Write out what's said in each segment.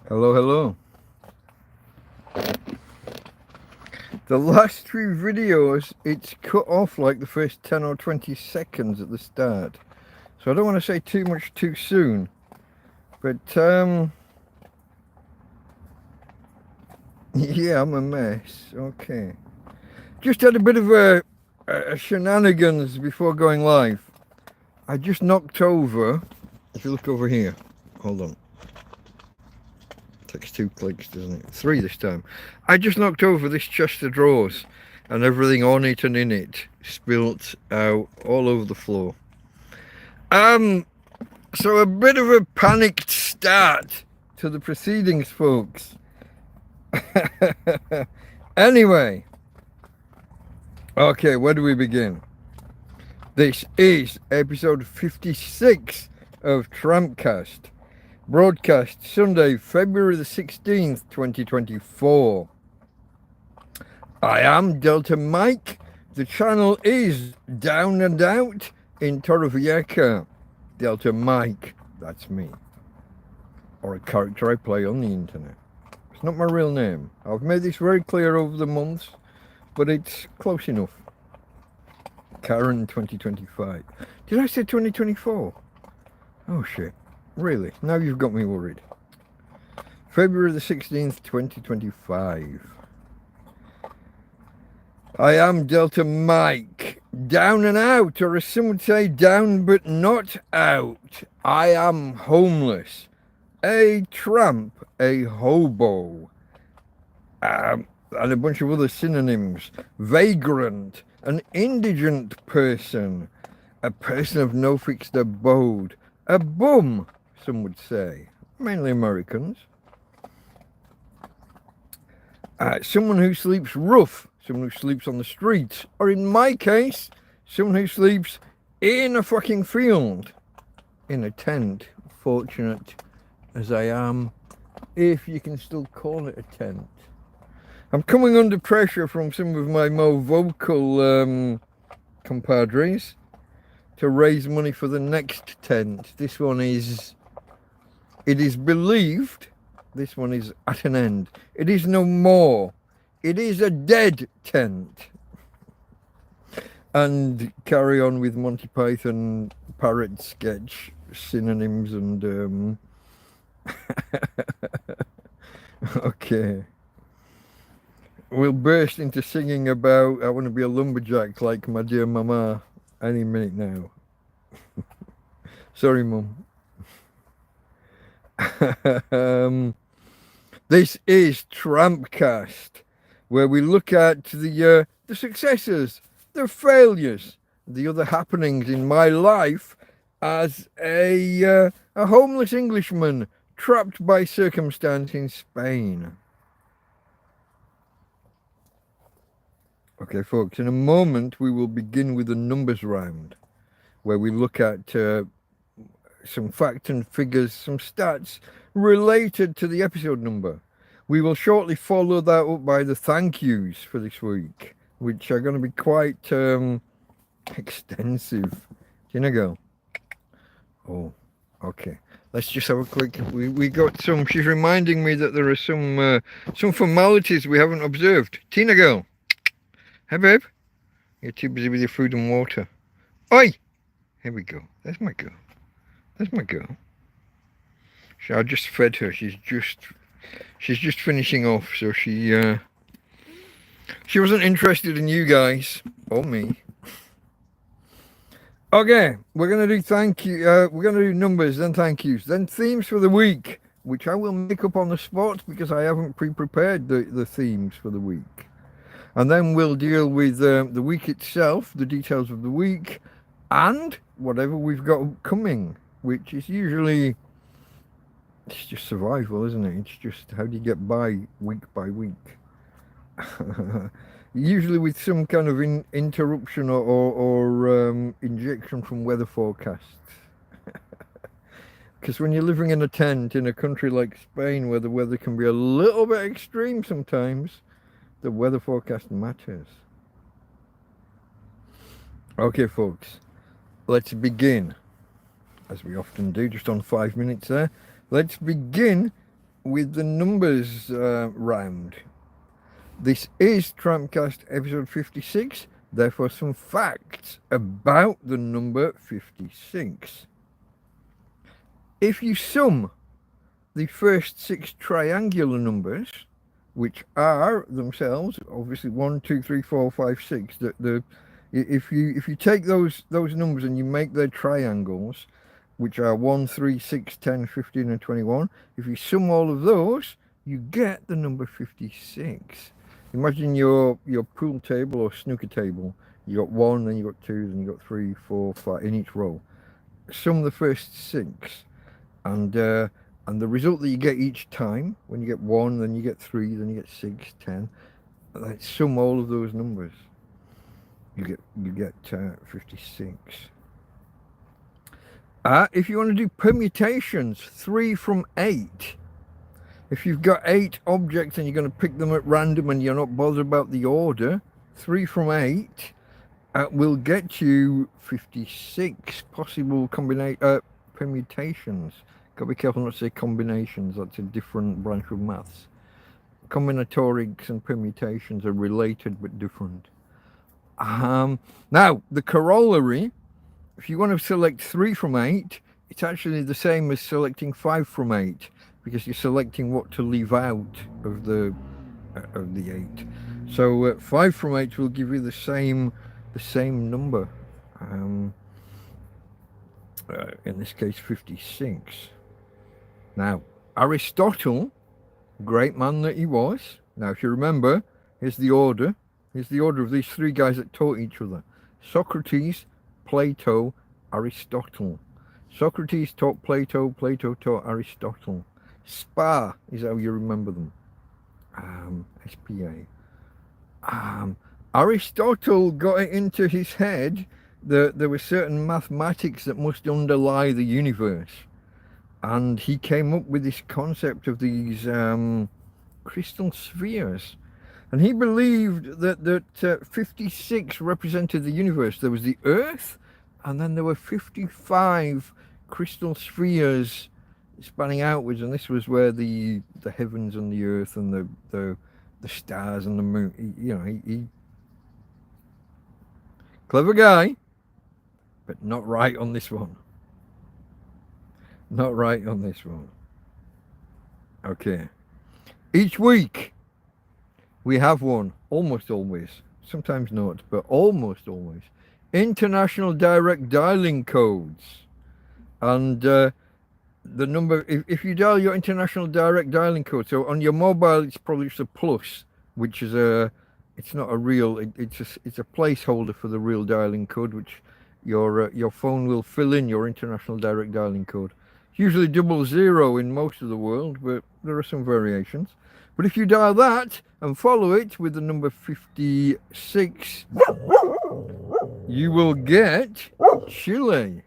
Hello, hello. The last three videos, it's cut off like the first 10 or 20 seconds at the start. So I don't want to say too much too soon. But, yeah, I'm a mess. Okay. Just had a bit of a shenanigans before going live. I just knocked over, if you look over here, hold on. Takes 2 clicks, doesn't it? 3 this time. I just knocked over this chest of drawers and everything on it and in it spilt out all over the floor. So a bit of a panicked start to the proceedings, folks. Anyway, okay, where do we begin? This is episode 56 of TrampCast, broadcast Sunday, February the 16th, 2024. I am Delta Mike. The channel is Down and Out in Torrevieja. Delta Mike, that's me. Or a character I play on the internet. It's not my real name. I've made this very clear over the months, but it's close enough. Karen 2025. Did I say 2024? Oh shit. Really? Now you've got me worried. February the 16th, 2025. I am Delta Mike. Down and out, or as some would say, down but not out. I am homeless. A tramp, a hobo, and a bunch of other synonyms. Vagrant, an indigent person, a person of no fixed abode, a bum, some would say, mainly Americans. Someone who sleeps rough, someone who sleeps on the streets, or in my case, someone who sleeps in a fucking field, in a tent, fortunate as I am, if you can still call it a tent. I'm coming under pressure from some of my more vocal compadres to raise money for the next tent. This one is, it is believed, this one is at an end. It is no more. It is a dead tent. And carry on with Monty Python parrot sketch synonyms and okay. We'll burst into singing about I want to be a lumberjack like my dear mama any minute now. Sorry, Mum. This is TrampCast, where we look at the successes, the failures, the other happenings in my life as a homeless Englishman trapped by circumstance in Spain. Okay, folks, in a moment we will begin with the numbers round, where we look at some facts and figures, some stats related to the episode number. We will shortly follow that up by the thank yous for this week, which are going to be quite extensive. Go. Oh, okay. Let's just have a quick. We got some. She's reminding me that there are some formalities we haven't observed. Tina girl. Hey babe. You're too busy with your food and water. Oi! Here we go. There's my girl. There's my girl. I just fed her. She's just finishing off, so she wasn't interested in you guys or me. Okay, we're gonna do thank you. We're gonna do numbers, then thank yous, then themes for the week, which I will make up on the spot because I haven't pre-prepared the themes for the week, and then we'll deal with the week itself, the details of the week, and whatever we've got coming, which is usually, it's just survival, isn't it? It's just how do you get by week by week. Usually with some kind of interruption or injection from weather forecasts. Because when you're living in a tent in a country like Spain, where the weather can be a little bit extreme sometimes, the weather forecast matters. Okay, folks, let's begin, as we often do, just on 5 minutes there. Let's begin with the numbers round. This is TrampCast episode 56, therefore some facts about the number 56. If you sum the first 6 triangular numbers, which are themselves obviously 1, 2, 3, 4, 5, 6, if you take those numbers and you make their triangles, which are 1, 3, 6, 10, 15 and 21, if you sum all of those, you get the number 56. Imagine your pool table or snooker table. You got 1, then you got 2, then you got 3, 4, 5 in each row. Sum the first 6, and the result that you get each time, when you get 1, then you get 3, then you get 6, 10. Let's sum all of those numbers. You get 56. If you want to do permutations, 3 from 8. If you've got 8 objects and you're going to pick them at random and you're not bothered about the order, 3 from 8 will get you 56 possible permutations. Got to be careful not to say combinations, that's a different branch of maths. Combinatorics and permutations are related but different. Now, the corollary, if you want to select 3 from 8, it's actually the same as selecting 5 from 8. Because you're selecting what to leave out of the 8. So 5 from 8 will give you the same number. In this case, 56. Now, Aristotle, great man that he was. Now, if you remember, here's the order. Here's the order of these 3 guys that taught each other: Socrates, Plato, Aristotle. Socrates taught Plato, Plato taught Aristotle. SPA is how you remember them. SPA. Aristotle got it into his head that there were certain mathematics that must underlie the universe. And he came up with this concept of these crystal spheres. And he believed that 56 represented the universe. There was the Earth, and then there were 55 crystal spheres spanning outwards, and this was where the heavens and the earth and the stars and the moon, he clever guy, but not right on this one. Not right on this one. Okay. Each week we have one, almost always, sometimes not, but almost always, international direct dialing codes. And the number, if you dial your international direct dialing code, so on your mobile it's probably just a plus, which is it's not a real, it's a placeholder for the real dialing code, which your phone will fill in your international direct dialing code. It's usually 00 in most of the world, but there are some variations. But if you dial that and follow it with the number 56, you will get Chile.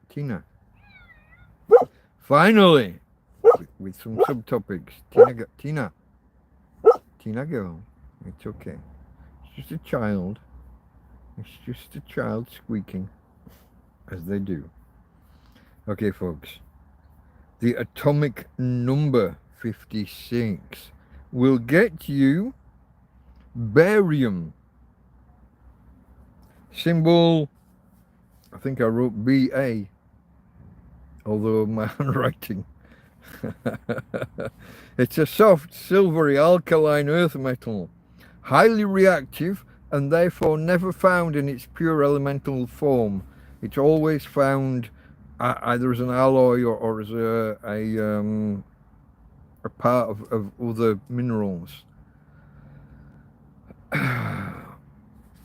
Tina. Finally, with some subtopics. Tina girl, it's okay. It's just a child. It's just a child squeaking, as they do. Okay, folks. The atomic number 56 will get you barium. Symbol, I think I wrote BA. Although my handwriting. It's a soft, silvery, alkaline earth metal, highly reactive and therefore never found in its pure elemental form. It's always found either as an alloy or as a part of other minerals.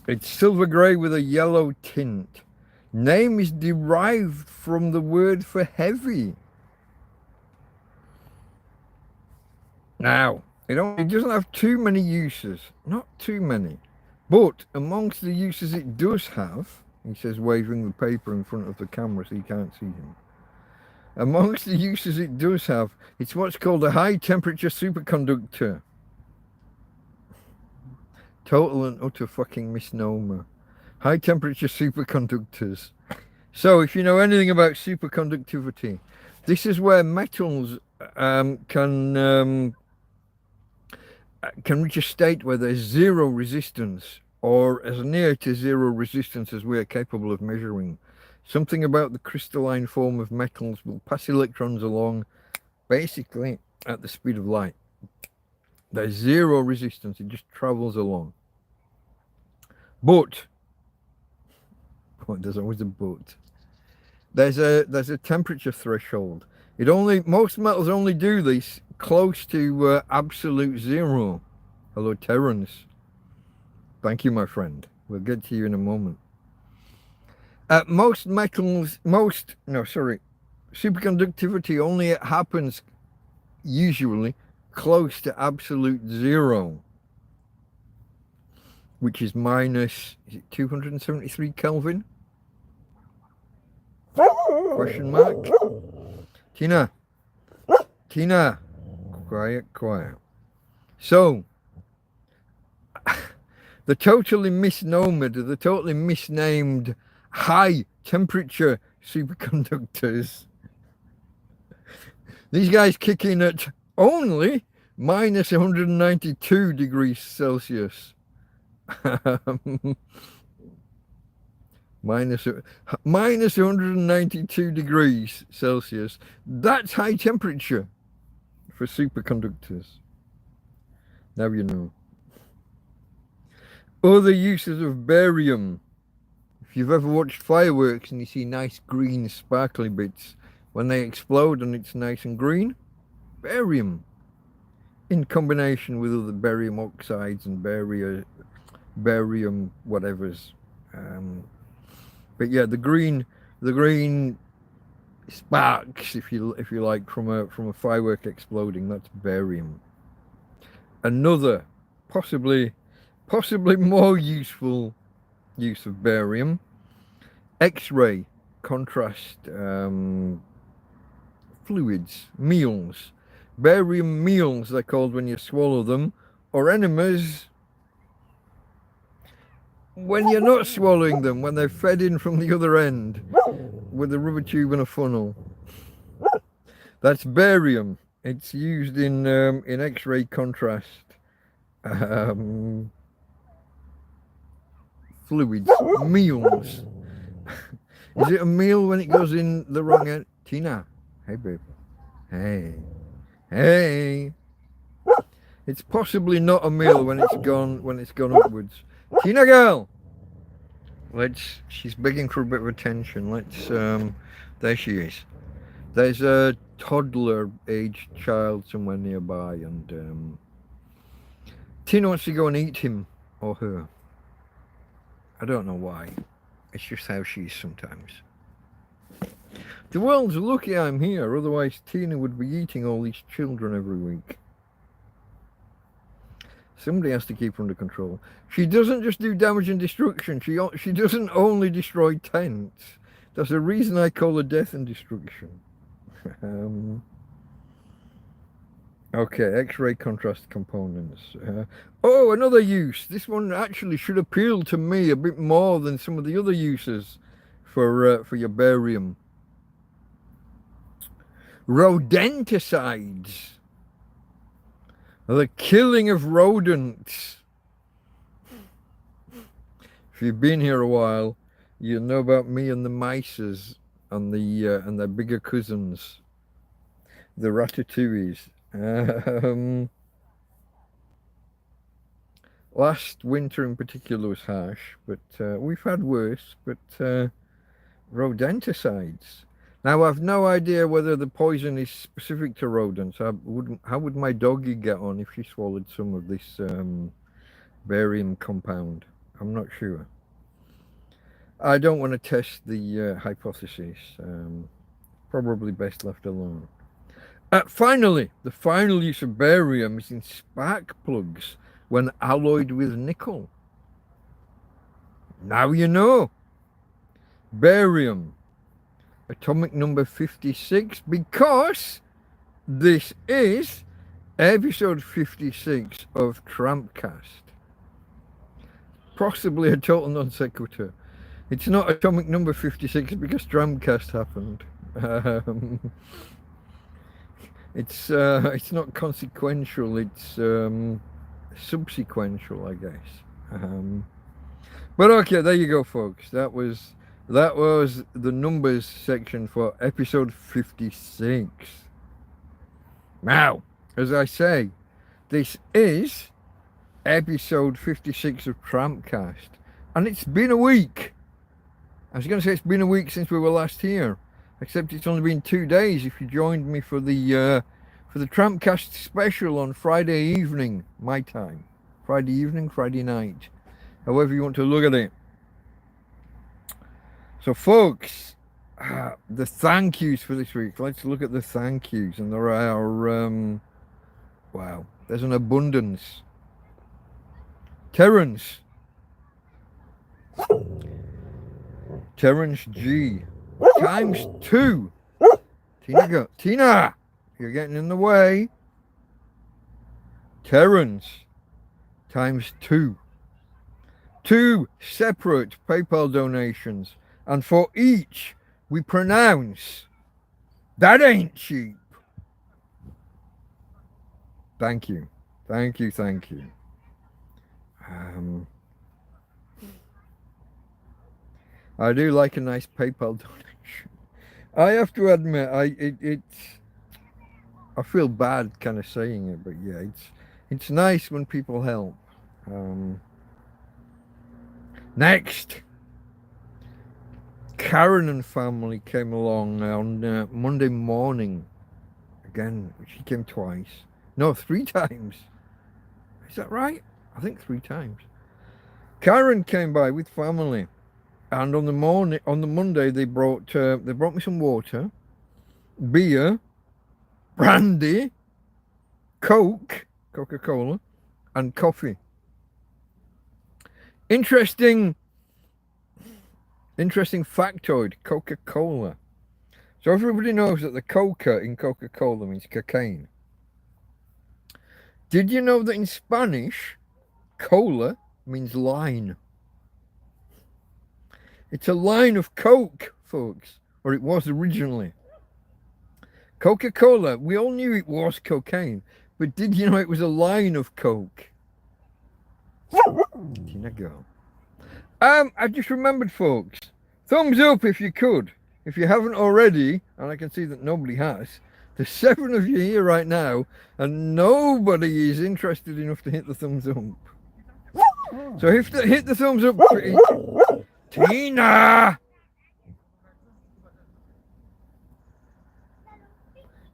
It's silver grey with a yellow tint. Name is derived from the word for heavy. Now, it doesn't have too many uses, not too many. But amongst the uses it does have, he says, waving the paper in front of the camera so you can't see him. Amongst the uses it does have, it's what's called a high temperature superconductor. Total and utter fucking misnomer. High temperature superconductors. So if you know anything about superconductivity, this is where metals can reach a state where there's zero resistance, or as near to zero resistance as we are capable of measuring. Something about the crystalline form of metals will pass electrons along basically at the speed of light. There's zero resistance, it just travels along. But, there's always a but. There's a temperature threshold. Most metals only do this close to absolute zero. Hello, Terrence. Thank you, my friend. We'll get to you in a moment. Superconductivity only happens usually close to absolute zero, which is minus, is it 273 Kelvin? Question mark? Tina, quiet. So, the totally misnamed high temperature superconductors, these guys kick in at only minus 192 degrees Celsius. minus 192 degrees Celsius. That's high temperature for superconductors. Now you know. Other uses of barium. If you've ever watched fireworks and you see nice green sparkly bits, when they explode and it's nice and green, barium. In combination with other barium oxides and barium whatevers. But yeah, the green sparks, if you like, from a firework exploding, that's barium. Another possibly more useful use of barium, X-ray contrast fluids, meals. Barium meals, they're called when you swallow them, or enemas when you're not swallowing them, when they're fed in from the other end with a rubber tube and a funnel. That's barium. It's used in X-ray contrast fluids, meals. Is it a meal when it goes in the wrong end? Tina, hey babe, hey. It's possibly not a meal when it's gone upwards. Tina girl, she's begging for a bit of attention. There she is. There's a toddler aged child somewhere nearby, and Tina wants to go and eat him or her. I don't know why. It's just how she is sometimes. The world's lucky I'm here, otherwise Tina would be eating all these children every week. Somebody has to keep her under control. She doesn't just do damage and destruction. She doesn't only destroy tents. That's the reason I call her death and destruction. Okay, X-ray contrast components. Another use. This one actually should appeal to me a bit more than some of the other uses for your barium. Rodenticides. The killing of rodents. If you've been here a while, you know about me and the mices and their bigger cousins, the ratatouilles. Last winter in particular was harsh, but we've had worse. But rodenticides. Now I've no idea whether the poison is specific to rodents. How would my doggy get on if she swallowed some of this barium compound? I'm not sure. I don't want to test the hypothesis. Probably best left alone. Finally, the final use of barium is in spark plugs when alloyed with nickel. Now you know. Barium, atomic number 56, because this is episode 56 of TrampCast. Possibly a total non sequitur. It's not atomic number 56 because TrampCast happened. It's not consequential. It's subsequential, I guess. But okay, there you go, folks. That was the numbers section for episode 56. Now, as I say, this is episode 56 of TrampCast, and it's been a week. I was going to say it's been a week since we were last here, except it's only been 2 days if you joined me for the TrampCast special on Friday evening, my time. Friday evening, Friday night, however you want to look at it. So, folks, the thank yous for this week. Let's look at the thank yous, and there are, wow, there's an abundance. Terence G. ×2. Tina, you're getting in the way. Terence ×2. 2 separate PayPal donations, and for each we pronounce that ain't cheap. Thank you. Thank you. I do like a nice PayPal donation. I have to admit, I feel bad kind of saying it, but yeah, it's nice when people help. Next, Karen and family came along on Monday morning. Again, she came twice. No, 3 times. Is that right? I think 3 times. Karen came by with family, and on the Monday they brought me some water, beer, brandy, Coca-Cola, and coffee. Interesting factoid, Coca-Cola. So everybody knows that the Coca in Coca-Cola means cocaine. Did you know that in Spanish, cola means line? It's a line of Coke, folks, or it was originally. Coca-Cola, we all knew it was cocaine, but did you know it was a line of Coke? Tina go. I just remembered, folks. Thumbs up if you could. If you haven't already, and I can see that nobody has. There's 7 of you here right now, and nobody is interested enough to hit the thumbs up. So hit the thumbs up for each. Tina!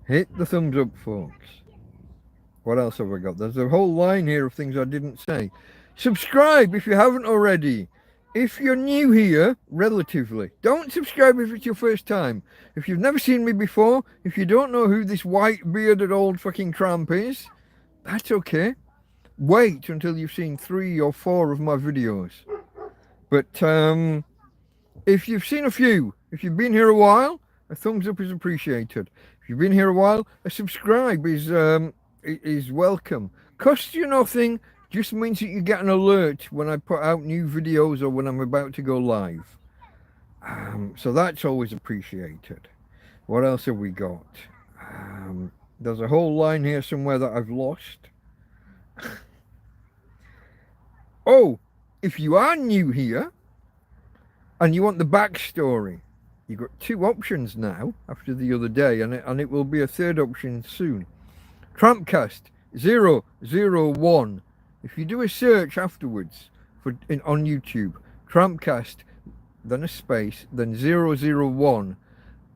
Hit the thumbs up, folks. What else have I got? There's a whole line here of things I didn't say. Subscribe if you haven't already. If you're new here, relatively, don't subscribe if it's your first time. If you've never seen me before, if you don't know who this white bearded old fucking tramp is, that's okay. Wait until you've seen 3 or 4 of my videos. But if you've seen a few, if you've been here a while, a thumbs up is appreciated. If you've been here a while, a subscribe is welcome. Costs you nothing. Just means that you get an alert when I put out new videos or when I'm about to go live. So that's always appreciated. What else have we got? There's a whole line here somewhere that I've lost. Oh, if you are new here and you want the backstory, you've got 2 options now after the other day, and it will be a 3rd option soon. TrampCast 001. If you do a search afterwards on YouTube, TrampCast, then a space, then 001.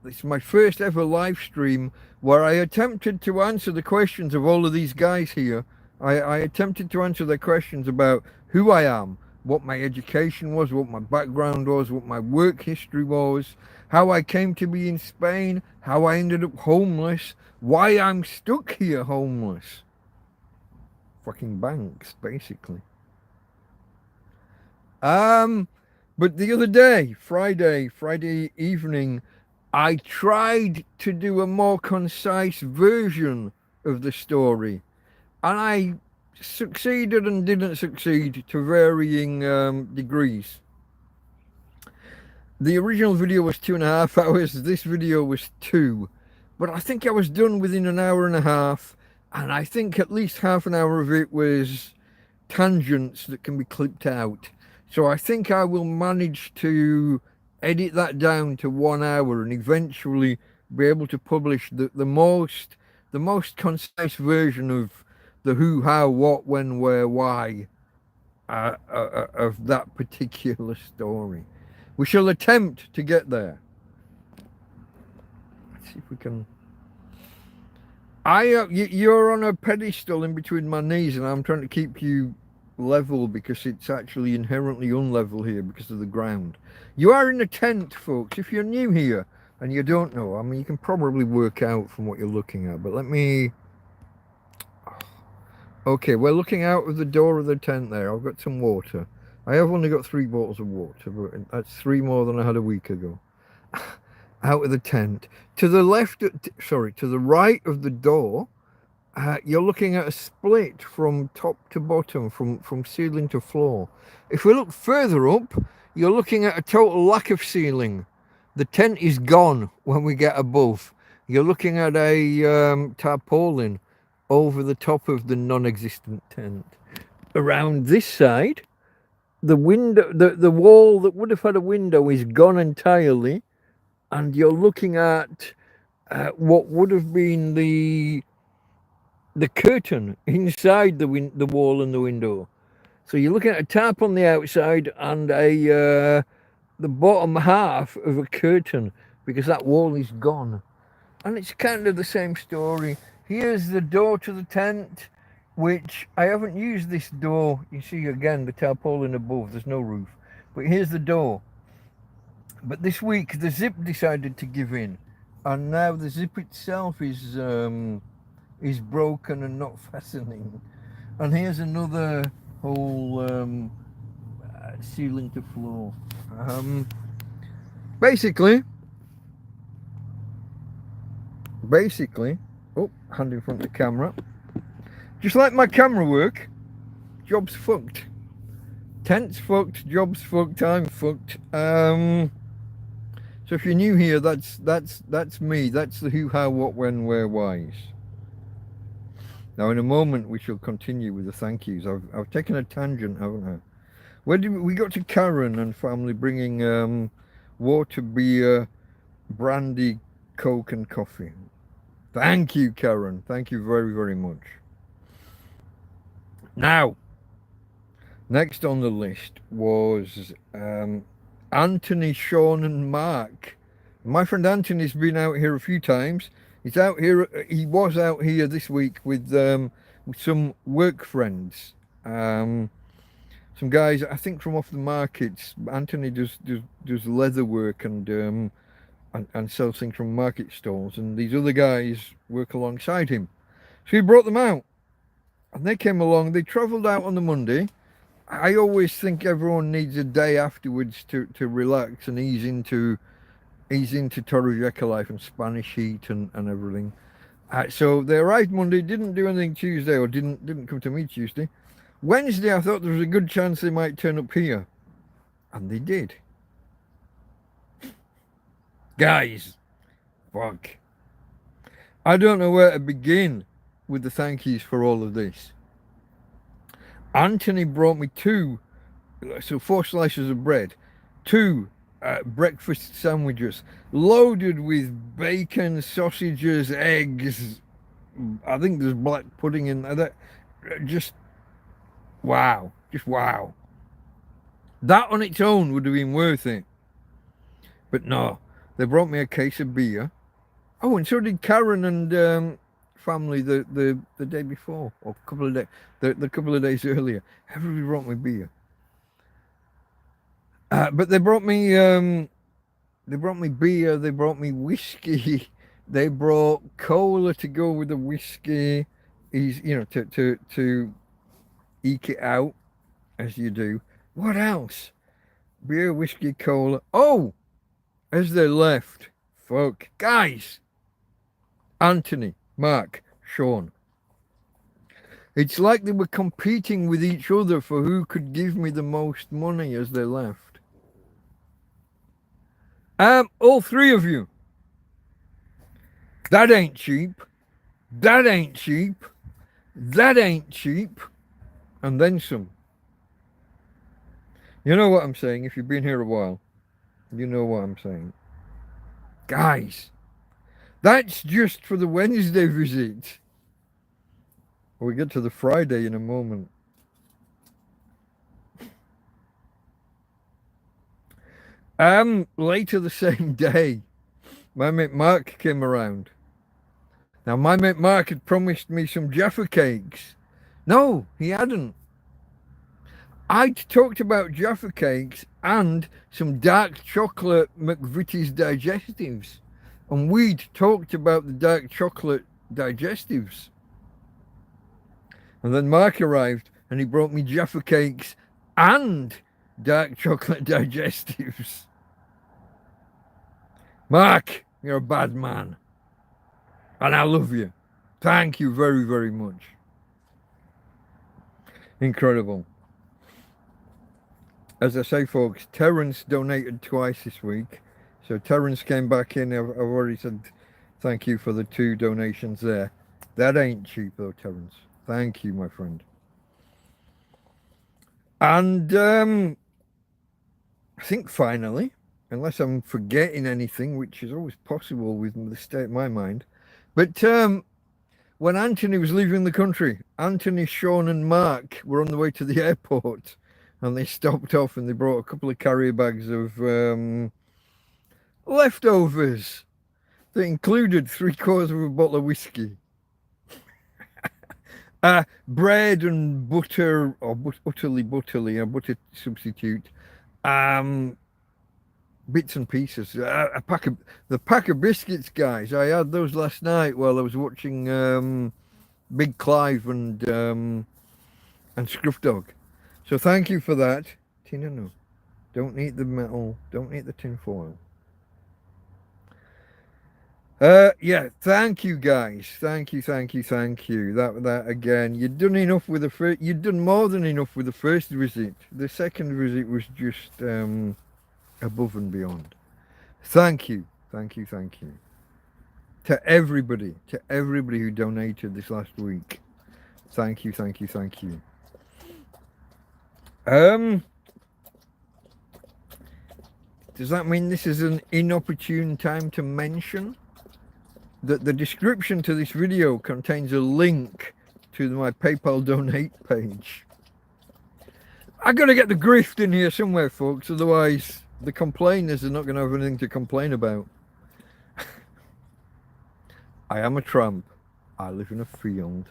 It's my first ever live stream where I attempted to answer the questions of all of these guys here. I attempted to answer their questions about who I am, what my education was, what my background was, what my work history was, how I came to be in Spain, how I ended up homeless, why I'm stuck here homeless. Fucking banks, basically. But the other day, Friday evening, I tried to do a more concise version of the story, and I succeeded and didn't succeed to varying degrees. The original video was 2.5 hours. This video was 2. but I think I was done within an hour and a half, and I think at least half an hour of it was tangents that can be clipped out. So I think I will manage to edit that down to 1 hour and eventually be able to publish the most concise version of the who, how, what, when, where, why of that particular story. We shall attempt to get there. Let's see if we can. You're on a pedestal in between my knees, and I'm trying to keep you level because it's actually inherently unlevel here because of the ground. You are in a tent, folks. If you're new here and you don't know, I mean, you can probably work out from what you're looking at, but let me. Okay, we're looking out of the door of the tent there. I've got some water. I have only got 3 bottles of water, but that's 3 more than I had a week ago. Out of the tent. To the left, to the right of the door, you're looking at a split from top to bottom, from ceiling to floor. If we look further up, you're looking at a total lack of ceiling. The tent is gone when we get above. You're looking at a tarpaulin over the top of the non-existent tent. Around this side, the window, the wall that would have had a window is gone entirely, and you're looking at what would have been the curtain inside the wall and the window. So you're looking at a tarp on the outside and the bottom half of a curtain because that wall is gone. And it's kind of the same story. Here's the door to the tent, which I haven't used this door. You see again the tarpaulin above, there's no roof. But here's the door. But this week the zip decided to give in, and now the zip itself is broken and not fastening. And here's another whole ceiling to floor. Basically, oh, hand in front of the camera. Just like my camera work, job's fucked. Tent's fucked, job's fucked, I'm fucked. So if you're new here, that's me. That's the who, how, what, when, where, whys. Now in a moment we shall continue with the thank yous. I've taken a tangent, haven't I? Where did we got to Karen and family bringing water, beer, brandy, Coke and coffee. Thank you, Karen. Thank you very, very much. Now, next on the list was Anthony, Sean and Mark. My friend Anthony's been out here a few times. He's out here. He was out here this week with some work friends. Some guys, I think from off the markets. Anthony does leather work and sells things from market stalls, and these other guys work alongside him. So he brought them out, and they came along. They travelled out on the Monday. I always think everyone needs a day afterwards to relax and ease into Torrevieja life and Spanish heat and everything. So they arrived Monday, didn't do anything Tuesday, or didn't come to me Tuesday. Wednesday, I thought there was a good chance they might turn up here, and they did. Guys, fuck. I don't know where to begin with the thank yous for all of this. Anthony brought me 4 slices of bread, 2 breakfast sandwiches, loaded with bacon, sausages, eggs. I think there's black pudding in there. Just wow. That on its own would have been worth it. But no. They brought me a case of beer. Oh, and so did Karen and family the day before, or a couple of days, the couple of days earlier. Everybody brought me beer. But they brought me beer. They brought me whiskey. They brought cola to go with the whiskey. To eke it out as you do. What else? Beer, whiskey, cola. Oh. As they left, fuck, guys, Anthony, Mark, Sean. It's like they were competing with each other for who could give me the most money as they left. All 3 of you. That ain't cheap. That ain't cheap. That ain't cheap. And then some. You know what I'm saying? If you've been here a while, you know what I'm saying. Guys, that's just for the Wednesday visit. We'll get to the Friday in a moment. Later the same day, my mate Mark came around. Now, my mate Mark had promised me some Jaffa cakes. No, he hadn't. I'd talked about Jaffa cakes and some dark chocolate McVitie's digestives. And we'd talked about the dark chocolate digestives. And then Mark arrived and he brought me Jaffa cakes and dark chocolate digestives. Mark, you're a bad man. And I love you. Thank you very, very much. Incredible. As I say, folks, Terence donated twice this week. So Terence came back in. I've already said thank you for the 2 donations there. That ain't cheap though, Terence. Thank you, my friend. And I think finally, unless I'm forgetting anything, which is always possible with the state of my mind, but when Anthony was leaving the country, Anthony, Sean and Mark were on the way to the airport and they stopped off and they brought a couple of carrier bags of leftovers that included 3/4 of a bottle of whiskey, bread and butter, or utterly, a butter substitute, bits and pieces, the pack of biscuits, guys. I had those last night while I was watching Big Clive and Scruff Dog. So thank you for that. Tina, no. Don't eat the metal. Don't eat the tin foil. Yeah, thank you guys. Thank you. That again, you've done enough with the first, you've done more than enough with the first visit. The second visit was just above and beyond. Thank you. To everybody who donated this last week. Thank you. Does that mean this is an inopportune time to mention that the description to this video contains a link to my PayPal donate page? I gotta get the grift in here somewhere, folks, otherwise the complainers are not gonna have anything to complain about. I am a tramp. I live in a field.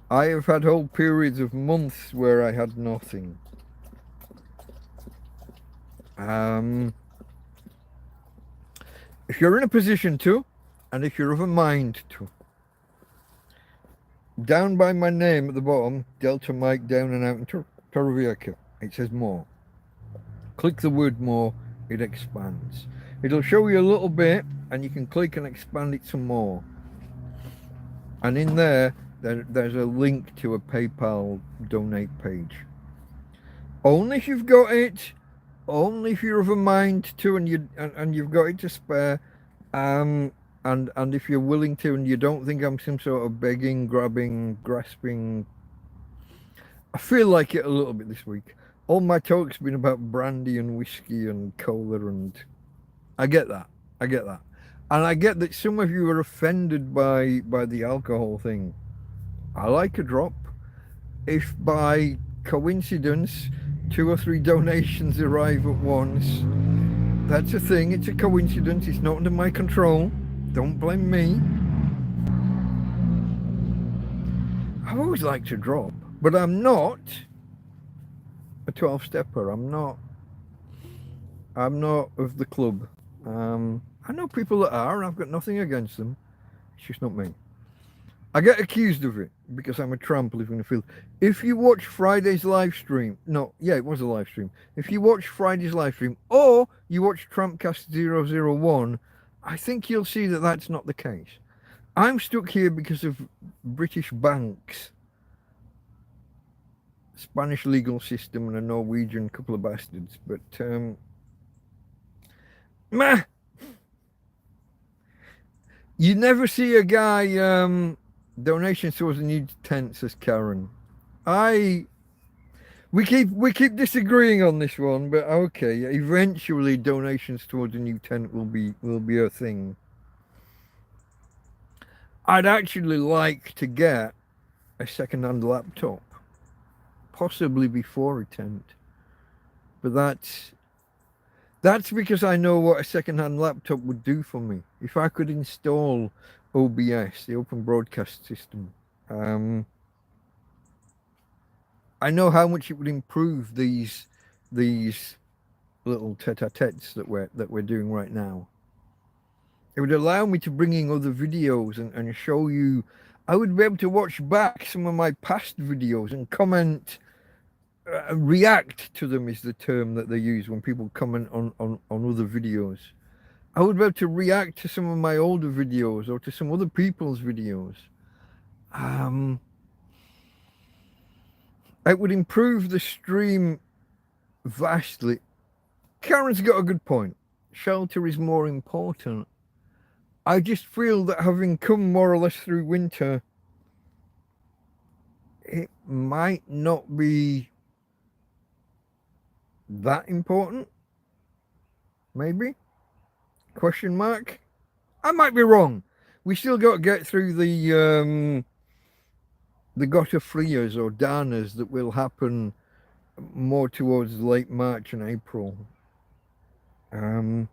I have had whole periods of months where I had nothing. If you're in a position to, and if you're of a mind to, down by my name at the bottom, Delta Mike down and out in Torrevieja, it says more. Click the word more, it expands. It'll show you a little bit and you can click and expand it some more. And in there, there's a link to a PayPal donate page. Only if you've got it, only if you're of a mind to, and you've got it to spare, and if you're willing to, and you don't think I'm some sort of begging, grabbing, grasping. I feel like it a little bit this week. All my talk's been about brandy and whiskey and cola, and I get that. And I get that some of you are offended by the alcohol thing. I like a drop. If by coincidence 2 or 3 donations arrive at once, that's a thing. It's a coincidence. It's not under my control. Don't blame me. I've always liked to drop, but I'm not a 12-stepper. I'm not of the club. I know people that are, and I've got nothing against them. It's just not me. I get accused of it because I'm a tramp living in the field. If you watch Friday's live stream, it was a live stream. If you watch Friday's live stream, or you watch TrampCast 001, I think you'll see that that's not the case. I'm stuck here because of British banks, Spanish legal system, and a Norwegian couple of bastards. But You never see a guy donations towards a new tent, says Karen. We keep disagreeing on this one, but okay. Eventually, donations towards a new tent will be a thing. I'd actually like to get a second-hand laptop, possibly before a tent, but that's because I know what a second-hand laptop would do for me. If I could install OBS, the Open Broadcast System, I know how much it would improve these little tete-a-tetes that we're doing right now. It would allow me to bring in other videos and show you. I would be able to watch back some of my past videos and comment, react to them is the term that they use when people comment on other videos. I would be able to react to some of my older videos or to some other people's videos. It would improve the stream vastly. Karen's got a good point. Shelter is more important. I just feel that having come more or less through winter, it might not be that important. Maybe? Question mark? I might be wrong. We still got to get through the Gota Frias or Danas that will happen more towards late March and April. So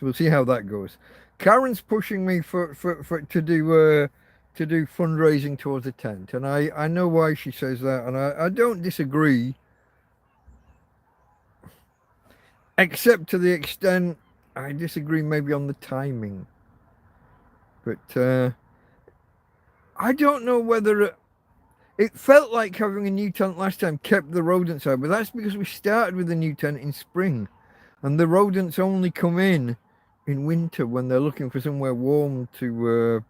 we'll see how that goes. Karen's pushing me to do fundraising towards a tent, and I know why she says that, and I don't disagree, except to the extent I disagree maybe on the timing. But I don't know whether it felt like having a new tent last time kept the rodents out, but that's because we started with a new tent in spring, and the rodents only come in winter when they're looking for somewhere warm to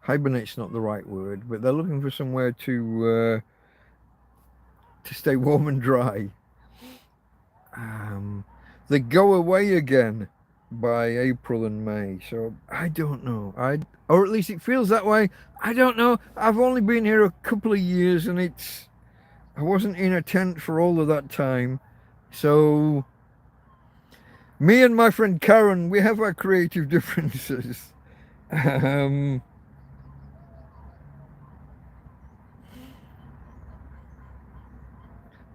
hibernate's not the right word, but they're looking for somewhere to stay warm and dry. They go away again by April and May, so I don't know. Or at least it feels that way. I don't know. I've only been here a couple of years, and I wasn't in a tent for all of that time, so me and my friend Karen, we have our creative differences.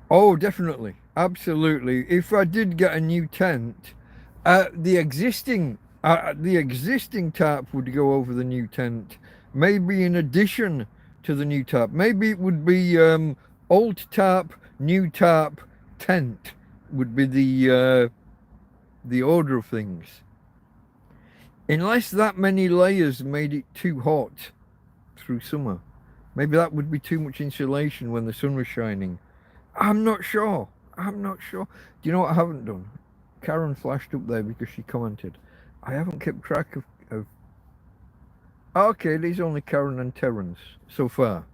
Oh, definitely. Absolutely. If I did get a new tent, the existing tarp would go over the new tent, maybe in addition to the new tarp. Maybe it would be old tarp, new tarp, tent would be the order of things. Unless that many layers made it too hot through summer. Maybe that would be too much insulation when the sun was shining. I'm not sure. Do you know what I haven't done? Karen flashed up there because she commented. I haven't kept track of... Okay, there's only Karen and Terence so far.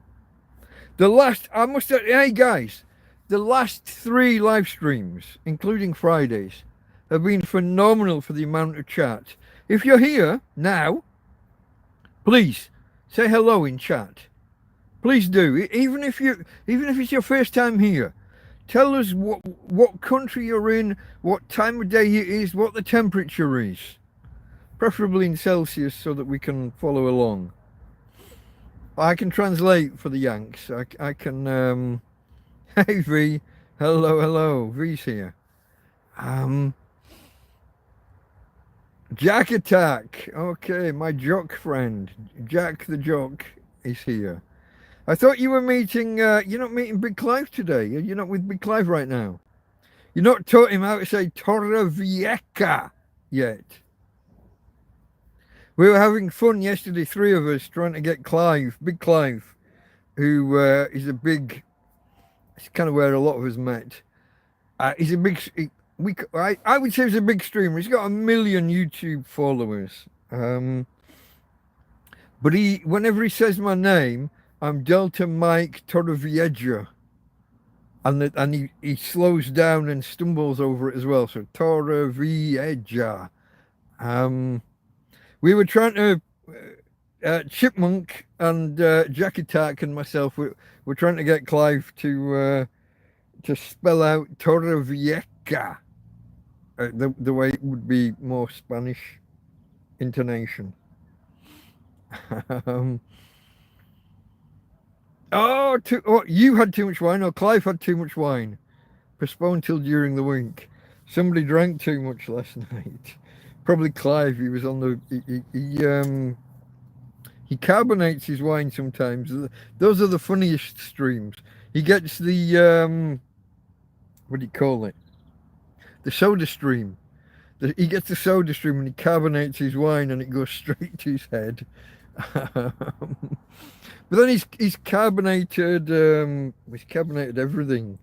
Hey guys, the last 3 live streams, including Fridays, have been phenomenal for the amount of chat. If you're here now, please say hello in chat. Please do. Even if it's your first time here, tell us what country you're in, what time of day it is, what the temperature is. Preferably in Celsius so that we can follow along. I can translate for the Yanks. I can hey V, hello, V's here. Jack Attack. Okay, my jock friend, Jack the Jock is here. I thought you were meeting, you're not meeting Big Clive today. You're not with Big Clive right now. You're not taught him how to say Torrevieja yet. We were having fun yesterday, 3 of us, trying to get Clive, Big Clive, who is a big, it's kind of where a lot of us met. He's a big, I would say he's a big streamer. He's got 1 million YouTube followers. But whenever he says my name, I'm Delta Mike Torrevieja. And he slows down and stumbles over it as well. So Torrevieja. We were trying to Chipmunk and Jack Attack and myself were trying to get Clive to spell out Torrevieja, the way it would be more Spanish intonation. You had too much wine, or Clive had too much wine. Postponed till during the week. Somebody drank too much last night. Probably Clive. He was on the. He carbonates his wine sometimes. Those are the funniest streams. He gets the what do you call it? The soda stream. He gets the soda stream and he carbonates his wine and it goes straight to his head. But then he's carbonated. He's carbonated everything.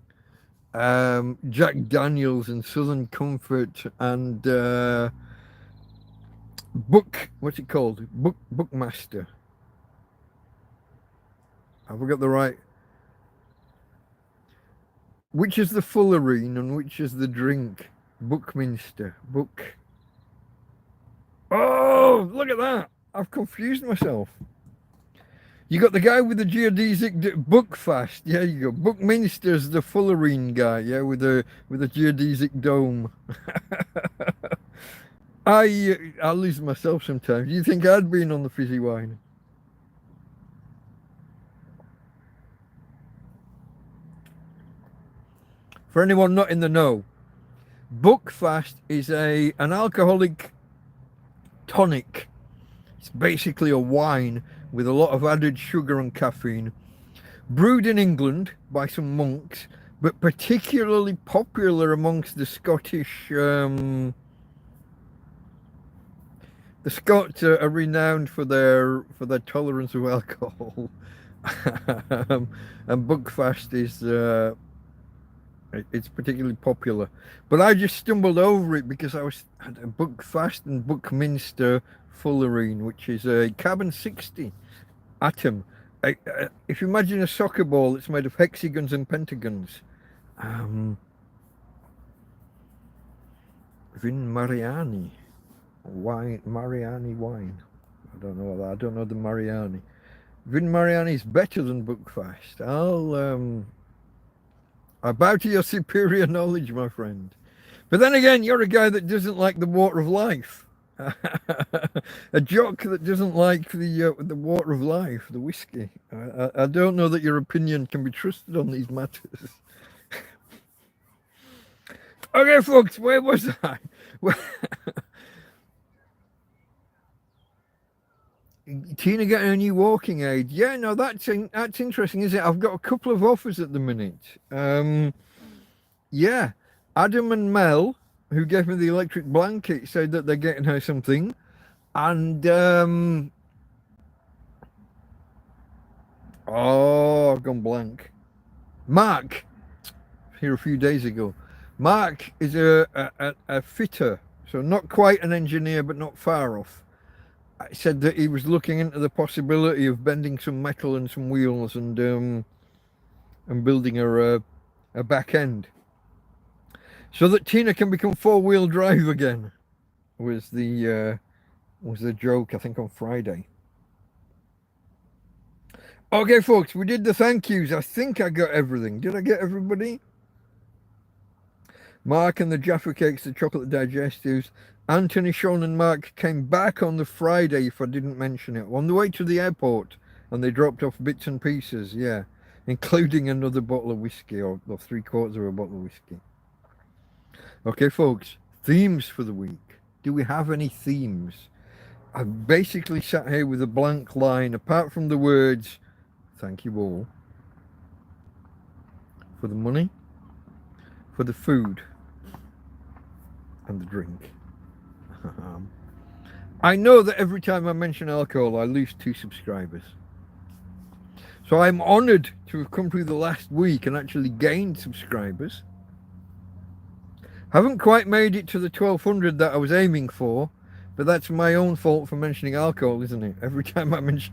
Jack Daniels and Southern Comfort and what's it called? Bookmaster. Have we got the right? Which is the fullerene and which is the drink? Buckminster. Oh, look at that! I've confused myself. You got the guy with the geodesic Buckfast. Yeah, you go. Buckminster's the fullerene guy. Yeah, with a geodesic dome. I lose myself sometimes. You think I'd been on the fizzy wine? For anyone not in the know, Buckfast is an alcoholic tonic. It's basically a wine with a lot of added sugar and caffeine, brewed in England by some monks, but particularly popular amongst the Scottish. The Scots are renowned for their tolerance of alcohol, and Buckfast is it's particularly popular. But I just stumbled over it because I was at a Buckfast and Buckminster fullerene, which is a carbon 60 atom. If you imagine a soccer ball, it's made of hexagons and pentagons. Vin Mariani wine. I don't know that. I don't know the Mariani. Vin Mariani is better than Buckfast. I bow to your superior knowledge, my friend. But then again, you're a guy that doesn't like the water of life. A jock that doesn't like the water of life, the whiskey. I don't know that your opinion can be trusted on these matters. Okay, folks, where was I? Tina getting a new walking aid. Yeah, no, that's interesting, isn't it? I've got a couple of offers at the minute. Yeah, Adam and Mel, who gave me the electric blanket, said that they're getting her something. And I've gone blank. Mark, here a few days ago. Mark is a fitter, so not quite an engineer, but not far off. I said that he was looking into the possibility of bending some metal and some wheels and building her a back end, so that Tina can become 4-wheel drive again. Was the joke, I think, on Friday. Okay, folks, we did the thank yous. I think I got everything. Did I get everybody? Mark and the Jaffa Cakes, the chocolate digestives. Anthony, Sean and Mark came back on the Friday, if I didn't mention it, on the way to the airport, and they dropped off bits and pieces, yeah, including another bottle of whiskey, or 3/4 of a bottle of whiskey. Okay, folks, themes for the week. Do we have any themes? I've basically sat here with a blank line, apart from the words, thank you all, for the money, for the food, and the drink. I know that every time I mention alcohol, I lose 2 subscribers. So I'm honoured to have come through the last week and actually gained subscribers. Haven't quite made it to the 1200 that I was aiming for, but that's my own fault for mentioning alcohol, isn't it? Every time I mention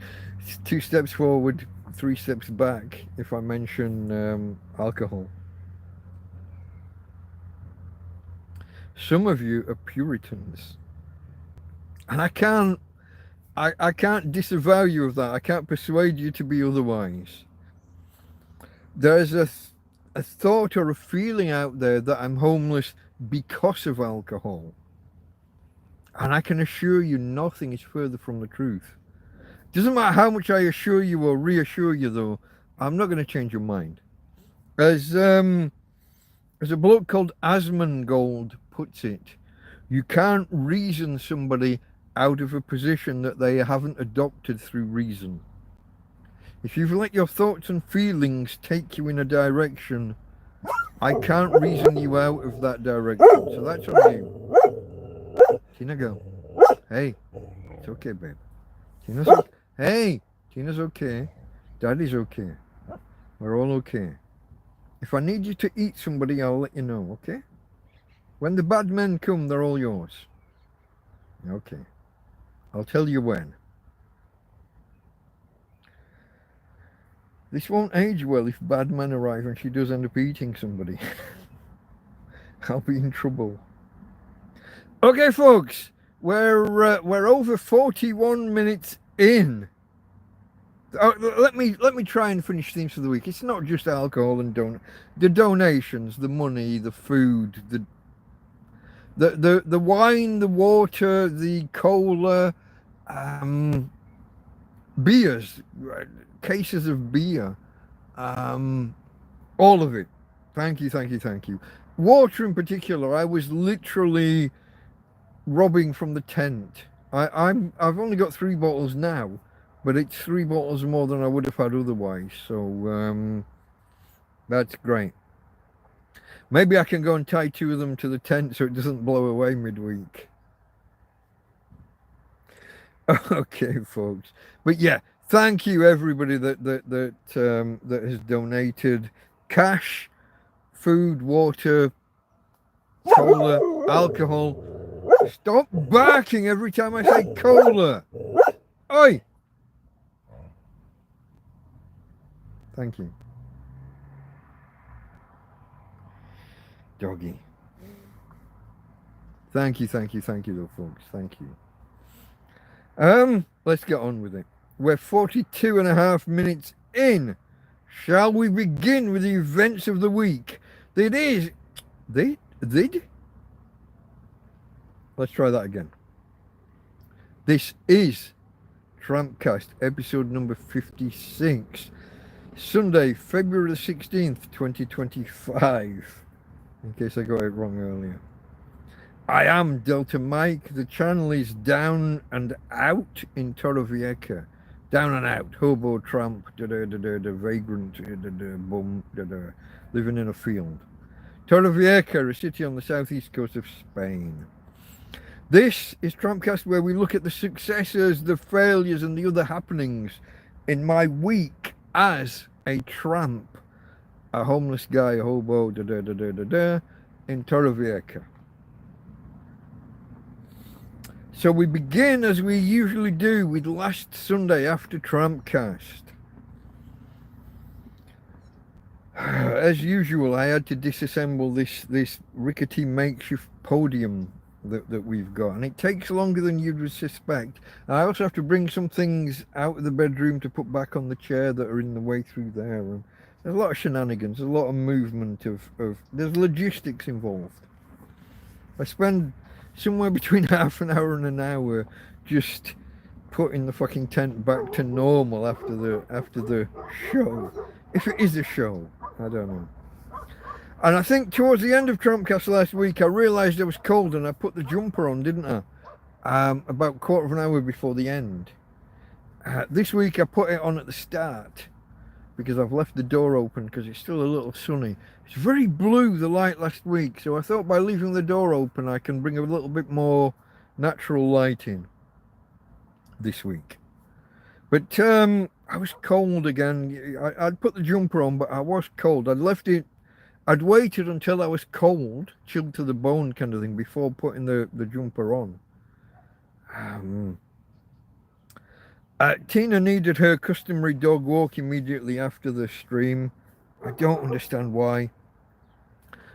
2 steps forward, 3 steps back if I mention alcohol. Some of you are Puritans. And I can't I can't disavow you of that. I can't persuade you to be otherwise. There's a thought or a feeling out there that I'm homeless because of alcohol. And I can assure you nothing is further from the truth. Doesn't matter how much I assure you or reassure you, though, I'm not going to change your mind. As a bloke called Asmongold puts it, you can't reason somebody out of a position that they haven't adopted through reason. If you've let your thoughts and feelings take you in a direction, I can't reason you out of that direction. So that's on you. Tina, go. Hey, it's okay, babe. Tina's okay. Hey, Tina's okay. Daddy's okay. We're all okay. If I need you to eat somebody, I'll let you know, okay? When the bad men come, they're all yours. Okay. I'll tell you when. This won't age well if bad men arrive and she does end up eating somebody. I'll be in trouble. Okay, folks, we're over 41 minutes in. Let me try and finish things for the week. It's not just alcohol and the donations, the money, the food, the wine, the water, the cola, beers, cases of beer, all of it. Thank you. Water in particular, I was literally robbing from the tent. I've only got 3 bottles now, but it's 3 bottles more than I would have had otherwise. So that's great. Maybe I can go and tie 2 of them to the tent so it doesn't blow away midweek. Okay, folks. But yeah, thank you everybody that has donated cash, food, water, cola, alcohol. Stop barking every time I say cola. Oi! Thank you. Doggy. Thank you though, folks. Thank you. Let's get on with it. We're 42.5 minutes in. Shall we begin with the events of the week? Let's try that again. This is TrampCast, episode number 56. Sunday, February the 16th, 2025. In case I got it wrong earlier. I am Delta Mike. The channel is down and out in Torrevieja. Down and out. Hobo, tramp, vagrant, bum, living in a field. Torrevieja, a city on the southeast coast of Spain. This is TrampCast, where we look at the successes, the failures, and the other happenings in my week as a tramp, a homeless guy, a hobo, in Torrevieja. So we begin, as we usually do, with last Sunday after TrampCast. As usual, I had to disassemble this rickety makeshift podium that we've got, and it takes longer than you'd suspect. I also have to bring some things out of the bedroom to put back on the chair that are in the way through there, and there's a lot of shenanigans, a lot of movement of there's logistics involved. I spend somewhere between half an hour and an hour just putting the fucking tent back to normal after the show, if it is a show. I don't know. And I think towards the end of TrampCast last week, I realised I was cold and I put the jumper on, didn't I? About 1/4 of an hour before the end. This week I put it on at the start because I've left the door open because it's still a little sunny. It's very blue, the light last week, so I thought by leaving the door open I can bring a little bit more natural light in this week. But I was cold again. I'd put the jumper on, but I was cold. I'd waited until I was cold, chilled to the bone kind of thing, before putting the jumper on. Tina needed her customary dog walk immediately after the stream. I don't understand why.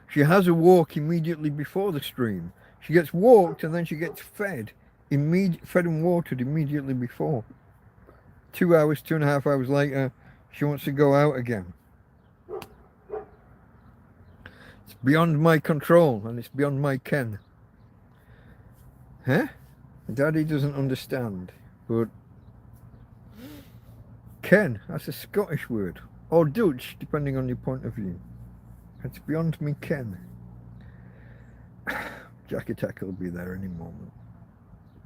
She has a walk immediately before the stream. She gets walked and then she gets fed. fed and watered immediately before. 2 hours, 2.5 hours later, she wants to go out again. It's beyond my control and it's beyond my ken. Huh? Daddy doesn't understand, but ken, that's a Scottish word, or Dutch, depending on your point of view. It's beyond me ken. Jack Attack will be there any moment,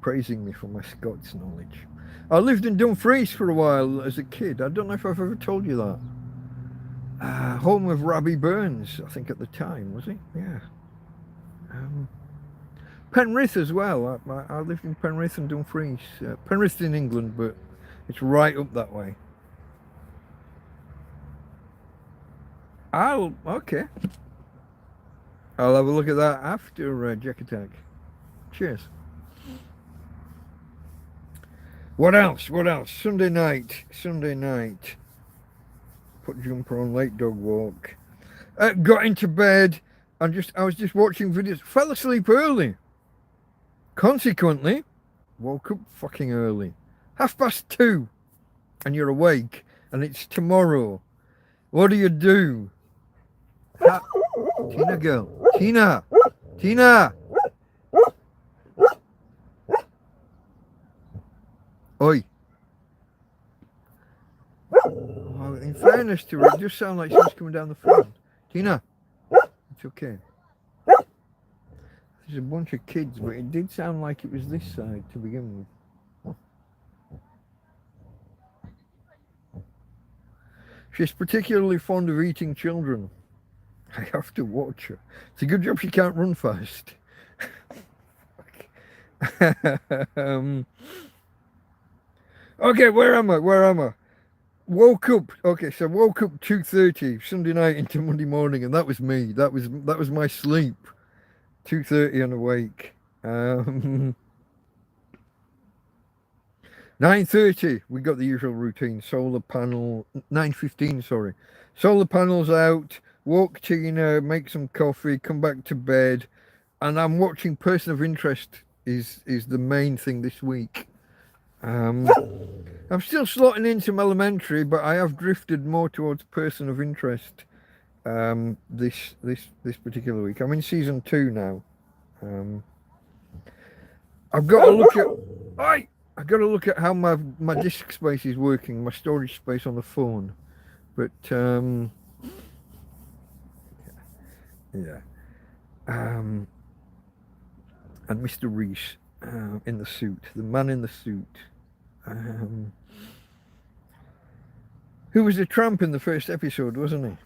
praising me for my Scots knowledge. I lived in Dumfries for a while as a kid. I don't know if I've ever told you that. Home of Robbie Burns, I think at the time, was he? Yeah. Penrith as well. I lived in Penrith and Dumfries. Penrith in England, but it's right up that way. Okay. I'll have a look at that after Jack Attack. Cheers. What else? Sunday night. Put jumper on, late dog walk. Got into bed and I was just watching videos. Fell asleep early. Consequently, woke up fucking early. 2:30. And you're awake. And it's tomorrow. What do you do? Tina girl. Tina. Oi. Oh, in fairness to her, it just sounds like someone's coming down the front. Tina. It's okay. There's a bunch of kids, but it did sound like it was this side to begin with. She's particularly fond of eating children. I have to watch her. It's a good job she can't run fast. Okay, where am I? Woke up. Okay, so woke up 2:30 Sunday night into Monday morning, and that was me. That was my sleep. 2:30 and awake. 9:30 we got the usual routine. Solar panel. 9:15, sorry. Solar panels out. Walk Tina, make some coffee, come back to bed, and I'm watching Person of Interest is the main thing this week. I'm still slotting in some elementary, but I have drifted more towards Person of Interest this particular week. I'm in season 2 now. I've got to look at how my disk space is working, my storage space on the phone, but yeah. And Mr. Reese in the suit, the man in the suit, who was a tramp in the first episode, wasn't he?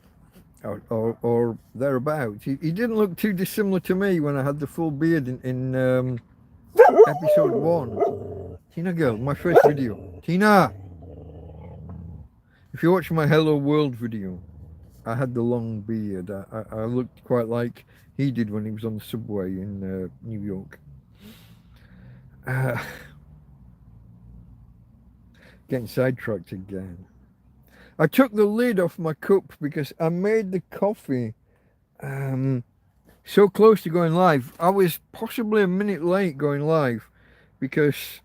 Or thereabouts. He didn't look too dissimilar to me when I had the full beard in episode 1. Tina girl, my first video. Tina! If you watch my Hello World video, I had the long beard. I looked quite like he did when he was on the subway in New York. Getting sidetracked again. I took the lid off my cup because I made the coffee so close to going live. I was possibly a minute late going live because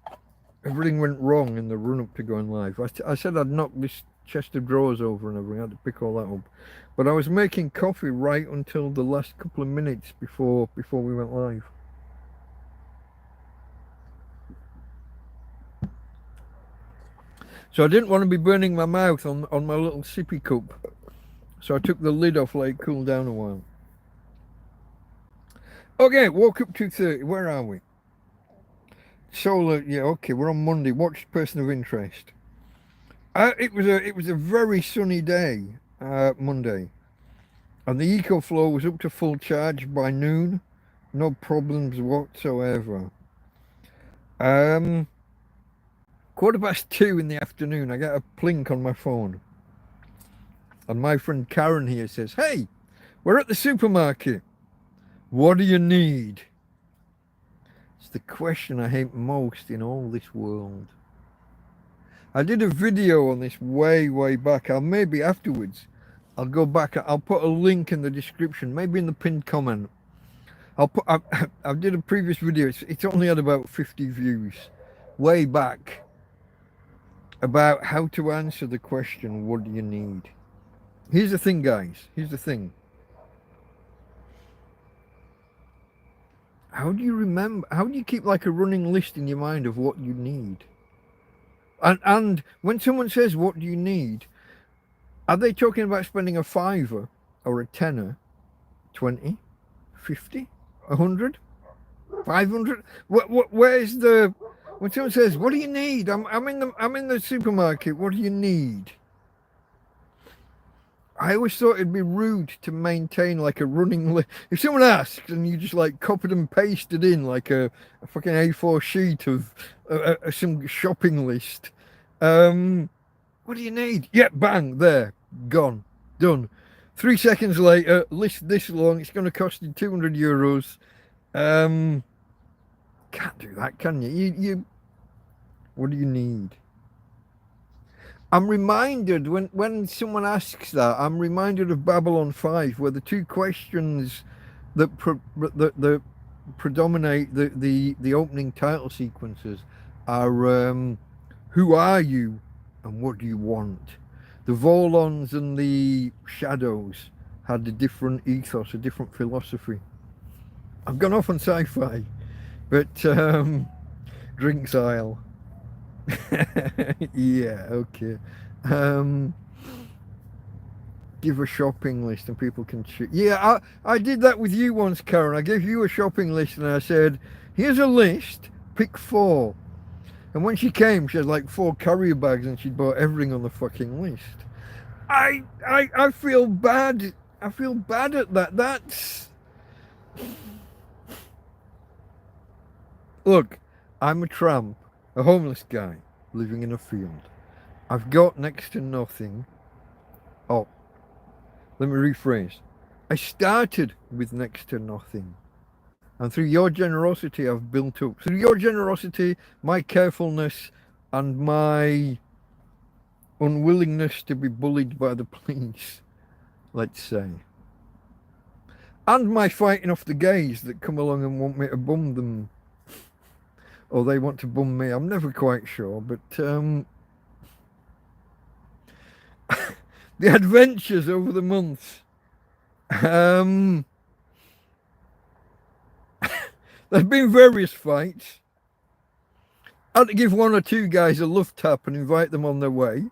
everything went wrong in the run-up to going live. I said I'd knock this chest of drawers over and everything. I had to pick all that up. But I was making coffee right until the last couple of minutes before we went live. So I didn't want to be burning my mouth on my little sippy cup. So I took the lid off, let it cool down a while. Okay, woke up 2:30. Where are we? Solar, yeah, okay, we're on Monday. Watched Person of Interest. It was a very sunny day, Monday. And the EcoFlow was up to full charge by noon. No problems whatsoever. 2:15 in the afternoon, I get a plink on my phone. And my friend Karen here says, "Hey, we're at the supermarket. What do you need?" It's the question I hate most in all this world. I did a video on this way back. Maybe afterwards, I'll go back. I'll put a link in the description, maybe in the pinned comment. I did a previous video. It's only had about 50 views, way back, about how to answer the question, what do you need? Here's the thing, guys. Here's the thing. How do you remember? How do you keep like a running list in your mind of what you need? And when someone says, what do you need? Are they talking about spending a fiver or a tenner, 20, 50, 100, 500? Where's the... When someone says, what do you need? I'm in the supermarket. What do you need? I always thought it'd be rude to maintain like a running list. If someone asks and you just like copied and pasted in like a fucking A4 sheet of some shopping list. What do you need? Yeah, bang, there, gone, done. 3 seconds later, list this long, it's going to cost you 200 euros. Can't do that, can you? What do you need? I'm reminded, when someone asks that, I'm reminded of Babylon 5, where the two questions that predominate the opening title sequences are who are you and what do you want? The Vorlons and the Shadows had a different ethos, a different philosophy. I've gone off on sci-fi, but drinks aisle. Yeah, okay. Give a shopping list and people can choose. Yeah, I did that with you once, Karen. I gave you a shopping list and I said, here's a list, pick 4. And when she came, she had like 4 carrier bags and she'd bought everything on the fucking list. I feel bad. I feel bad at that. That's... Look, I'm a tramp. A homeless guy living in a field. I've got next to nothing. Oh, let me rephrase. I started with next to nothing. And through your generosity, I've built up. Through your generosity, my carefulness, and my unwillingness to be bullied by the police, let's say. And my fighting off the gays that come along and want me to bum them. Or they want to bum me, I'm never quite sure, but the adventures over the months. There've been various fights. I had to give 1 or 2 guys a love tap and invite them on their way.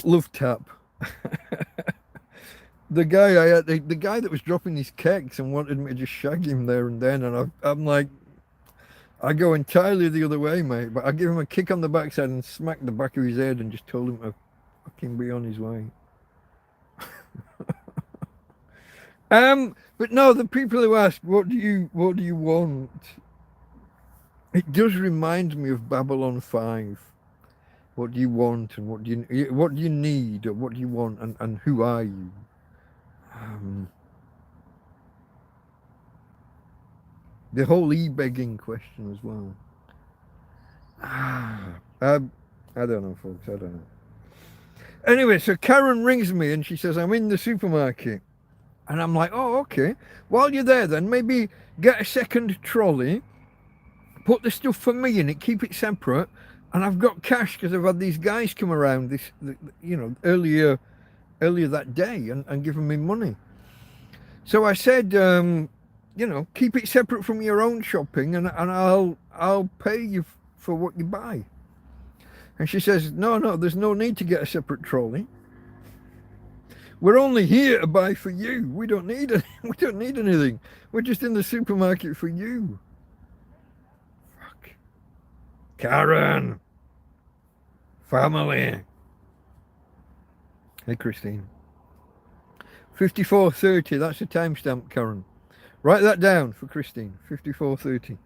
Love tap. The guy that was dropping his cakes and wanted me to just shag him there and then, and I'm like, I go entirely the other way, mate. But I give him a kick on the backside and smack the back of his head and just told him to fucking be on his way. But no, the people who ask, what do you want? It does remind me of Babylon 5. What do you want and what do you need, or what do you want, and who are you? The whole e-begging question as well. I don't know, folks. I don't know. Anyway, so Karen rings me and she says, I'm in the supermarket. And I'm like, oh, okay. While you're there then, maybe get a second trolley, put the stuff for me in it, keep it separate. And I've got cash because I've had these guys come around earlier that day and given me money. So I said, keep it separate from your own shopping and I'll pay you for what you buy. And she says, no, there's no need to get a separate trolley. We're only here to buy for you. We don't need anything. We're just in the supermarket for you. Fuck. Karen. Family. Hey, Christine. 54:30, that's a timestamp, Karen. Write that down for Christine. 54:30.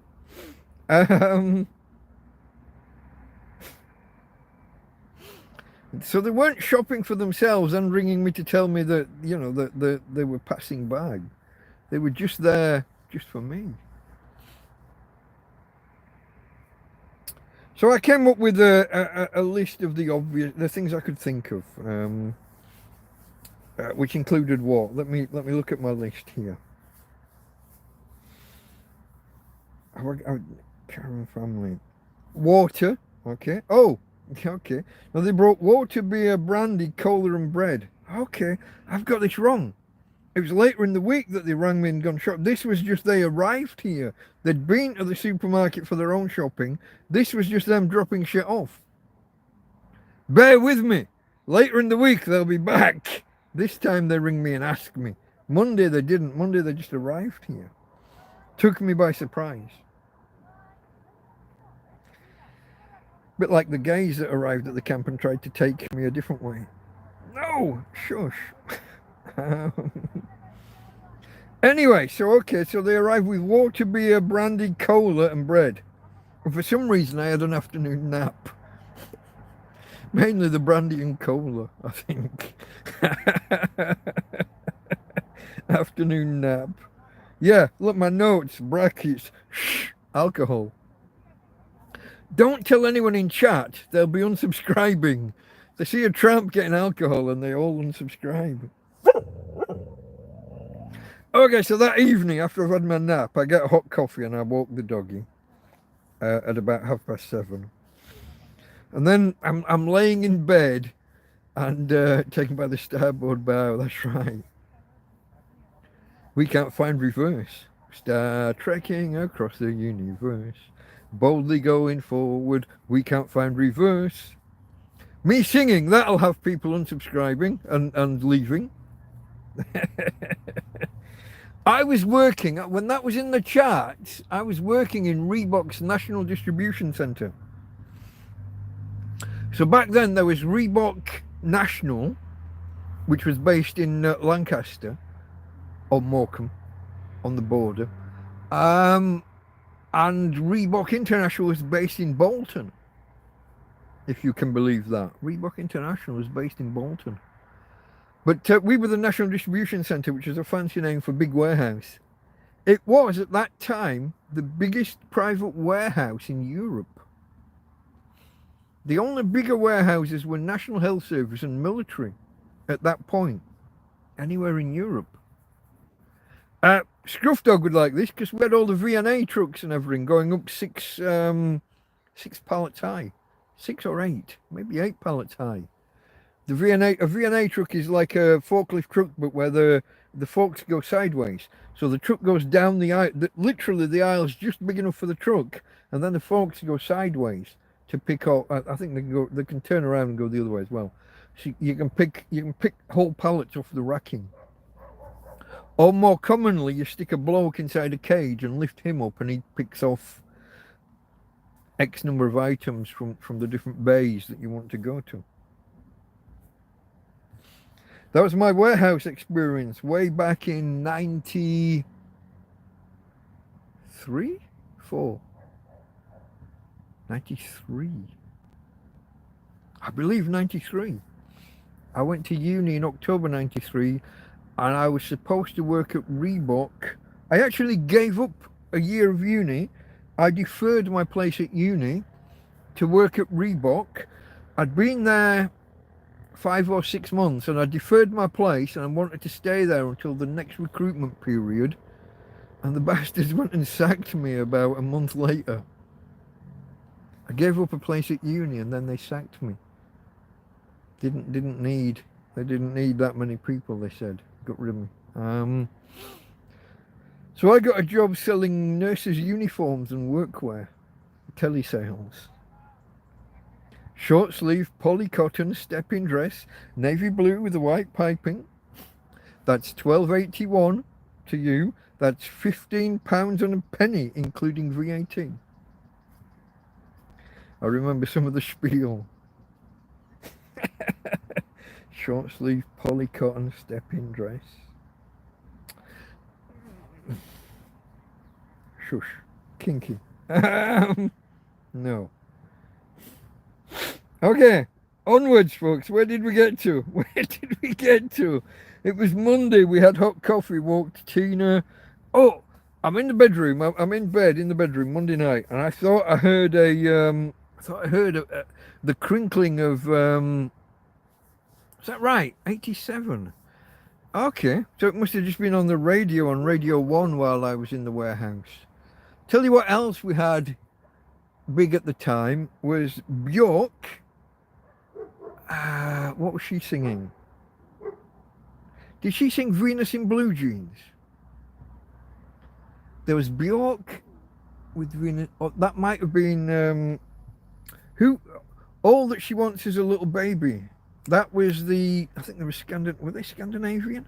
So they weren't shopping for themselves and ringing me to tell me that, that they were passing by. They were just there just for me. So I came up with a list of the things I could think of, which included what? Let me look at my list here. Karen family, water. Okay. Oh, okay. Now they brought water, beer, brandy, cola, and bread. Okay, I've got this wrong. It was later in the week that they rang me and gone shop. This was just they arrived here. They'd been to the supermarket for their own shopping. This was just them dropping shit off. Bear with me. Later in the week they'll be back. This time they ring me and ask me. Monday they didn't. Monday they just arrived here. Took me by surprise. Bit like the gays that arrived at the camp and tried to take me a different way. No, shush. Anyway, so they arrived with water, beer, brandy, cola, and bread. And for some reason, I had an afternoon nap. Mainly the brandy and cola, I think. Afternoon nap. Yeah, look, my notes, brackets, alcohol. Don't tell anyone in chat, they'll be unsubscribing. They see a tramp getting alcohol and they all unsubscribe. Okay, so that evening after I've had my nap, I get hot coffee and I walk the doggy at about 7:30. And then I'm laying in bed and taken by the starboard bow. That's right. We can't find reverse. Star trekking across the universe. Boldly going forward. We can't find reverse. Me singing, that'll have people unsubscribing and leaving. I was working, when that was in the charts, I was working in Reebok's National Distribution Centre. So back then there was Reebok National, which was based in Lancaster, or Morecambe, on the border. And Reebok International was based in Bolton, if you can believe that. Reebok International was based in Bolton. But we were the National Distribution Centre, which is a fancy name for big warehouse. It was, at that time, the biggest private warehouse in Europe. The only bigger warehouses were National Health Service and military at that point, anywhere in Europe. Scruff Dog would like this because we had all the V&A trucks and everything going up six pallets high. 6 or 8, maybe 8 pallets high. A V&A truck is like a forklift truck, but where the forks go sideways. So the truck goes down the aisle, literally the aisle's just big enough for the truck, and then the forks go sideways to pick up. I think they can turn around and go the other way as well. So you can pick whole pallets off the racking. Or more commonly, you stick a bloke inside a cage and lift him up, and he picks off X number of items from the different bays that you want to go to. That was my warehouse experience way back in 93? 4? 93. I believe 93. I went to uni in October 93 and I was supposed to work at Reebok. I actually gave up a year of uni. I deferred my place at uni to work at Reebok. I'd been there 5 or 6 months and I deferred my place and I wanted to stay there until the next recruitment period, and the bastards went and sacked me about a month later. I gave up a place at uni and then they sacked me. They didn't need that many people, they said. Got rid of me. So I got a job selling nurses' uniforms and workwear, telesales. Short sleeve polycotton step-in dress, navy blue with a white piping. That's $12.81 to you. That's £15 and a penny, including VAT. I remember some of the spiel. Short sleeve polycotton step-in dress. Shush. Kinky. No. Okay, onwards, folks. Where did we get to? It was Monday. We had hot coffee, walked Tina. I'm in the bedroom. I'm in bed in the bedroom Monday night, and I thought I heard thought I heard the crinkling of, is that right? 87. Okay, so it must have just been on the radio, on Radio 1 while I was in the warehouse. Tell you what else we had big at the time was Bjork. What was she singing? Did she sing Venus in Blue Jeans? There was Bjork with Venus. Oh, that might have been who? All That She Wants Is a Little Baby. That was I think they were were they Scandinavian?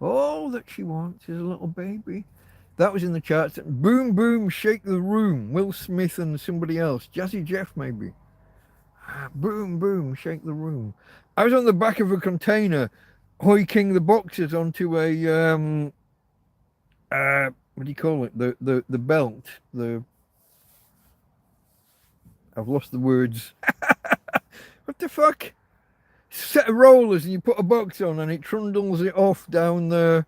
All That She Wants Is a Little Baby. That was in the charts. Boom Boom Shake the Room. Will Smith and somebody else. Jazzy Jeff maybe. Boom Boom Shake the Room. I was on the back of a container hoiking the boxes onto a what do you call it? The belt. I've lost the words. What the fuck? Set of rollers and you put a box on and it trundles it off down the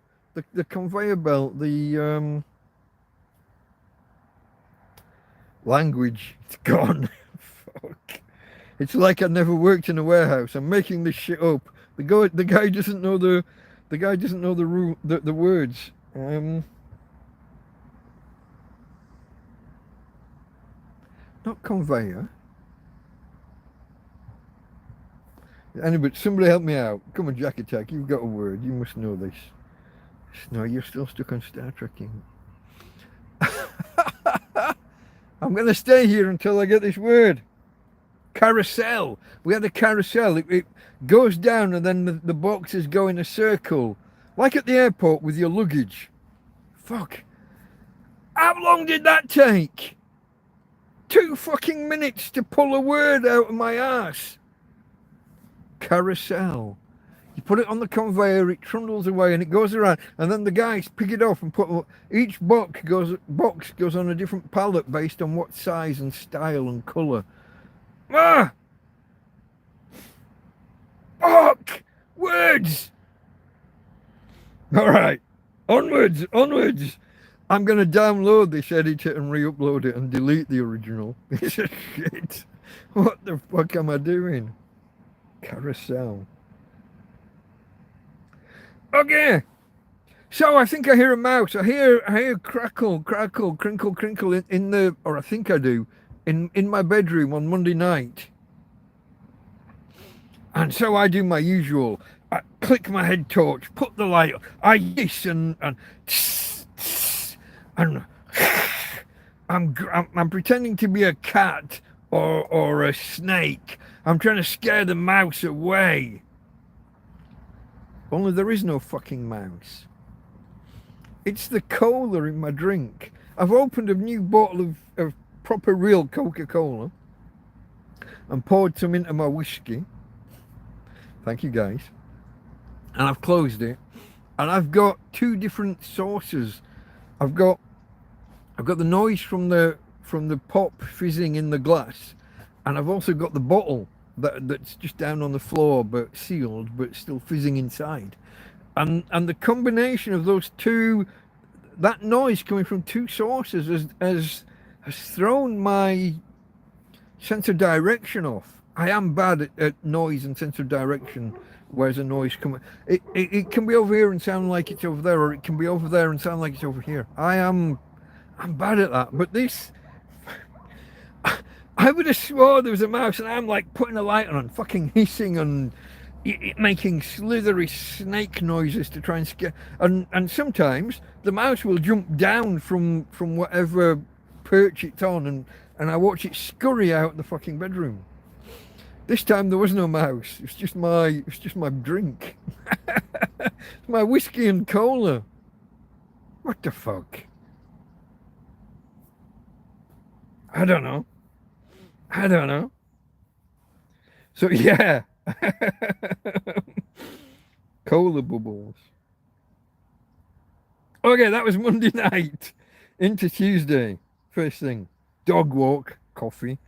conveyor belt. The language, it's gone. Fuck. It's like I never worked in a warehouse. I'm making this shit up. The guy doesn't know the words. Not conveyor. Anyway, somebody help me out. Come on, Jack Attack, you've got a word. You must know this. No, you're still stuck on Star Trekking. I'm going to stay here until I get this word. Carousel. We had a carousel. It goes down and then the boxes go in a circle. Like at the airport with your luggage. Fuck. How long did that take? 2 fucking minutes to pull a word out of my ass. Carousel. You put it on the conveyor, it trundles away and it goes around, and then the guys pick it off and put each box goes on a different pallet based on what size and style and colour. Ah! Fuck! Words! Alright. Onwards! I'm going to download this editor and re-upload it and delete the original. It's a shit. What the fuck am I doing? Carousel. Okay. So I think I hear a mouse. I hear crackle, crinkle, crinkle in the, or I think I do, in my bedroom on Monday night. And so I do my usual. I click my head torch, put the light on, I hiss and I'm pretending to be a cat or a snake. I'm trying to scare the mouse away. Only there is no fucking mouse. It's the cola in my drink. I've opened a new bottle of proper real Coca-Cola and poured some into my whiskey. Thank you guys. And I've closed it. And I've got 2 different sources. I've got the noise from the pop fizzing in the glass, and I've also got the bottle that's just down on the floor but sealed but still fizzing inside. And the combination of those 2, that noise coming from 2 sources has thrown my sense of direction off. I am bad at noise and sense of direction. Where's a noise coming? It can be over here and sound like it's over there, or it can be over there and sound like it's over here. I'm bad at that. But this, I would have swore there was a mouse, and I'm like putting a light on and fucking hissing and making slithery snake noises to try and scare. And sometimes the mouse will jump down from whatever perch it's on, and I watch it scurry out the fucking bedroom. This time there was no mouse. It's just my drink. It's my whiskey and cola. What the fuck? I don't know. So yeah. Cola bubbles. Okay, that was Monday night. Into Tuesday. First thing. Dog walk, coffee,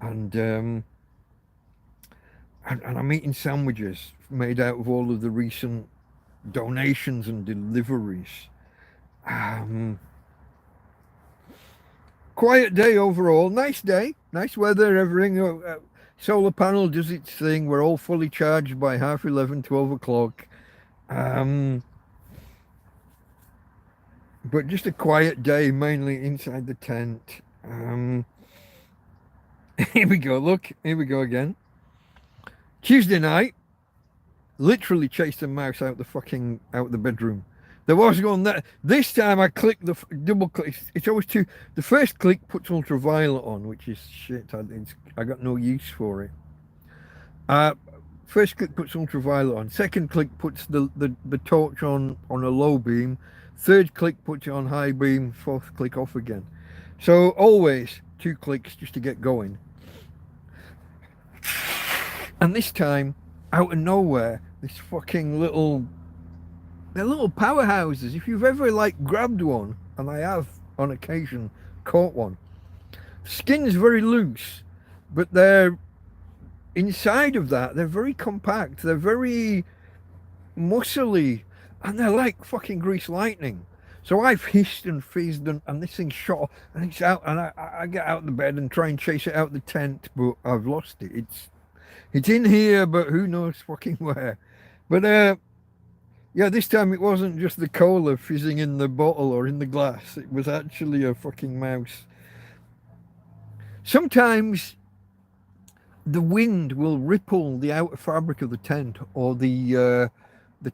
and I'm eating sandwiches made out of all of the recent donations and deliveries. Quiet day overall. Nice day. Nice weather, everything. Solar panel does its thing. We're all fully charged by 11:30, 12 o'clock. But just a quiet day, mainly inside the tent. Here we go. Look, here we go again. Tuesday night, literally chased a mouse out the bedroom. There was one there. This time I clicked the double click. It's always two. The first click puts ultraviolet on, which is shit. I got no use for it. First click puts ultraviolet on. Second click puts the torch on a low beam. Third click puts it on high beam. Fourth click off again. So always 2 clicks just to get going. And this time, out of nowhere, this fucking they're little powerhouses. If you've ever grabbed one, and I have on occasion caught one, the skin's very loose, but they're inside of that, they're very compact, they're very muscly, and they're like fucking grease lightning. So I've hissed and fizzed, and this thing shot, and it's out, and I get out of the bed and try and chase it out the tent, but I've lost it. It's in here, but who knows fucking where. But yeah, this time it wasn't just the cola fizzing in the bottle or in the glass. It was actually a fucking mouse. Sometimes the wind will ripple the outer fabric of the tent, or the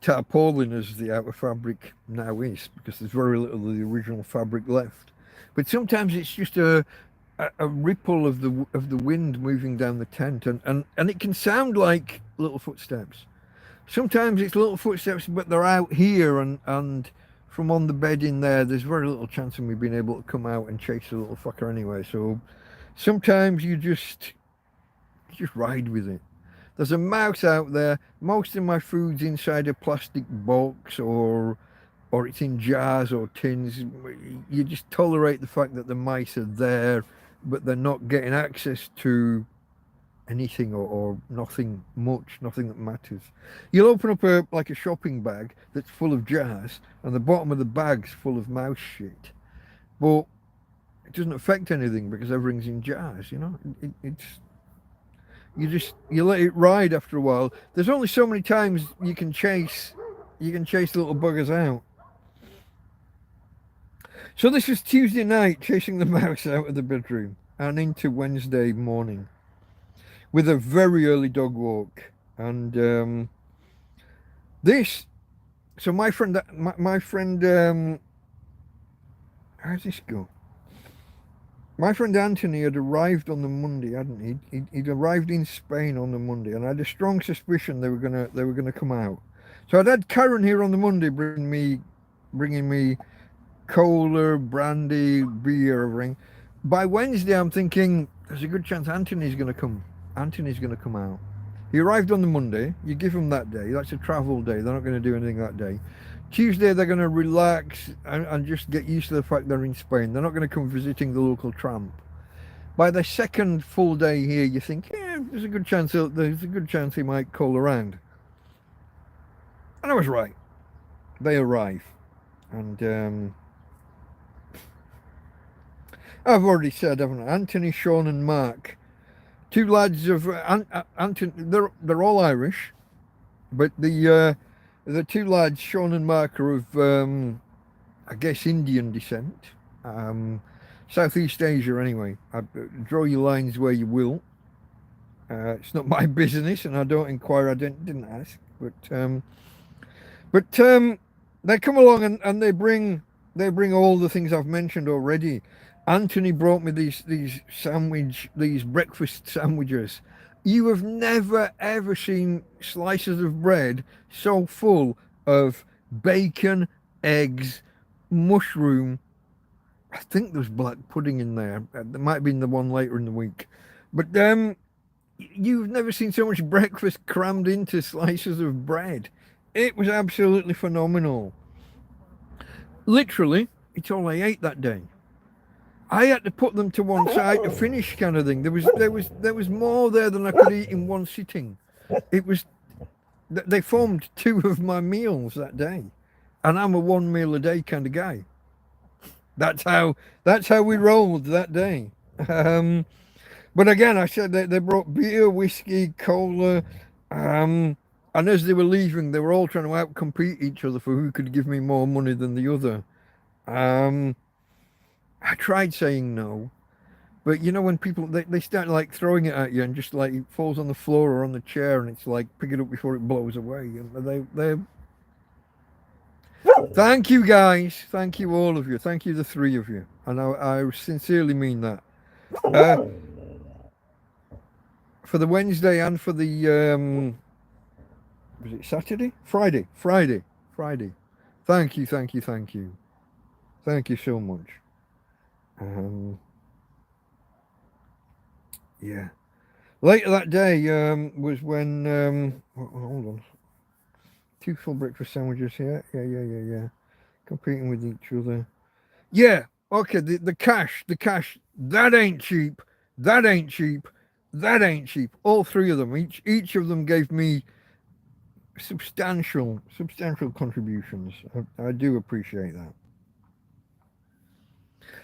tarpaulin, as the outer fabric now is, because there's very little of the original fabric left. But sometimes it's just a ripple of the wind moving down the tent, and it can sound like little footsteps. Sometimes it's little footsteps, but they're out here, and from on the bed in there's very little chance of me being able to come out and chase the little fucker anyway. So sometimes you just ride with it. There's a mouse out there. Most of my food's inside a plastic box, or it's in jars or tins. You just tolerate the fact that the mice are there, but they're not getting access to anything or nothing much, nothing that matters. You'll open up a shopping bag that's full of jars, and the bottom of the bag's full of mouse shit. But it doesn't affect anything because everything's in jars, you know? You let it ride after a while. There's only so many times you can chase little buggers out. So this was Tuesday night, chasing the mouse out of the bedroom, and into Wednesday morning with a very early dog walk. And so my friend, how's this go? My friend Anthony had arrived on the Monday, hadn't he? He'd arrived in Spain on the Monday, and I had a strong suspicion they were gonna come out. So I'd had Karen here on the Monday, bringing me cola, brandy, beer, everything. By Wednesday, I'm thinking there's a good chance Anthony's gonna come. Anthony's gonna come out. He arrived on the Monday. You give him that day. That's a travel day. They're not going to do anything that day. Tuesday, they're going to relax and just get used to the fact they're in Spain. They're not going to come visiting the local tramp. By the second full day here, you think, yeah, there's a good chance he might call around. And I was right. They arrive, and I've already said, haven't I? Anthony, Sean, and Mark, 2 lads of Anthony. They're all Irish, but the 2 lads, Sean and Mark, are of I guess Indian descent, Southeast Asia anyway. Draw your lines where you will. It's not my business, and I don't inquire. I didn't ask, but they come along and they bring all the things I've mentioned already. Anthony brought me these breakfast sandwiches. You have never ever seen slices of bread so full of bacon, eggs, mushroom. I think there's black pudding in there. There might have been the one later in the week. But you've never seen so much breakfast crammed into slices of bread. It was absolutely phenomenal. Literally, it's all I ate that day. I had to put them to one side to finish, kind of thing. There was more there than I could eat in one sitting. They formed 2 of my meals that day, and I'm a 1 meal a day kind of guy. That's how we rolled that day. But again, I said they brought beer, whiskey, cola, and as they were leaving, they were all trying to outcompete each other for who could give me more money than the other. I tried saying no, but you know when people they start like throwing it at you and just like it falls on the floor or on the chair and it's like pick it up before it blows away. And they thank you guys, thank you all of you, thank you the three of you, and I sincerely mean that. For the Wednesday and for the was it Saturday? Friday. Thank you so much. Yeah. Later that day was when hold on, 2 full breakfast sandwiches here. Yeah. Competing with each other. Yeah. Okay. The cash. That ain't cheap. All three of them. Each of them gave me substantial contributions. I do appreciate that.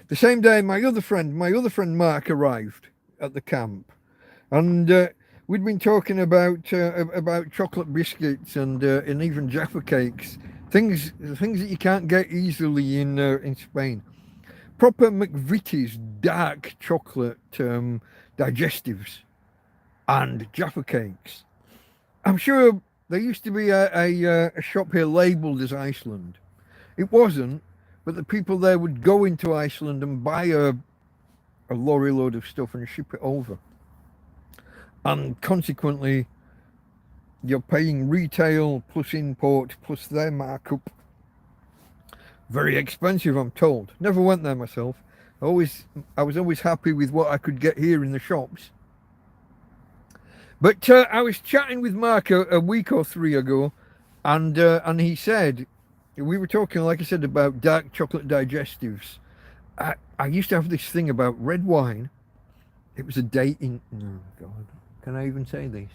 The same day, my other friend Mark arrived at the camp, and we'd been talking about chocolate biscuits and even Jaffa cakes, things that you can't get easily in Spain. Proper McVitie's dark chocolate digestives and Jaffa cakes. I'm sure there used to be a shop here labelled as Iceland. It wasn't, but the people there would go into Iceland and buy a lorry load of stuff and ship it over. And consequently, you're paying retail plus import plus their markup. Very expensive, I'm told. Never went there myself. I was always happy with what I could get here in the shops. But I was chatting with Mark a week or 3 ago, and he said, we were talking, like I said, about dark chocolate digestives. I used to have this thing about red wine. It was a dating... Oh, God. Can I even say this?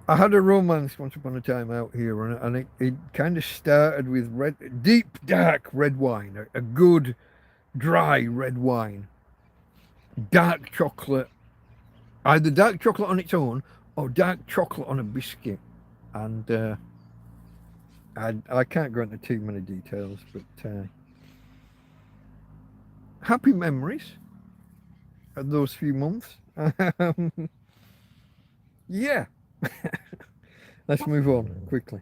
I had a romance once upon a time out here, and it kind of started with deep, dark red wine. A good, dry red wine. Dark chocolate. Either dark chocolate on its own, or dark chocolate on a biscuit. And I can't go into too many details, but happy memories of those few months. Yeah. Let's move on quickly.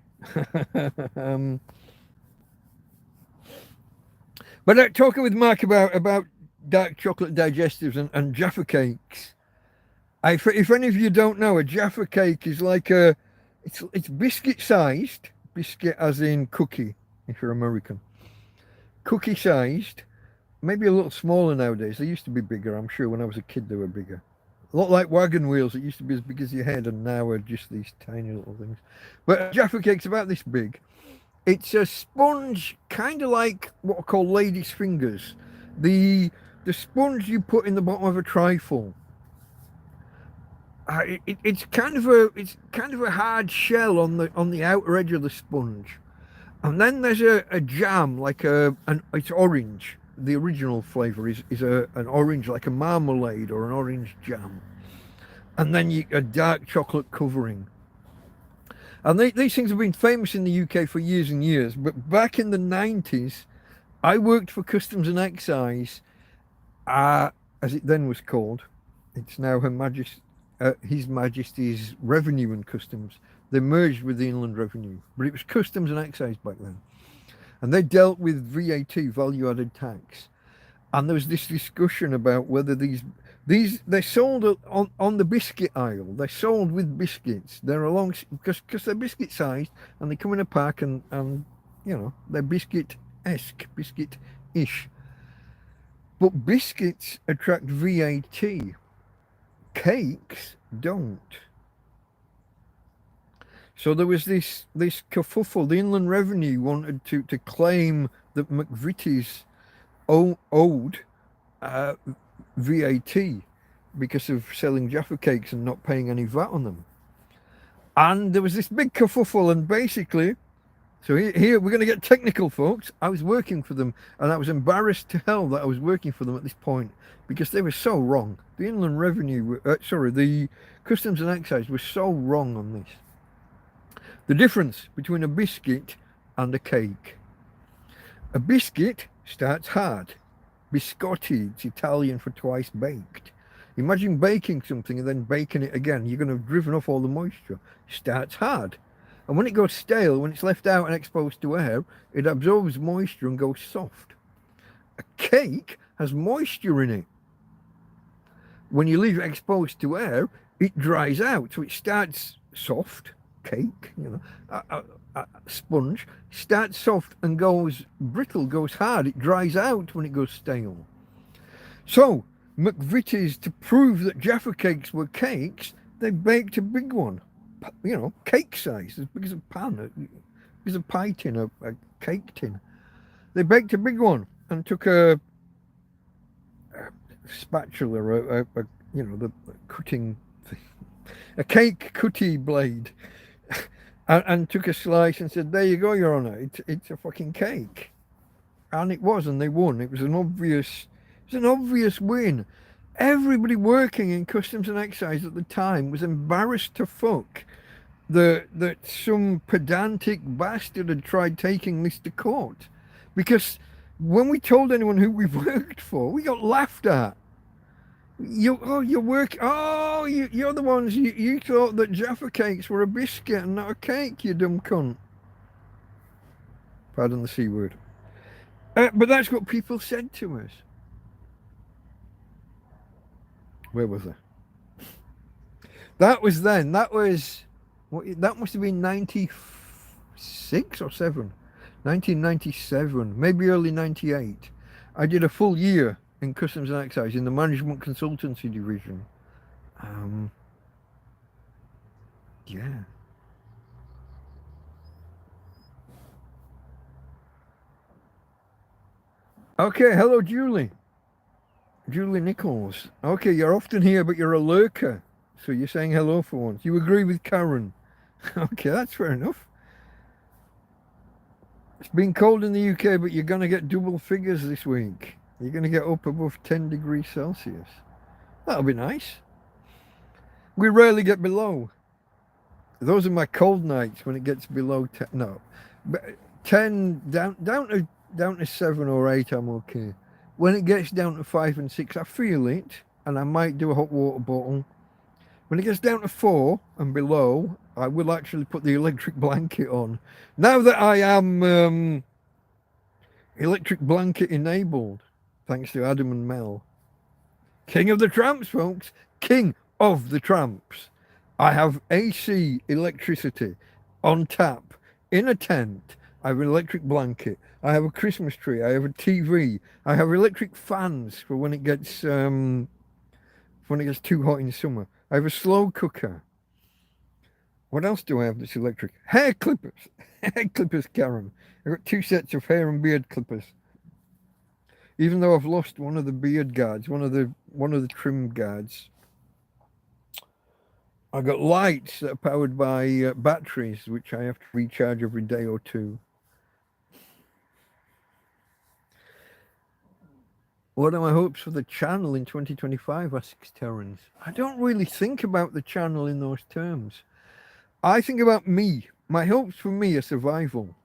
But talking with Mark about dark chocolate digestives and Jaffa cakes. If any of you don't know, a Jaffa cake is like it's biscuit sized. Biscuit as in cookie, if you're American. Cookie sized, maybe a little smaller nowadays. They used to be bigger, I'm sure. When I was a kid, they were bigger. A lot like wagon wheels. It used to be as big as your head, and now are just these tiny little things. But Jaffa cake's about this big. It's a sponge, kind of like what are called ladies' fingers. The sponge you put in the bottom of a trifle. It's kind of a hard shell on the outer edge of the sponge, and then there's a jam like it's orange. The original flavour is an orange, like a marmalade or an orange jam, and then a dark chocolate covering. And these things have been famous in the UK for years and years. But back in the 90s, I worked for Customs and Excise, as it then was called. It's now His Majesty's Revenue and Customs. They merged with the Inland Revenue, but it was Customs and Excise back then. And they dealt with VAT, value added tax. And there was this discussion about whether they're sold on the biscuit aisle. They're sold with biscuits. They're because they're biscuit sized and they come in a pack and you know, they're biscuit-esque, biscuit-ish. But biscuits attract VAT. Cakes don't. So there was this kerfuffle. The Inland Revenue wanted to claim that McVitie's owed VAT because of selling Jaffa cakes and not paying any VAT on them. And there was this big kerfuffle, and basically So here we're going to get technical, folks. I was working for them, and I was embarrassed to hell that I was working for them at this point because they were so wrong. The Inland Revenue, the Customs and Excise was so wrong on this. The difference between a biscuit and a cake. A biscuit starts hard. Biscotti, it's Italian for twice baked. Imagine baking something and then baking it again. You're going to have driven off all the moisture. It starts hard. And when it goes stale, when it's left out and exposed to air, it absorbs moisture and goes soft. A cake has moisture in it. When you leave it exposed to air, it dries out. So it starts soft, cake, a sponge, starts soft and goes brittle, goes hard. It dries out when it goes stale. So McVitie's, to prove that Jaffa cakes were cakes, they baked a big one, cake size, as big as a pan, as a pie tin, a cake tin. They baked a big one and took a spatula, the cutting thing, a cake cutty blade, and took a slice and said, "There you go, Your Honour, it's a fucking cake." And it was, and they won. It was an obvious win. Everybody working in Customs and Excise at the time was embarrassed to fuck that some pedantic bastard had tried taking this to court. Because when we told anyone who we worked for, we got laughed at. You're the ones, you thought that Jaffa cakes were a biscuit and not a cake, you dumb cunt. Pardon the C word. But that's what people said to us. Where was I? That was then. That must have been 96 or 7. 1997, maybe early 98. I did a full year in Customs and Excise in the Management Consultancy Division. Yeah. Okay, hello, Julie. Julie Nichols. Okay, you're often here, but you're a lurker. So you're saying hello for once. You agree with Karen. Okay, that's fair enough. It's been cold in the UK, but you're going to get double figures this week. You're going to get up above 10 degrees Celsius. That'll be nice. We rarely get below. Those are my cold nights when it gets below 10. No, 10 down to 7 or 8, I'm okay. When it gets down to 5 and 6, I feel it, and I might do a hot water bottle. When it gets down to 4 and below, I will actually put the electric blanket on. Now that I am electric blanket enabled, thanks to Adam and Mel. King of the Tramps, folks. King of the Tramps. I have AC electricity on tap in a tent. I have an electric blanket. I have a Christmas tree. I have a TV. I have electric fans for when it gets too hot in summer. I have a slow cooker. What else do I have that's electric? Hair clippers. Hair clippers, Karen. I've got 2 sets of hair and beard clippers. Even though I've lost one of the beard guards, one of the trim guards. I got lights that are powered by batteries, which I have to recharge every day or two. What are my hopes for the channel in 2025, asks Terence. I don't really think about the channel in those terms. I think about me. My hopes for me are survival.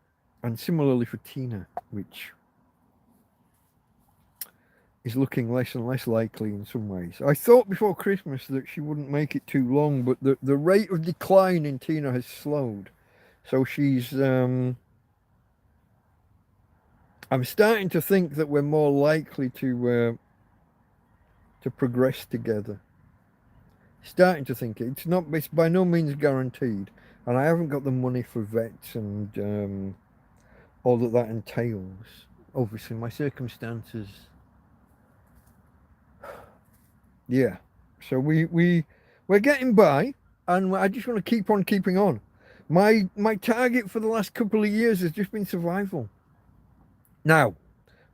And similarly for Tina, which is looking less and less likely in some ways. I thought before Christmas that she wouldn't make it too long, but the rate of decline in Tina has slowed. So she's... I'm starting to think that we're more likely to progress together. Starting to think it's by no means guaranteed, and I haven't got the money for vets and all that entails. Obviously, my circumstances. Yeah, so we're getting by, and I just want to keep on keeping on. My target for the last couple of years has just been survival. Now,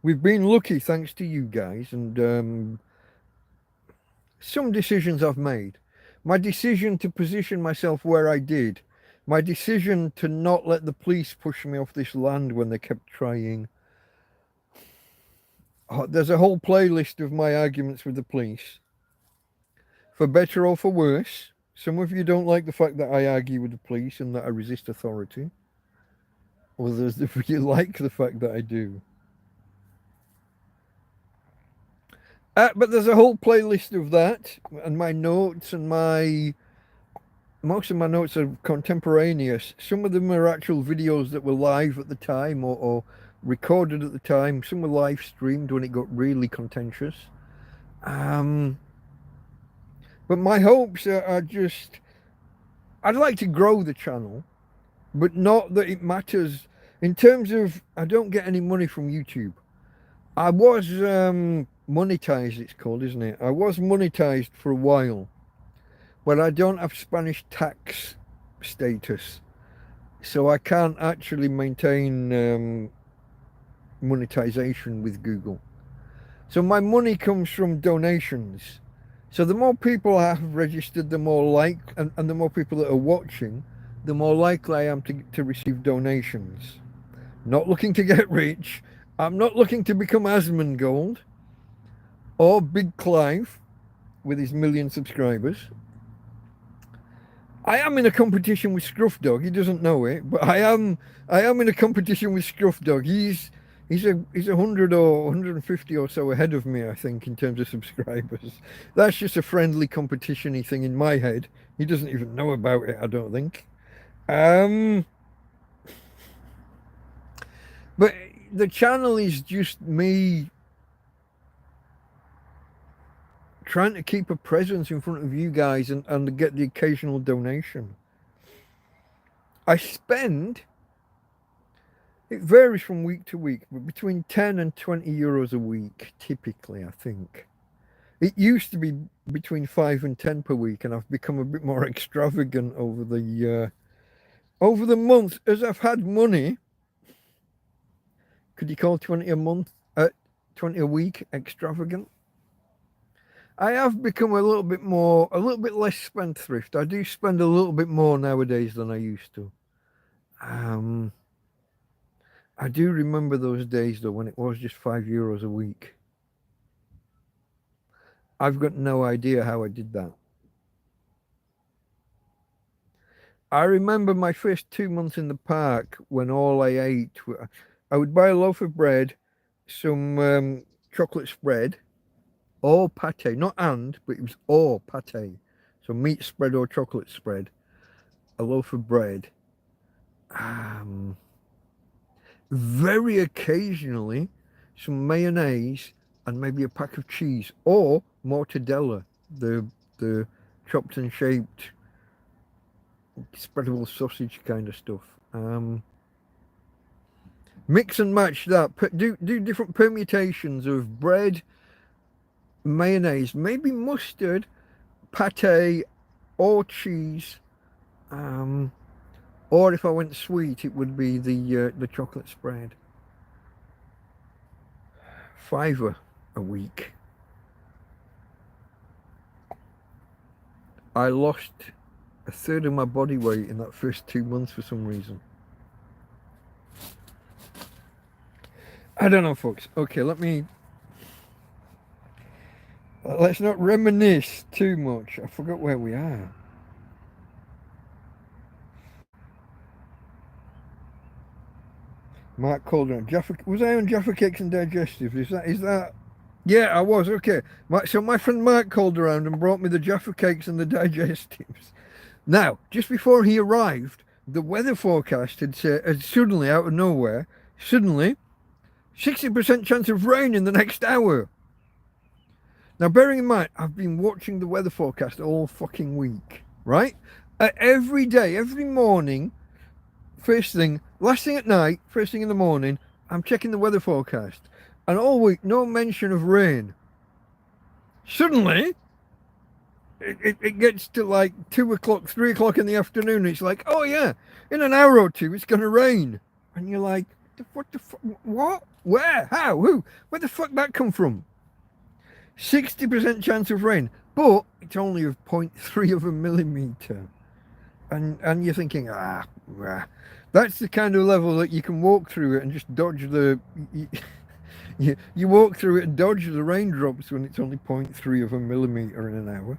we've been lucky thanks to you guys, and some decisions I've made. My decision to position myself where I did My decision to not let the police push me off this land when they kept trying. There's a whole playlist of my arguments with the police. For better or for worse. Some of you don't like the fact that I argue with the police and that I resist authority. Others of you like the fact that I do. But there's a whole playlist of that, and my notes and most of my notes are contemporaneous. Some of them are actual videos that were live at the time or recorded at the time. Some were live streamed when it got really contentious. But my hopes are just, I'd like to grow the channel, but not that it matters. In terms of, I don't get any money from YouTube. I was monetized, it's called, isn't it? I was monetized for a while, but I don't have Spanish tax status, so I can't actually maintain monetization with Google. So my money comes from donations. So the more people I have registered, the more and the more people that are watching, the more likely I am to receive donations. Not looking to get rich. I'm not looking to become Asmongold or Big Clive with his 1 million subscribers. I am in a competition with Scruff Dog. He doesn't know it, but I am in a competition with Scruff Dog. He's 100 or 150 or so ahead of me, I think, in terms of subscribers. That's just a friendly competition-y thing in my head. He doesn't even know about it, I don't think. But the channel is just me trying to keep a presence in front of you guys and get the occasional donation. I spend, it varies from week to week, but between 10 and 20 euros a week, typically, I think. It used to be between 5 and 10 per week, and I've become a bit more extravagant over the month. As I've had money, could you call 20 a month, 20 a week extravagant? I have become a little bit less spendthrift. I do spend a little bit more nowadays than I used to. I do remember those days though when it was just €5 a week. I've got no idea how I did that. I remember my first 2 months in the park when all I ate, I would buy a loaf of bread, some chocolate spread, or pate, not and, but it was or pate. So meat spread or chocolate spread, a loaf of bread. Very occasionally, some mayonnaise and maybe a pack of cheese or mortadella, the chopped and shaped spreadable sausage kind of stuff. Mix and match that. Do different permutations of bread, mayonnaise, maybe mustard, pate, or cheese. Or if I went sweet, it would be the chocolate spread. €5 a week. I lost a third of my body weight in that first 2 months for some reason. I don't know, folks. Okay, let's not reminisce too much. I forgot where we are. Mark Calderon. Was I on Jaffa Cakes and Digestives? Is that? Yeah, I was. Okay. So my friend Mark called around and brought me the Jaffa Cakes and the Digestives. Now, just before he arrived, the weather forecast had said, suddenly, out of nowhere, 60% chance of rain in the next hour. Now, bearing in mind, I've been watching the weather forecast all fucking week, right? Every day, every morning, first thing, last thing at night, first thing in the morning, I'm checking the weather forecast. And all week, no mention of rain. Suddenly, it gets to like 2 o'clock, 3 o'clock in the afternoon. It's like, oh yeah, in an hour or two, it's going to rain. And you're like, what the fuck? What? Where? How? Who? Where the fuck that come from? 60% chance of rain, but it's only of 0.3 of a millimeter. and you're thinking, that's the kind of level that you can walk through it and just dodge the. You walk through it and dodge the raindrops when it's only 0.3 of a millimeter in an hour.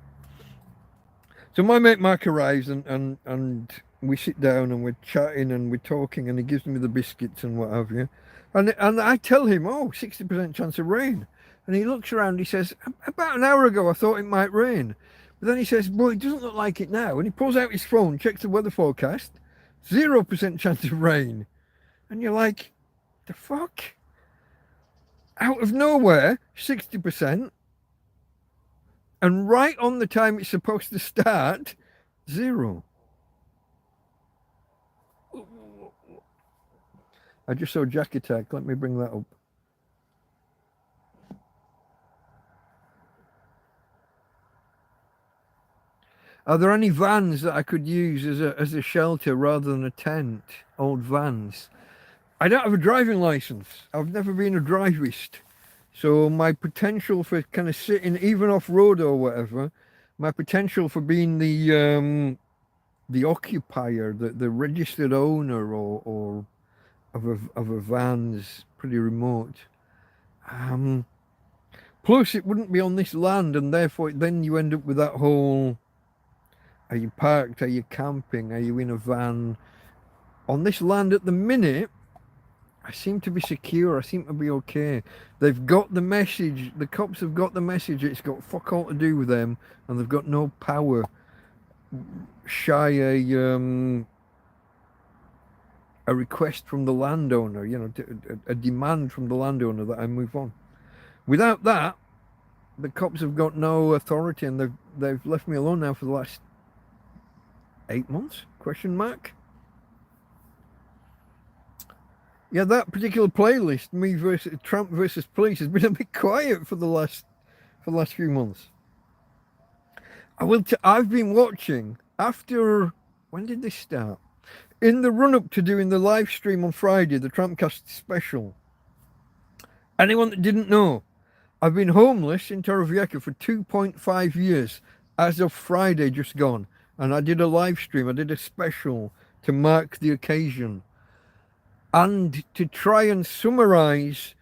So my mate Mark arrives and we sit down and we're chatting and we're talking and he gives me the biscuits and what have you. And I tell him, 60% chance of rain. And he looks around, he says, about an hour ago I thought it might rain. But then he says, well, it doesn't look like it now. And he pulls out his phone, checks the weather forecast, 0% chance of rain. And you're like, the fuck? Out of nowhere, 60%. And right on the time it's supposed to start, 0. I just saw Jack Attack. Let me bring that up. Are there any vans that I could use as a shelter rather than a tent? Old vans. I don't have a driving license. I've never been a drivist. So my potential for kind of sitting even off road or whatever, my potential for being the occupier, the registered owner or of a van's pretty remote. Plus it wouldn't be on this land, and therefore then you end up with that whole: are you parked? Are you camping? Are you in a van? On this land at the minute, I seem to be secure. I seem to be okay. They've got the message. The cops have got the message. It's got fuck all to do with them, and they've got no power. Shy a request from the landowner, a demand from the landowner that I move on. Without that, the cops have got no authority, and they've left me alone now for the last 8 months? Question mark. Yeah, that particular playlist, me versus Trump versus police, has been a bit quiet for the last few months. I've been watching after. When did this start? In the run-up to doing the live stream on Friday, the TrampCast special. Anyone that didn't know, I've been homeless in Torrevieja for 2.5 years, as of Friday just gone. And I did a live stream, I did a special to mark the occasion. And to try and summarise,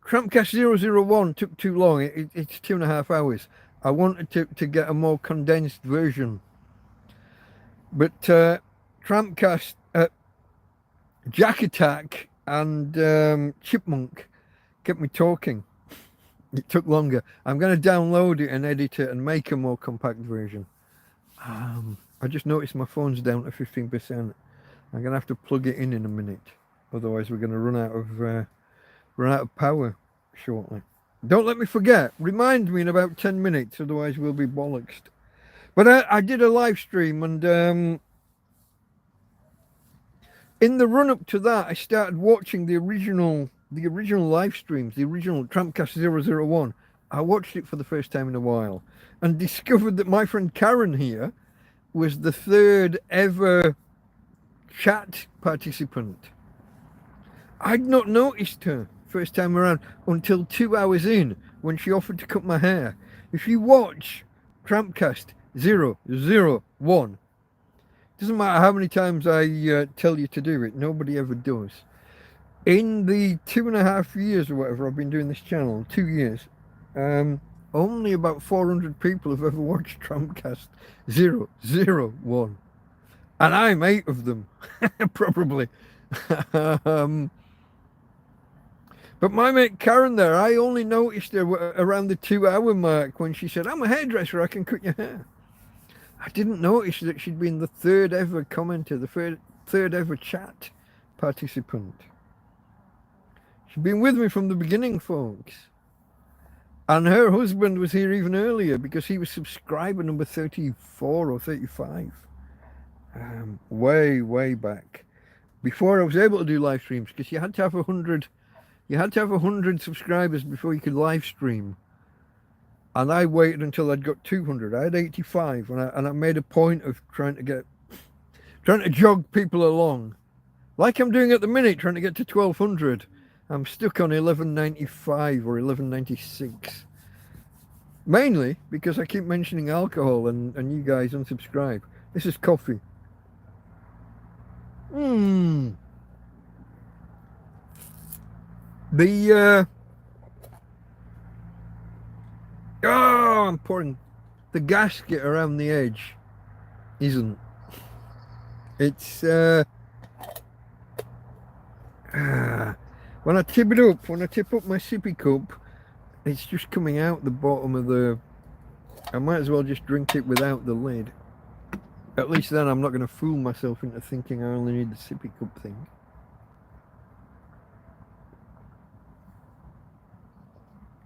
TrampCast 001 took too long. It's 2.5 hours. I wanted to get a more condensed version. But TrampCast, Jack Attack and Chipmunk kept me talking. It took longer. I'm going to download it and edit it and make a more compact version. I just noticed my phone's down to 15%. I'm going to have to plug it in a minute. Otherwise, we're going to run out of power shortly. Don't let me forget. Remind me in about 10 minutes. Otherwise, we'll be bollocksed. But I did a live stream, and in the run-up to that, I started watching the original live streams, the original TrampCast 001. I watched it for the first time in a while and discovered that my friend Karen here was the 3rd ever chat participant. I'd not noticed her first time around until 2 hours in, when she offered to cut my hair. If you watch TrampCast 001, doesn't matter how many times I tell you to do it, nobody ever does. In the 2.5 years or whatever I've been doing this channel, 2 years, only about 400 people have ever watched TrampCast 001. And I'm 8 of them, probably. But my mate Karen there, I only noticed her around the 2-hour mark when she said, I'm a hairdresser, I can cut your hair. I didn't notice that she'd been the 3rd ever commenter, the 3rd ever chat participant. She'd been with me from the beginning, folks. And her husband was here even earlier because he was subscriber number 34 or 35. Way back. Before I was able to do live streams, because you had to have 100 subscribers before you could live stream. And I waited until I'd got 200. I had 85, and I made a point of trying to jog people along, like I'm doing at the minute, trying to get to 1200. I'm stuck on 1195 or 1196. Mainly because I keep mentioning alcohol and you guys unsubscribe. This is coffee. Hmm. The oh, I'm pouring. The gasket around the edge isn't. It's when I tip it up, when I tip up my sippy cup, it's just coming out the bottom of the. I might as well just drink it without the lid. At least then I'm not going to fool myself into thinking I only need the sippy cup thing.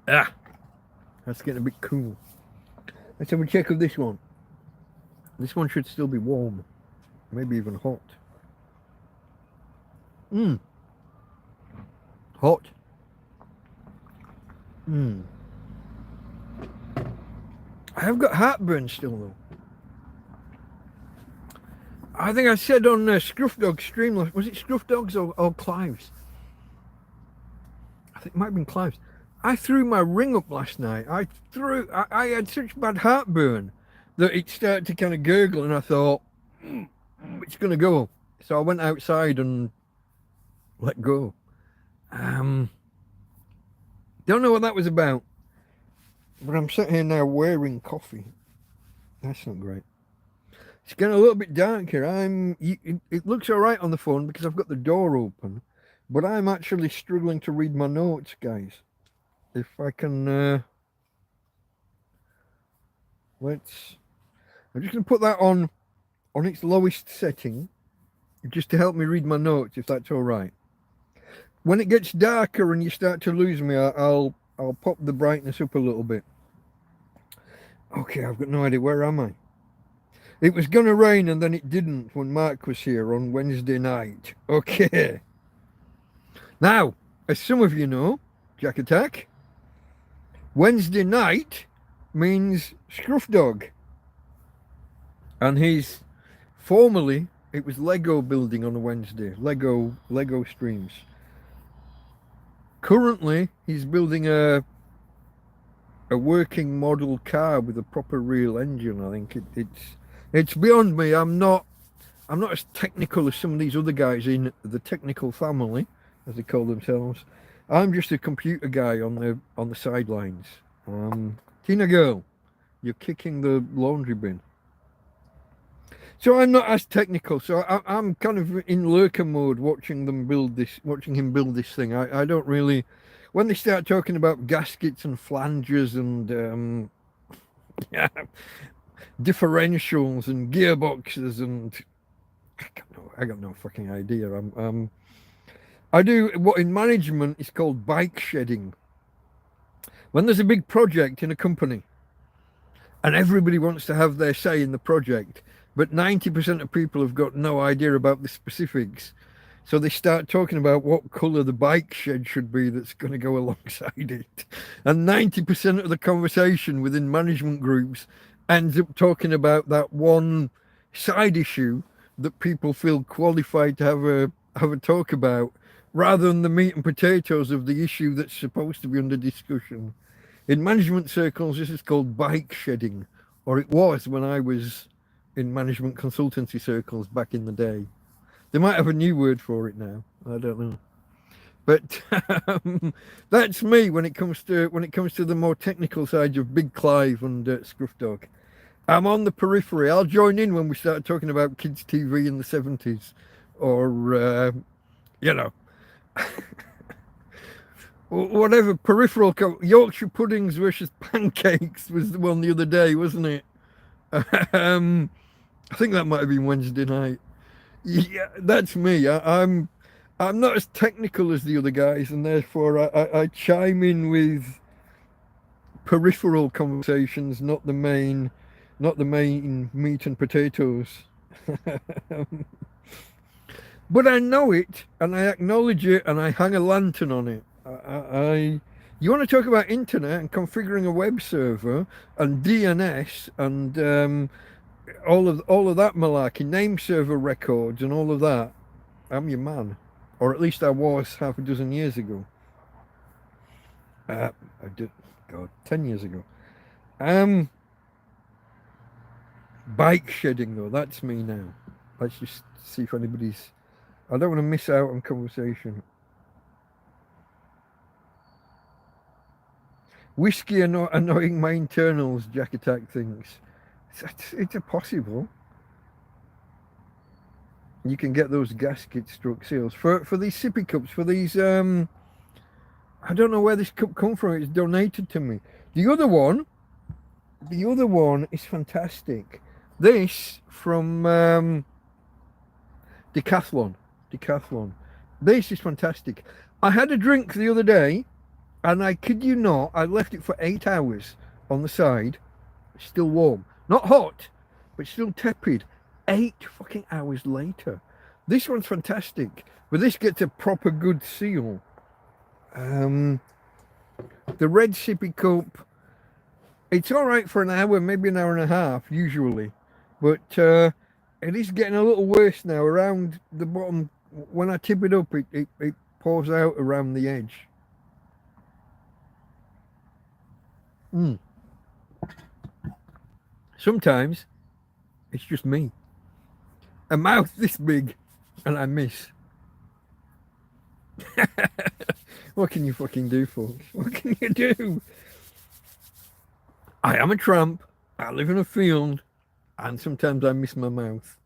Ah, that's getting a bit cool. Let's have a check of this one. This one should still be warm, maybe even hot. Hot. I have got heartburn still though. I think I said on Scruff Dog's stream, was it Scruff Dog's or Clive's? I think it might have been Clive's. I threw my ring up last night. I had such bad heartburn that it started to kind of gurgle, and I thought, it's going to go. So I went outside and let go. Don't know what that was about, but I'm sat here now wearing coffee. That's not great. It's getting a little bit dark here. It looks all right on the phone because I've got the door open, but I'm actually struggling to read my notes, guys. If I can, I'm just going to put that on its lowest setting, just to help me read my notes, if that's all right. When it gets darker and you start to lose me, I'll pop the brightness up a little bit. Okay, I've got no idea. Where am I? It was going to rain and then it didn't when Mark was here on Wednesday night. Okay. Now, as some of you know, Jack Attack, Wednesday night means Scruff Dog. And he's formerly, it was Lego building on a Wednesday. Lego streams. Currently, he's building a working model car with a proper real engine. I think it's beyond me. I'm not as technical as some of these other guys in the technical family, as they call themselves. I'm just a computer guy on the sidelines. Tina girl, you're kicking the laundry bin. So I'm not as technical. So I'm kind of in lurker mode watching him build this thing. I don't really. When they start talking about gaskets and flanges and differentials and gearboxes and I got no fucking idea. I do what in management is called bike shedding. When there's a big project in a company and everybody wants to have their say in the project, but 90% of people have got no idea about the specifics. So they start talking about what colour the bike shed should be that's going to go alongside it. And 90% of the conversation within management groups ends up talking about that one side issue that people feel qualified to have a talk about, rather than the meat and potatoes of the issue that's supposed to be under discussion. In management circles, this is called bike shedding, or it was when I was in management consultancy circles back in the day. They might have a new word for it now. I don't know. But that's me when it comes to the more technical side of Big Clive and Scruff Dog. I'm on the periphery. I'll join in when we start talking about kids' TV in the 70s, or whatever peripheral. Yorkshire puddings versus pancakes was the one the other day, wasn't it? I think that might have been Wednesday night. Yeah, that's me. I'm not as technical as the other guys, and therefore I chime in with peripheral conversations, not the main meat and potatoes. But I know it, and I acknowledge it, and I hang a lantern on it. You want to talk about internet and configuring a web server and DNS and all of that malarkey, name server records and all of that. I'm your man, or at least I was half a dozen years ago. I did, God, 10 years ago. Bike shedding though, that's me now. Let's just see if anybody's I don't want to miss out on conversation. Whiskey annoying my internals, Jack Attack thinks. It's a possible. You can get those gasket struck seals for these sippy cups, for these I don't know where this cup come from. It's donated to me. The other one is fantastic. This from Decathlon. This is fantastic. I had a drink the other day, and I kid you not, I left it for 8 hours on the side, still warm. Not hot, but still tepid. 8 fucking hours later. This one's fantastic, but this gets a proper good seal. The red sippy cup, it's all right for an hour, maybe an hour and a half usually, but it is getting a little worse now. Around the bottom, when I tip it up, it pours out around the edge. Sometimes it's just me. A mouth this big, and I miss. What can you fucking do, folks? What can you do? I am a tramp. I live in a field, and sometimes I miss my mouth.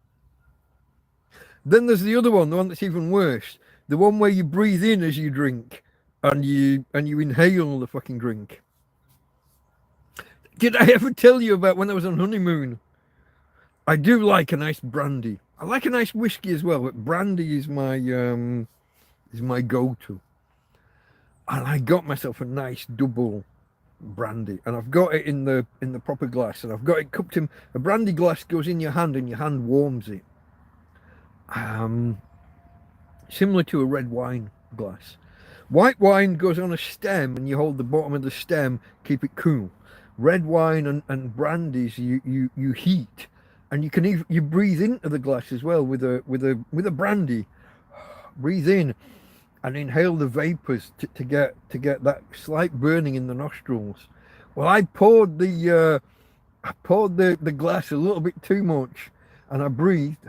Then there's the other one, the one that's even worse. The one where you breathe in as you drink, and you inhale the fucking drink. Did I ever tell you about when I was on honeymoon? I do like a nice brandy. I like a nice whiskey as well, but brandy is my go-to. And I got myself a nice double brandy, and I've got it in the proper glass, and I've got it cupped in. A brandy glass goes in your hand, and your hand warms it. Similar to a red wine glass. White wine goes on a stem, and you hold the bottom of the stem, keep it cool. Red wine and brandies you heat, and you can even you breathe into the glass as well with a brandy. Breathe in and inhale the vapors to get that slight burning in the nostrils. Well, I poured the glass a little bit too much, and I breathed,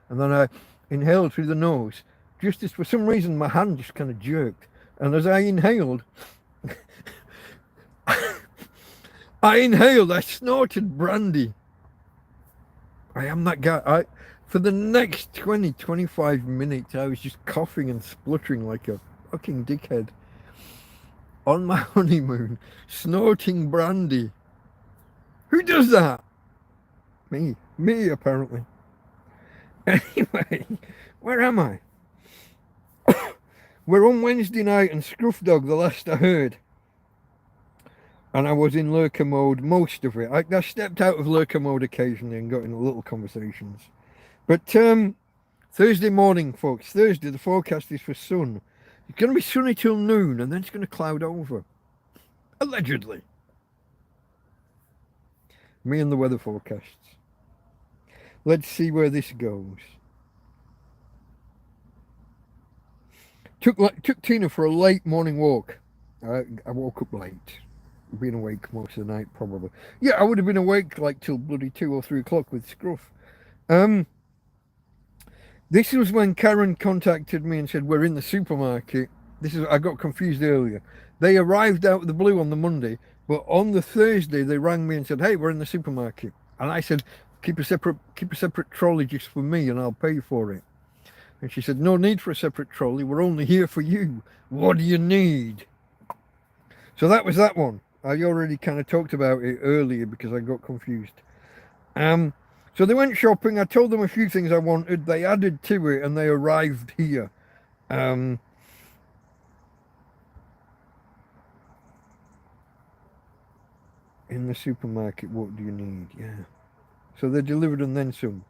and then I inhaled through the nose. Just as for some reason my hand just kind of jerked, and as I inhaled, I snorted brandy. I am that guy. For the next 20-25 minutes, I was just coughing and spluttering like a fucking dickhead. On my honeymoon, snorting brandy. Who does that? Me. Me, apparently. Anyway, where am I? We're on Wednesday night, and Scruff Dog, the last I heard. And I was in lurker mode most of it. I stepped out of lurker mode occasionally and got in little conversations. But Thursday morning, folks, Thursday, the forecast is for sun. It's going to be sunny till noon, and then it's going to cloud over. Allegedly. Me and the weather forecasts. Let's see where this goes. Took Tina for a late morning walk. I woke up late. Been awake most of the night, probably. Yeah, I would have been awake like till bloody 2 or 3 o'clock with Scruff. This was when Karen contacted me and said, we're in the supermarket. I got confused earlier. They arrived out of the blue on the Monday, but on the Thursday, they rang me and said, hey, we're in the supermarket. And I said, keep a separate trolley just for me and I'll pay for it. And she said, no need for a separate trolley. We're only here for you. What do you need? So that was that one. I already kind of talked about it earlier because I got confused. So they went shopping. I told them a few things I wanted. They added to it and they arrived here. In the supermarket, what do you need? Yeah. So they delivered and then some.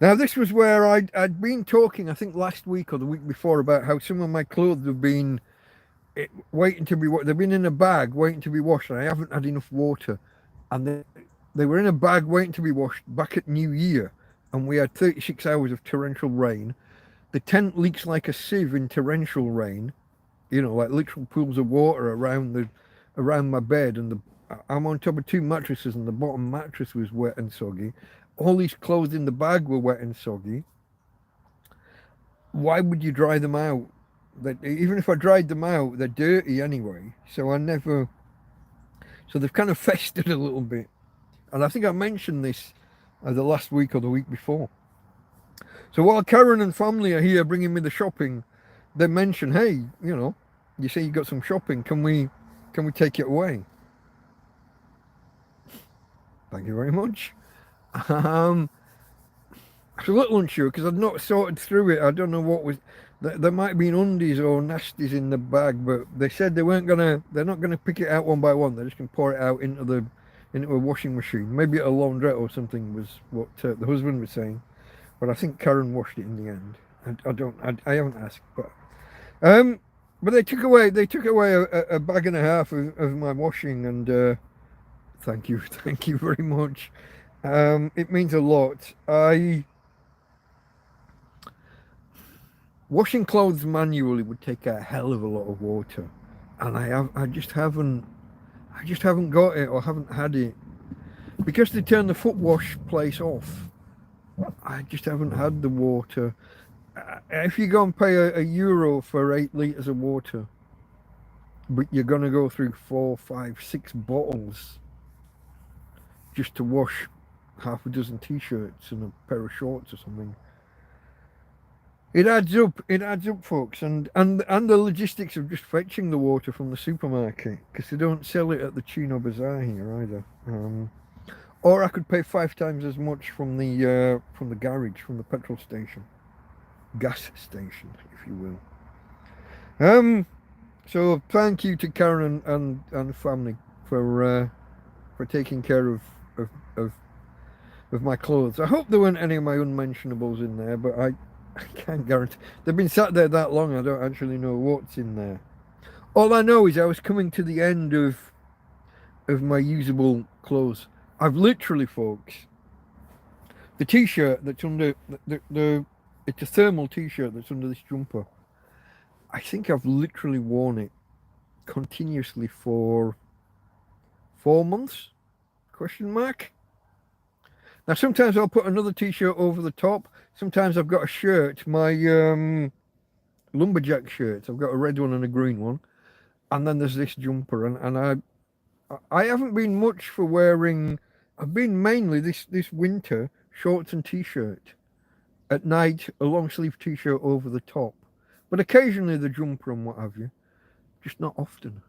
Now this was where I'd been talking, I think last week or the week before, about how some of my clothes have been waiting to be washed. They've been in a bag waiting to be washed, and I haven't had enough water. And they were in a bag waiting to be washed back at New Year, and we had 36 hours of torrential rain. The tent leaks like a sieve in torrential rain, like literal pools of water around my bed, and I'm on top of 2 mattresses, and the bottom mattress was wet and soggy. All these clothes in the bag were wet and soggy. why would you dry them out? That even if I dried them out, they're dirty anyway. So they've kind of festered a little bit. And I think I mentioned this the last week or the week before. So while Karen and family are here bringing me the shopping, they mention, hey, you say you got some shopping. Can we take it away? Thank you very much. I was a little unsure because I'd not sorted through it. I don't know what was. There might have been undies or nasties in the bag, but they said they're not gonna pick it out one by one. They're just gonna pour it out into a washing machine. Maybe a laundrette or something was what the husband was saying. But I think Karen washed it in the end. I haven't asked, but they took away a bag and a half of my washing, and thank you very much. It means a lot. Washing clothes manually would take a hell of a lot of water, and I just haven't got it or haven't had it because they turned the foot wash place off. I just haven't had the water. If you go and pay a euro for 8 litres of water, but you're gonna go through 4, 5, 6 bottles just to wash half a dozen t-shirts and a pair of shorts or something. It adds up, folks, and the logistics of just fetching the water from the supermarket, because they don't sell it at the Chino Bazaar here either. Or I could pay 5 times as much from the garage, from the petrol station, gas station, if you will. So thank you to Karen and family for taking care of my clothes. I hope there weren't any of my unmentionables in there, but I can't guarantee. They've been sat there that long, I don't actually know what's in there. All I know is I was coming to the end of my usable clothes. I've literally, folks, the t-shirt that's under it's a thermal t-shirt that's under this jumper. I think I've literally worn it continuously for 4 months? Question mark. Now sometimes I'll put another t-shirt over the top. Sometimes I've got a shirt, my lumberjack shirts. I've got a red one and a green one, and then there's this jumper. And I haven't been much for wearing. I've been mainly this winter shorts and t-shirt. At night, a long sleeve t-shirt over the top, but occasionally the jumper and what have you. Just not often.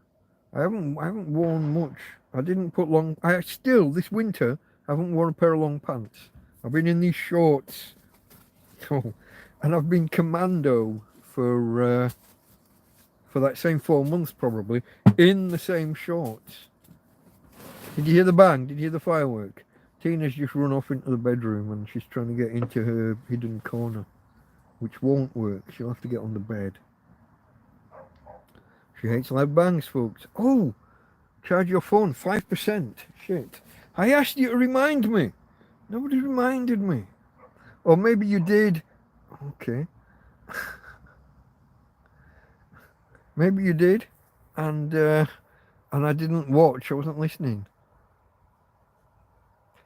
I haven't worn much. I didn't put long. I still this winter haven't worn a pair of long pants. I've been in these shorts. Oh, and I've been commando for that same 4 months probably in the same shorts. Did you hear the bang? Did you hear the firework? Tina's just run off into the bedroom and she's trying to get into her hidden corner, which won't work. She'll have to get on the bed. She hates loud bangs, folks. Oh, charge your phone 5%. Shit. I asked you to remind me. Nobody reminded me. Or maybe you did. Okay. Maybe you did. And I didn't watch. I wasn't listening.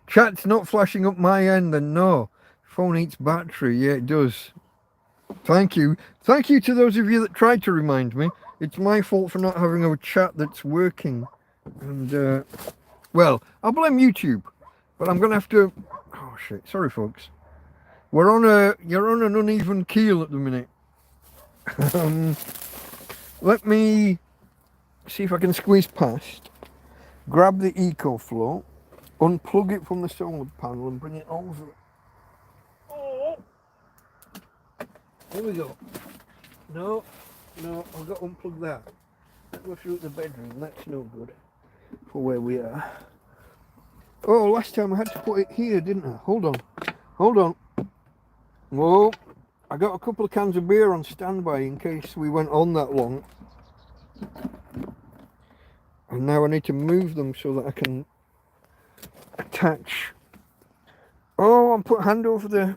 Chat's not flashing up my end, then no. Phone eats battery. Yeah, it does. Thank you. Thank you to those of you that tried to remind me. It's my fault for not having a chat that's working. And, well, I'll blame YouTube. But I'm going to have to... Oh, shit. Sorry, folks. You're on an uneven keel at the minute. Let me see if I can squeeze past. Grab the EcoFlow. Unplug it from the solar panel and bring it over. Oh. Here we go. No, I've got to unplug that. Let's go through the bedroom. That's no good for where we are. Oh, last time I had to put it here, didn't I? Hold on. Whoa. I got a couple of cans of beer on standby in case we went on that long. And now I need to move them so that I can attach. Oh, I'll put hand over the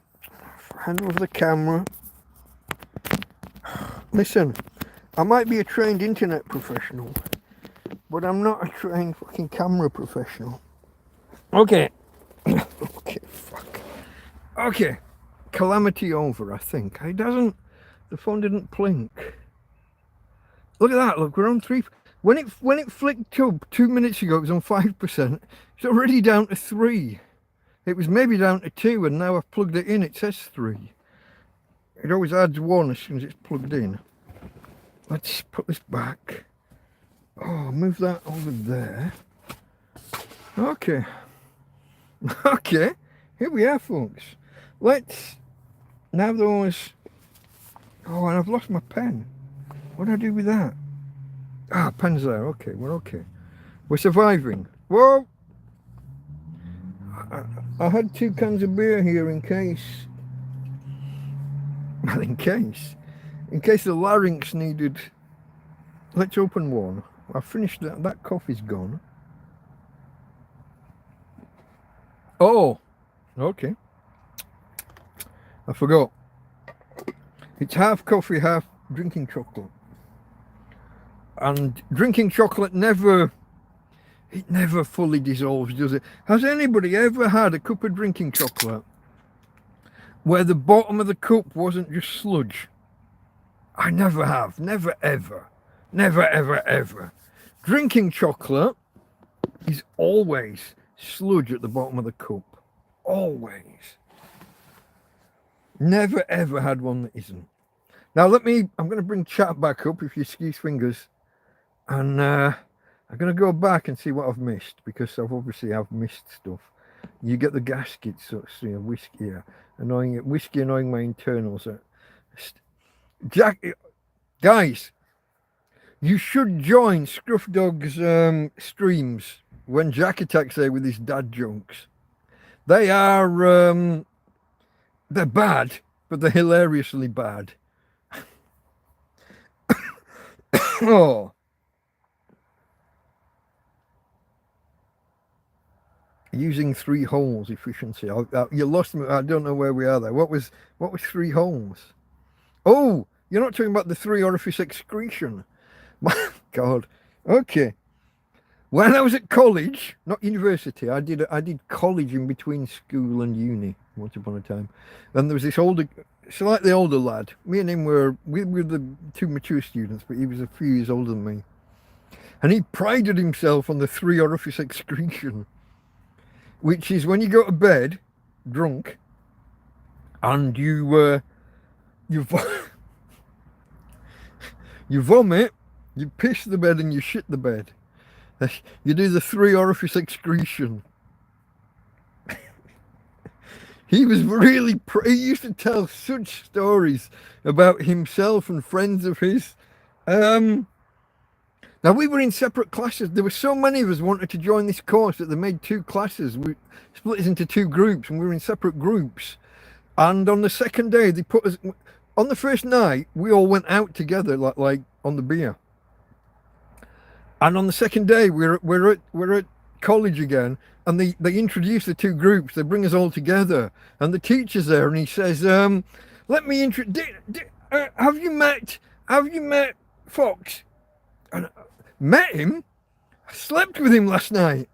camera. Listen, I might be a trained internet professional, but I'm not a trained fucking camera professional. Okay. Okay, fuck. Okay. Calamity over, I think. It The phone didn't plink. Look at that, look, we're on 3. When it flicked up 2 minutes ago, it was on 5%. It's already down to 3. It was maybe down to 2, and now I've plugged it in, it says 3. It always adds 1 as soon as it's plugged in. Let's put this back. Oh, move that over there. Okay. Okay, here we are, folks. Let's, now those, oh, and I've lost my pen. What do I do with that? Ah, pen's there. Okay, we're okay. We're surviving. Whoa! I had 2 cans of beer here in case. Well, in case the larynx needed. Let's open one. I finished that. That coffee's gone. Oh, okay. I forgot. It's half coffee, half drinking chocolate. And drinking chocolate never fully dissolves, does it? Has anybody ever had a cup of drinking chocolate where the bottom of the cup wasn't just sludge? I never have. Never, ever. Never, ever, ever. Drinking chocolate is always sludge at the bottom of the cup. Always. Never, ever had one that isn't. Now I'm going to bring chat back up, if you excuse fingers. And I'm going to go back and see what I've missed, because I've missed stuff. You get the gaskets, so whiskey, yeah. Whiskey annoying my internals. Guys, you should join Scruff Dog's streams when Jack Attack's there with his dad jokes. They are, they're bad, but they're hilariously bad. Oh. Using 3 holes efficiency. You lost me. I don't know where we are there. What was 3 holes? Oh, you're not talking about the 3 orifice excretion. My God. Okay. When I was at college, not university, I did college in between school and uni once upon a time. And there was this slightly older lad. Me and him were the 2 mature students, but he was a few years older than me. And he prided himself on the 3 orifice excretion, which is when you go to bed drunk and you vomit, you piss the bed and you shit the bed. You do the 3 orifice excretion. He was really, he used to tell such stories about himself and friends of his. Now, we were in separate classes. There were so many of us wanted to join this course that they made 2 classes. We split us into 2 groups, and we were in separate groups. And on the second day, they put us, on the first night, we all went out together, like on the beer. And on the second day, we're at college again, and they introduce the 2 groups. They bring us all together, and the teacher's there, and he says, "Let me introduce. Have you met Fox?" And met him. I slept with him last night.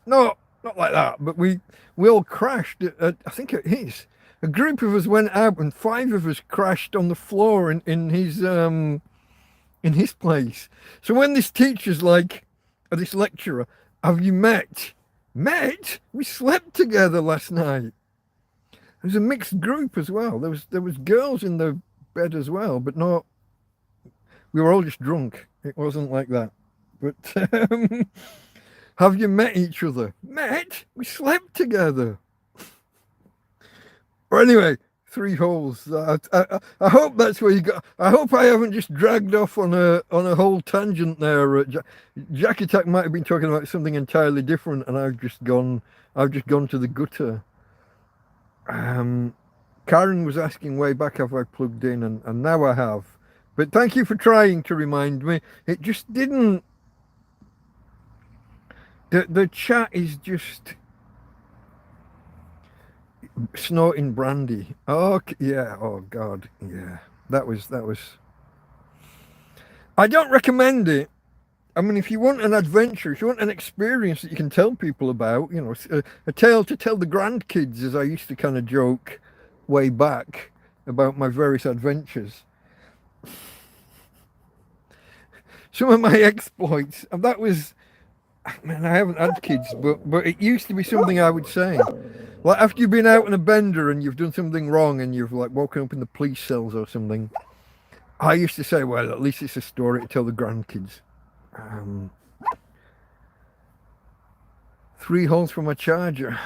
No, not like that, but we all crashed at I think at his. A group of us went out, and 5 of us crashed on the floor in his place. So when this teacher's like, or this lecturer, "Have you met? Met? We slept together last night." It was a mixed group as well. There was girls in the bed as well, but not. We were all just drunk. It wasn't like that. But have you met each other? Met? We slept together. Or anyway, 3 holes. I hope that's where you got. I hope I haven't just dragged off on a whole tangent there. Jack Attack might have been talking about something entirely different, and I've just gone to the gutter. Karen was asking way back have I plugged in, and now I have. But thank you for trying to remind me. It just didn't. The chat is just snorting brandy. Oh yeah. Oh God. Yeah. That was. I don't recommend it. I mean, if you want an adventure, if you want an experience that you can tell people about, you know, a tale to tell the grandkids, as I used to kind of joke way back about my various adventures. Some of my exploits, and that was, man, I haven't had kids, but it used to be something I would say. Like after you've been out on a bender and you've done something wrong and you've like woken up in the police cells or something, I used to say, well, at least it's a story to tell the grandkids. 3 holes for my charger.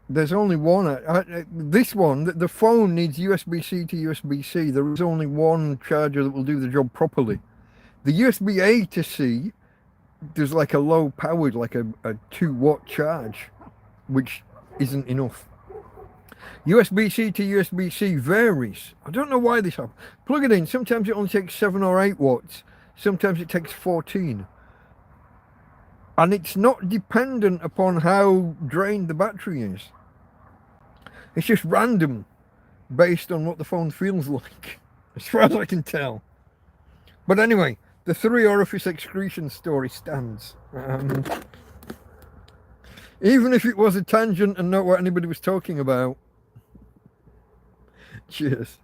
There's only one. This one, the phone needs USB-C to USB-C. There is only one charger that will do the job properly. The USB-A to C does like a low powered, like a 2-watt charge, which isn't enough. USB-C to USB-C varies. I don't know why this happens. Plug it in. Sometimes it only takes 7 or 8 watts. Sometimes it takes 14. And it's not dependent upon how drained the battery is. It's just random based on what the phone feels like, as far as I can tell. But anyway, the 3 orifice excretion story stands. Even if it was a tangent and not what anybody was talking about. Cheers.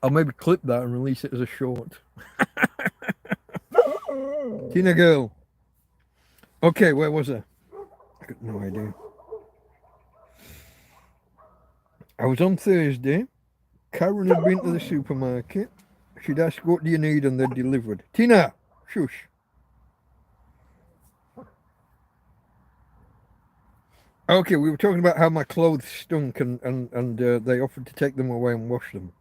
I'll maybe clip that and release it as a short. Tina girl. Okay, where was I? I got no idea. I was on Thursday. Karen had been to the supermarket. She'd asked, what do you need? And they'd delivered. Tina, shush. Okay, we were talking about how my clothes stunk and they offered to take them away and wash them.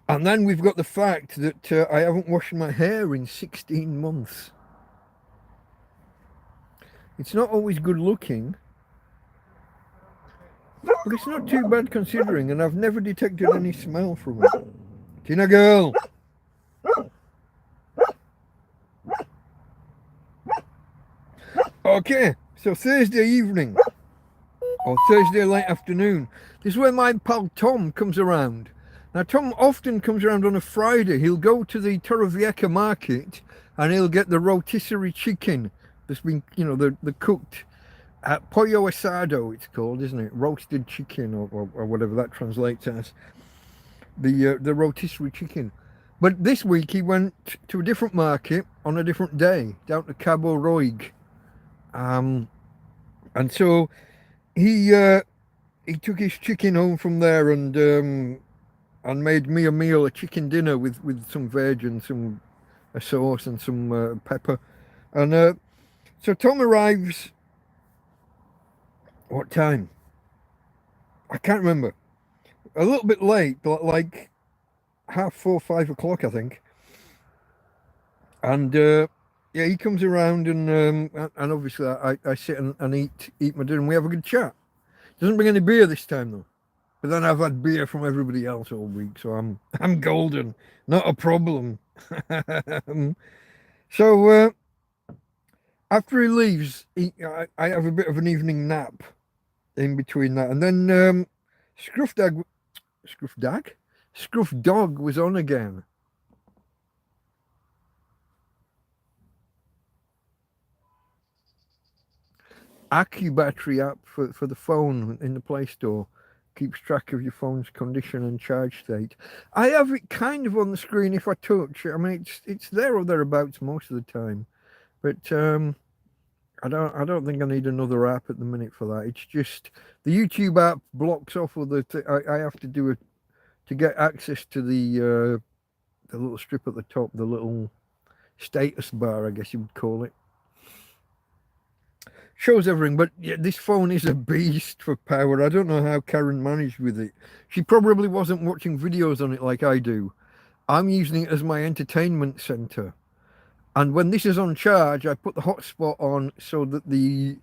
And then we've got the fact that I haven't washed my hair in 16 months. It's not always good looking, but it's not too bad considering, and I've never detected any smell from it. Tina girl! Okay, so Thursday evening, or Thursday late afternoon, this is where my pal Tom comes around. Now, Tom often comes around on a Friday. He'll go to the Torrevieja market and he'll get the rotisserie chicken that's been, you know, the cooked pollo asado, it's called, isn't it? Roasted chicken or whatever that translates as. The rotisserie chicken. But this week he went to a different market on a different day, down to Cabo Roig. And so he took his chicken home from there and made me a meal, a chicken dinner with some veg and a sauce and some pepper. And so Tom arrives, what time? I can't remember. A little bit late, like 4:30, 5 o'clock, I think. And yeah, he comes around and obviously I sit and eat my dinner and we have a good chat. Doesn't bring any beer this time though. But then I've had beer from everybody else all week, so I'm golden, not a problem. So after he leaves, I have a bit of an evening nap in between that, and then Scruff Dog was on again. AccuBattery app for the phone in the Play Store. Keeps track of your phone's condition and charge state. I have it kind of on the screen if I touch. I mean, it's there or thereabouts most of the time, but I don't think I need another app at the minute for that. It's just the YouTube app blocks off all I have to do it to get access to the little strip at the top, the little status bar, I guess you would call it. Shows everything, but yeah, this phone is a beast for power. I don't know how Karen managed with it. She probably wasn't watching videos on it like I do. I'm using it as my entertainment center. And when this is on charge, I put the hotspot on so that the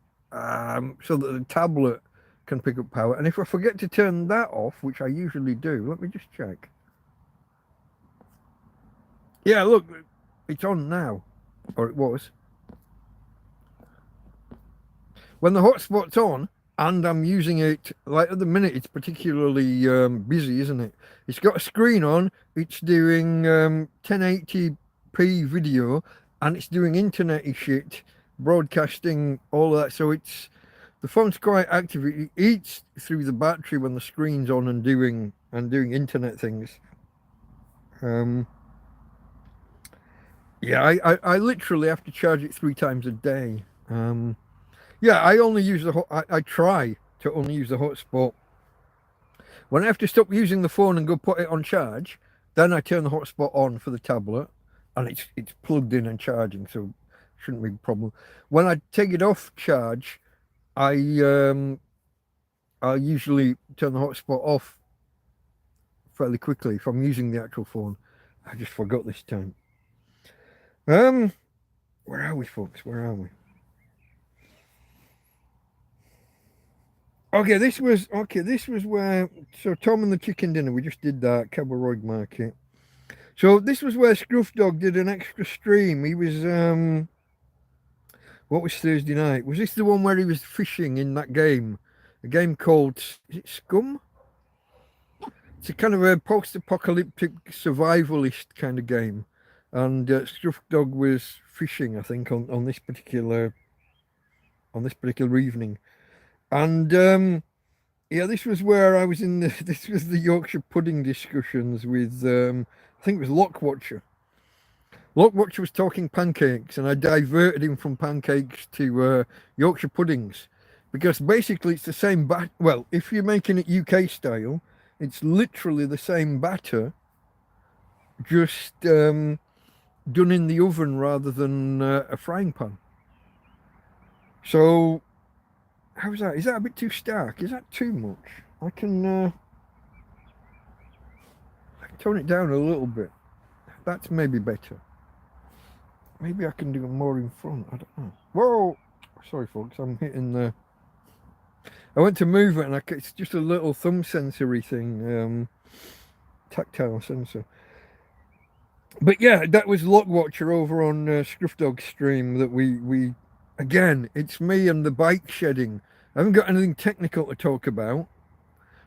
tablet can pick up power. And if I forget to turn that off, which I usually do, let me just check. Yeah, look, it's on now, or it was. When the hotspot's on and I'm using it, like at the minute, it's particularly busy, isn't it? It's got a screen on, it's doing 1080p video, and it's doing internet-y shit, broadcasting, all of that. So it's the phone's quite active. It eats through the battery when the screen's on and doing internet things. Yeah, I literally have to charge it 3 times a day. Yeah, I only use I try to only use the hotspot when I have to stop using the phone and go put it on charge. Then I turn the hotspot on for the tablet, and it's plugged in and charging, so shouldn't be a problem. When I take it off charge, I usually turn the hotspot off fairly quickly if I'm using the actual phone. I just forgot this time. Where are we, folks? Where are we? Okay, this was where, so Tom and the Chicken Dinner, we just did that, Cableroyd Market. So this was where Scruff Dog did an extra stream. He was, what was Thursday night? Was this the one where he was fishing in that game? A game called, is it Scum? It's a kind of a post-apocalyptic survivalist kind of game. And Scruff Dog was fishing, I think, on this particular evening. And yeah, this was where I was in this was the Yorkshire pudding discussions with I think it was Lockwatcher. Lockwatcher was talking pancakes, and I diverted him from pancakes to Yorkshire puddings, because basically it's the same well, if you're making it UK style, it's literally the same batter, just done in the oven rather than a frying pan. So how's that? Is that a bit too stark? Is that too much? I can tone it down a little bit. That's maybe better. Maybe I can do more in front. I don't know. Whoa! Sorry, folks. I'm hitting the. I went to move it, and it's just a little thumb sensory thing, tactile sensor. But yeah, that was Lockwatcher over on Scruff Dog's stream that we again. It's me and the bike shedding. I haven't got anything technical to talk about.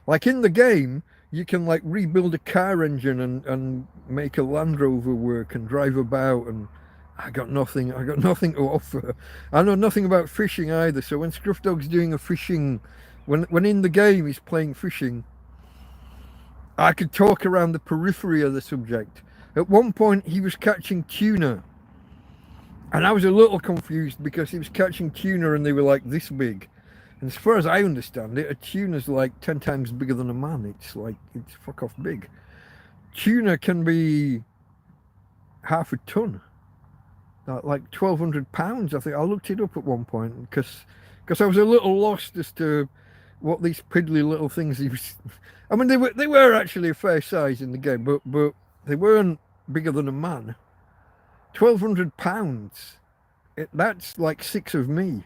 Like in the game, you can like rebuild a car engine and make a Land Rover work and drive about, and I got nothing to offer. I know nothing about fishing either, so when Scruff Dog's doing a fishing, when in the game he's playing fishing, I could talk around the periphery of the subject. At one point he was catching tuna, and I was a little confused because he was catching tuna and they were like this big. And as far as I understand it, a tuna's like 10 times bigger than a man. It's fuck off big. Tuna can be half a ton, like 1,200 pounds. I think I looked it up at one point because I was a little lost as to what these piddly little things he was. I mean, they were actually a fair size in the game, but they weren't bigger than a man. 1,200 pounds. That's like 6 of me.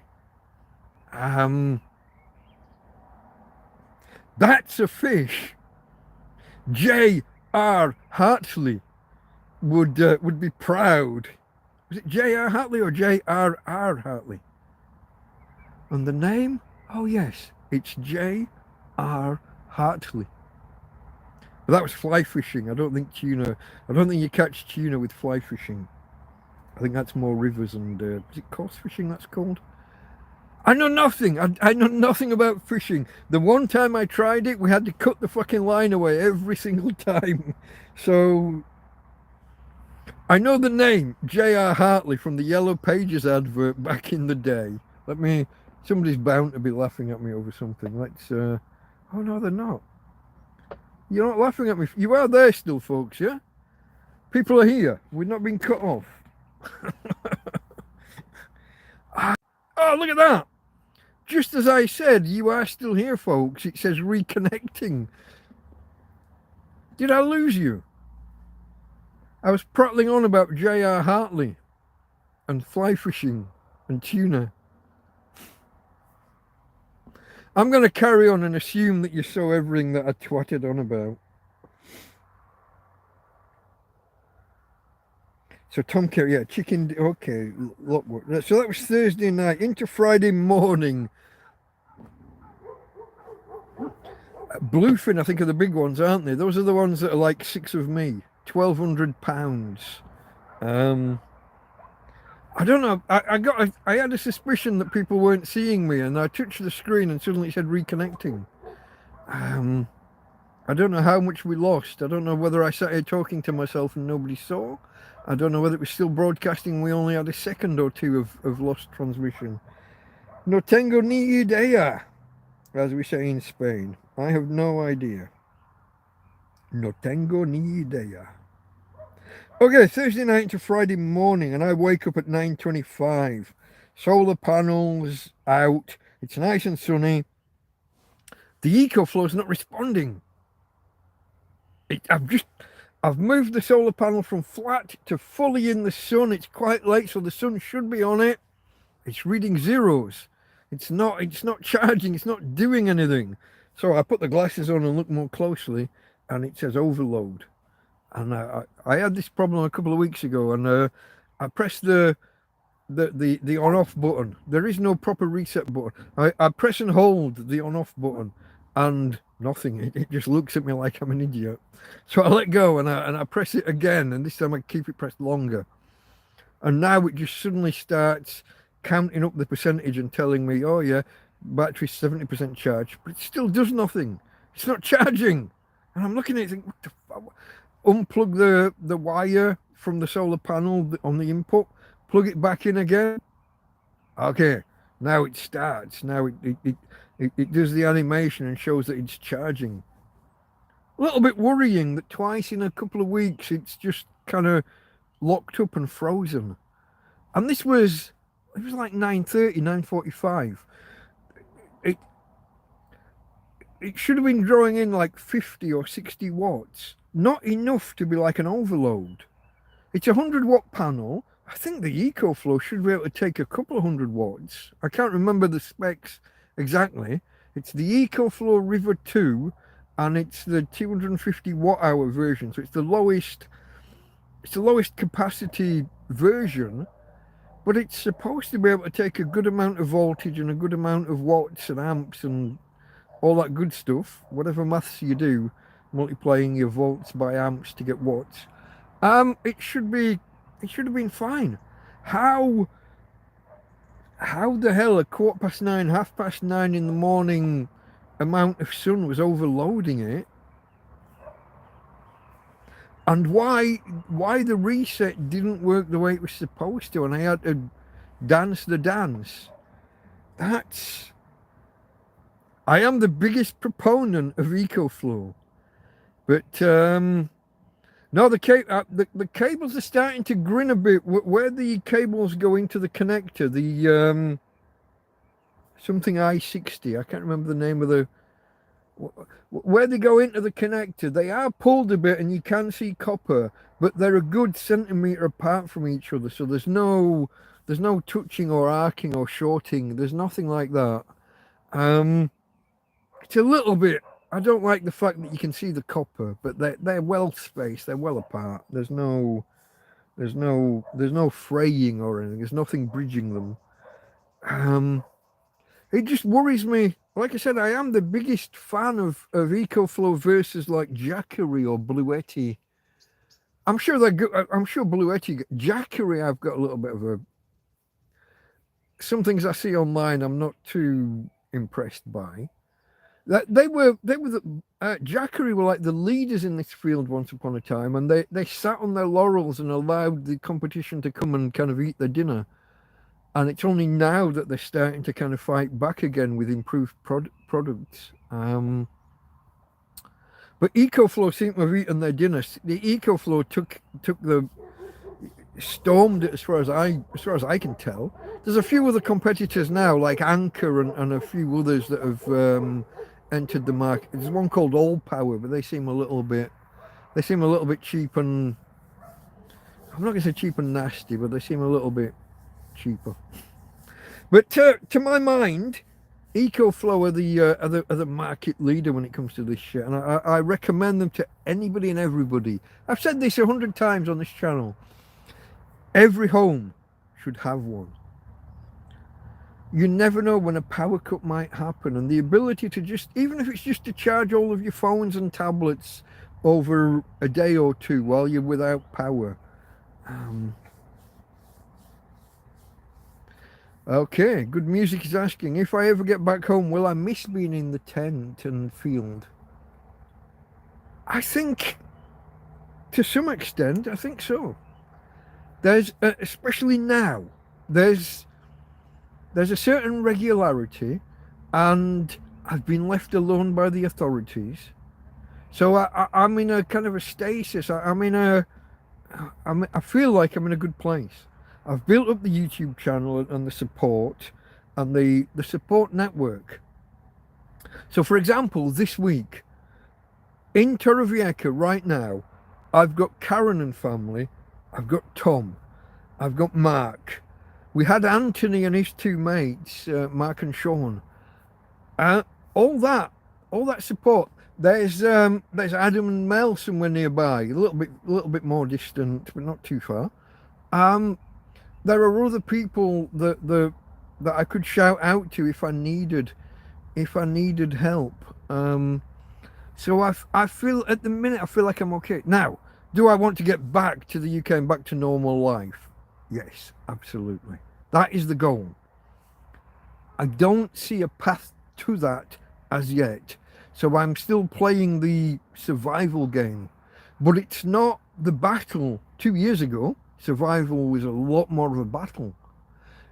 That's a fish. J.R. Hartley would be proud. Was it J.R. Hartley or J.R.R. Hartley? And the name? Oh yes, it's J.R. Hartley. But that was fly fishing. I don't think you catch tuna with fly fishing. I think that's more rivers and is it coarse fishing that's called? I know nothing. I know nothing about fishing. The one time I tried it, we had to cut the fucking line away every single time. So I know the name J.R. Hartley from the Yellow Pages advert back in the day. Somebody's bound to be laughing at me over something. Let's oh no, they're not. You're not laughing at me. You are there still, folks, yeah? People are here. We've not been cut off. Oh, look at that. Just as I said, you are still here, folks. It says reconnecting. Did I lose you? I was prattling on about J.R. Hartley and fly fishing and tuna. I'm going to carry on and assume that you saw everything that I twatted on about. So Tom Kerry, yeah, chicken, okay, so that was Thursday night into Friday morning. Bluefin, I think, are the big ones, aren't they? Those are the ones that are like 6 of me, 1,200 pounds. I don't know. I had a suspicion that people weren't seeing me, and I touched the screen, and suddenly it said reconnecting. I don't know how much we lost. I don't know whether I sat here talking to myself and nobody saw. I don't know whether it was still broadcasting. We only had a second or two of lost transmission. No tengo ni idea, as we say in Spain. I have no idea. No tengo ni idea. Okay, Thursday night to Friday morning, and I wake up at 9:25. Solar panels out. It's nice and sunny. The EcoFlow's not responding. I've moved the solar panel from flat to fully in the sun. It's quite late, so the sun should be on it. It's reading zeros. It's not charging. It's not doing anything. So I put the glasses on and look more closely, and it says overload. And I had this problem a couple of weeks ago, and I pressed the on-off button. There is no proper reset button. I press and hold the on-off button, and nothing. It just looks at me like I'm an idiot. So I let go, and I press it again, and this time I keep it pressed longer. And now it just suddenly starts counting up the percentage and telling me, oh yeah, battery's 70% charged, but it still does nothing. It's not charging. And I'm looking at it thinking, what the fuck? Unplug the wire from the solar panel on the input, plug it back in again. Okay, now it starts. Now it does the animation and shows that it's charging. A little bit worrying that twice in a couple of weeks it's just kind of locked up and frozen. And it was like 9:30, 9:45. It should have been drawing in like 50 or 60 watts. Not enough to be like an overload. It's a 100-watt panel. I think the EcoFlow should be able to take a couple of 100 watts. I can't remember the specs exactly. It's the EcoFlow River 2, and it's the 250 watt-hour version. So it's the lowest capacity version, but it's supposed to be able to take a good amount of voltage and a good amount of watts and amps and all that good stuff, whatever maths you do, multiplying your volts by amps to get watts. It should have been fine. How the hell a 9:15, 9:30 in the morning amount of sun was overloading it? And why the reset didn't work the way it was supposed to, and I had to dance the dance. I am the biggest proponent of EcoFlow, but no, the cables are starting to grin a bit. Where the cables go into the connector, the something I60, I can't remember the name of the. Where they go into the connector, they are pulled a bit, and you can see copper, but they're a good centimetre apart from each other, so there's no touching or arcing or shorting. There's nothing like that. It's a little bit. I don't like the fact that you can see the copper, but they're well spaced. They're well apart. There's no fraying or anything. There's nothing bridging them. It just worries me. Like I said, I am the biggest fan of EcoFlow versus like Jackery or Bluetti. I'm sure they're good. I'm sure Bluetti, Jackery, I've got a little bit of a. Some things I see online, I'm not too impressed by. Jackery were like the leaders in this field once upon a time, and they sat on their laurels and allowed the competition to come and kind of eat their dinner. And it's only now that they're starting to kind of fight back again with improved products. But EcoFlow seemed to have eaten their dinner. The EcoFlow stormed it as far as I can tell. There's a few other competitors now, like Anchor and a few others that have entered the market. There's one called All Power, but they seem a little bit cheap, and I'm not going to say cheap and nasty, but they seem a little bit cheaper. But to my mind, EcoFlow are the market leader when it comes to this shit, and I recommend them to anybody and everybody. I've said this 100 times on this channel. Every home should have one. You never know when a power cut might happen, and the ability to just, even if it's just to charge all of your phones and tablets over a day or two while you're without power. Okay, good music is asking, if I ever get back home, will I miss being in the tent and field? I think, to some extent, I think so. There's, especially now, there's a certain regularity, and I've been left alone by the authorities. So I'm in a kind of a stasis. I feel like I'm in a good place. I've built up the YouTube channel and the support and the support network. So, for example, this week in Torrevieja right now, I've got Karen and family, I've got Tom, I've got Mark. We had Anthony and his two mates, Mark and Sean. All that support. There's Adam and Mel somewhere nearby, a little bit more distant, but not too far. There are other people that I could shout out to if I needed help. So I feel at the minute I feel like I'm okay. Now, do I want to get back to the UK and back to normal life? Yes, absolutely. That is the goal. I don't see a path to that as yet. So I'm still playing the survival game. But it's not the battle. 2 years ago, survival was a lot more of a battle.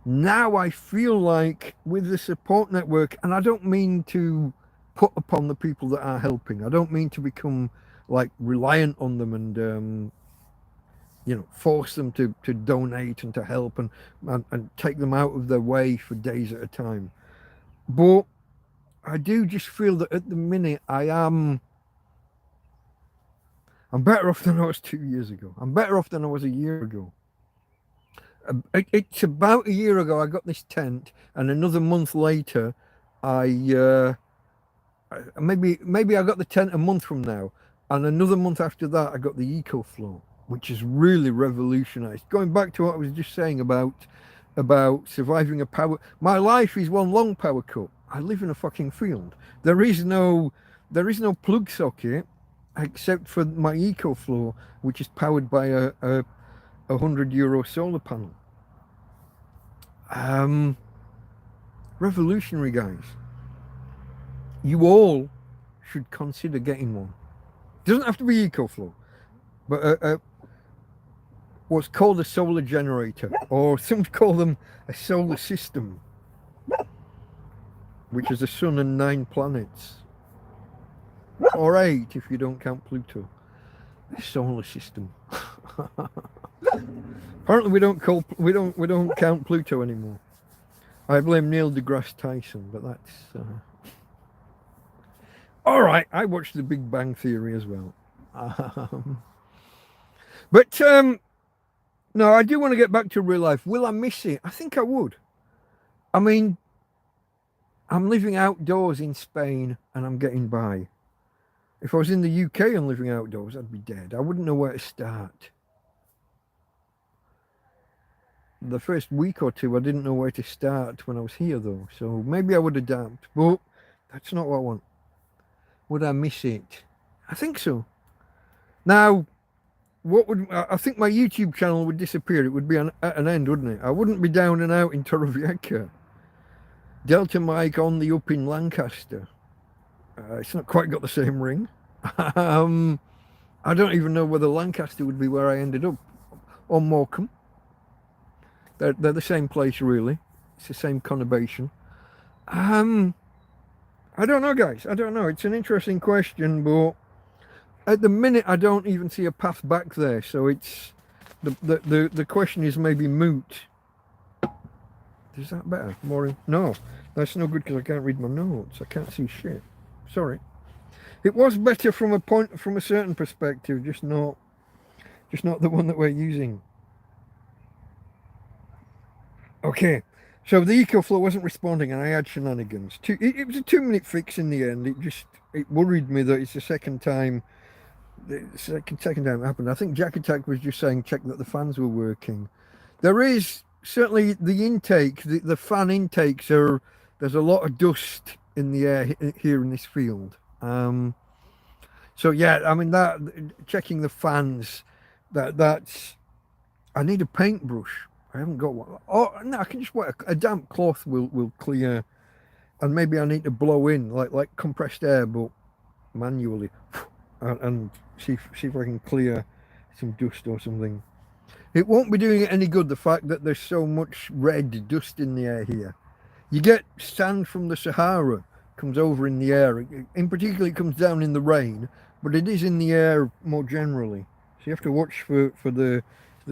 Now I feel like with the support network, and I don't mean to put upon the people that are helping. I don't mean to become like reliant on them and force them to donate and to help and take them out of their way for days at a time. But I do just feel that at the minute I'm better off than I was 2 years ago. I'm better off than I was a year ago. It's about a year ago I got this tent, and another month later maybe I got the tent a month from now, and another month after that I got the EcoFlow, which is really revolutionized. Going back to what I was just saying about surviving a power. My life is one long power cut. I live in a fucking field. There is no plug socket except for my EcoFlow, which is powered by a €100 solar panel. Revolutionary, guys. You all should consider getting one. It doesn't have to be EcoFlow, but what's called a solar generator, or some call them a solar system, which is the sun and 9 planets, or 8 if you don't count Pluto. The solar system. Apparently we don't count Pluto anymore. I blame Neil deGrasse Tyson, but that's all right. I watched The Big Bang Theory as well. But no, I do want to get back to real life. Will I miss it? I think I would. I mean, I'm living outdoors in Spain and I'm getting by. If I was in the UK and living outdoors, I'd be dead. I wouldn't know where to start. The first week or two, I didn't know where to start when I was here, though. So maybe I would adapt. But that's not what I want. Would I miss it? I think so. Now, I think my YouTube channel would disappear. It would be at an end, wouldn't it? I wouldn't be down and out in Torrevieja. Delta Mike on the up in Lancaster. It's not quite got the same ring. I don't even know whether Lancaster would be where I ended up, or Morecambe. They're the same place, really. It's the same conurbation. I don't know, guys. I don't know. It's an interesting question, but at the minute I don't even see a path back there. So it's the question is maybe moot. Is that better? No, that's no good because I can't read my notes. I can't see shit. Sorry. It was better from a certain perspective, just not the one that we're using. Okay, so the EcoFlow wasn't responding, and I had shenanigans. It was a 2-minute fix in the end. It worried me that it's the second time. The second time it happened. I think Jack Attack was just saying check that the fans were working. There is certainly the intake, the fan intakes are. There's a lot of dust in the air here in this field. So yeah, I mean that checking the fans. That's. I need a paintbrush. I haven't got one. Oh no, I can just wet a damp cloth will clear, and maybe I need to blow in like compressed air, but manually, and see if I can clear some dust or something. It won't be doing it any good, the fact that there's so much red dust in the air here. You get sand from the Sahara comes over in the air. In particular, it comes down in the rain, but it is in the air more generally. So you have to watch for the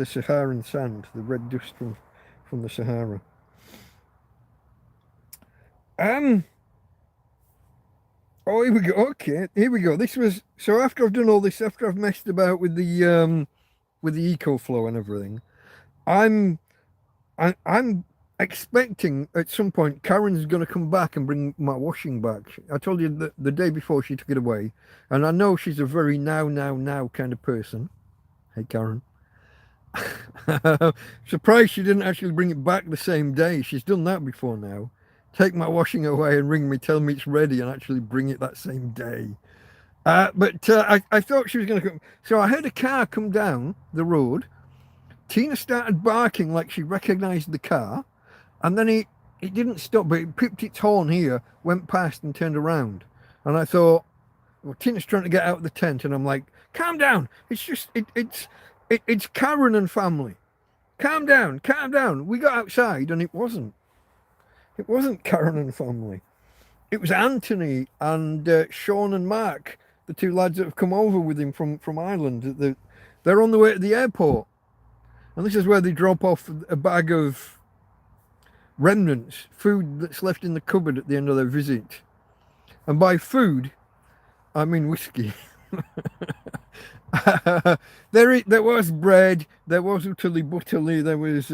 Saharan sand, the red dust from the Sahara. Oh, here we go. Okay, here we go. This was so after I've done all this, after I've messed about with the EcoFlow and everything, I'm expecting at some point Karen's going to come back and bring my washing back. I told you that the day before she took it away, and I know she's a very now kind of person. Hey, Karen. Surprised she didn't actually bring it back the same day. She's done that before now. Take my washing away and ring me, tell me it's ready, and actually bring it that same day. But I thought she was going to come. So I heard a car come down the road. Tina started barking like she recognised the car, and then it didn't stop, but it pipped its horn here, went past and turned around. And I thought, well, Tina's trying to get out of the tent, and I'm like, calm down. It's just, it's Karen and family. Calm down. We got outside, and it wasn't. It wasn't Karen and family. It was Anthony and Sean and Mark, the two lads that have come over with him from Ireland. They're on the way to the airport. And this is where they drop off a bag of remnants, food that's left in the cupboard at the end of their visit. And by food, I mean whiskey. There was bread, there was utterly butterly, there was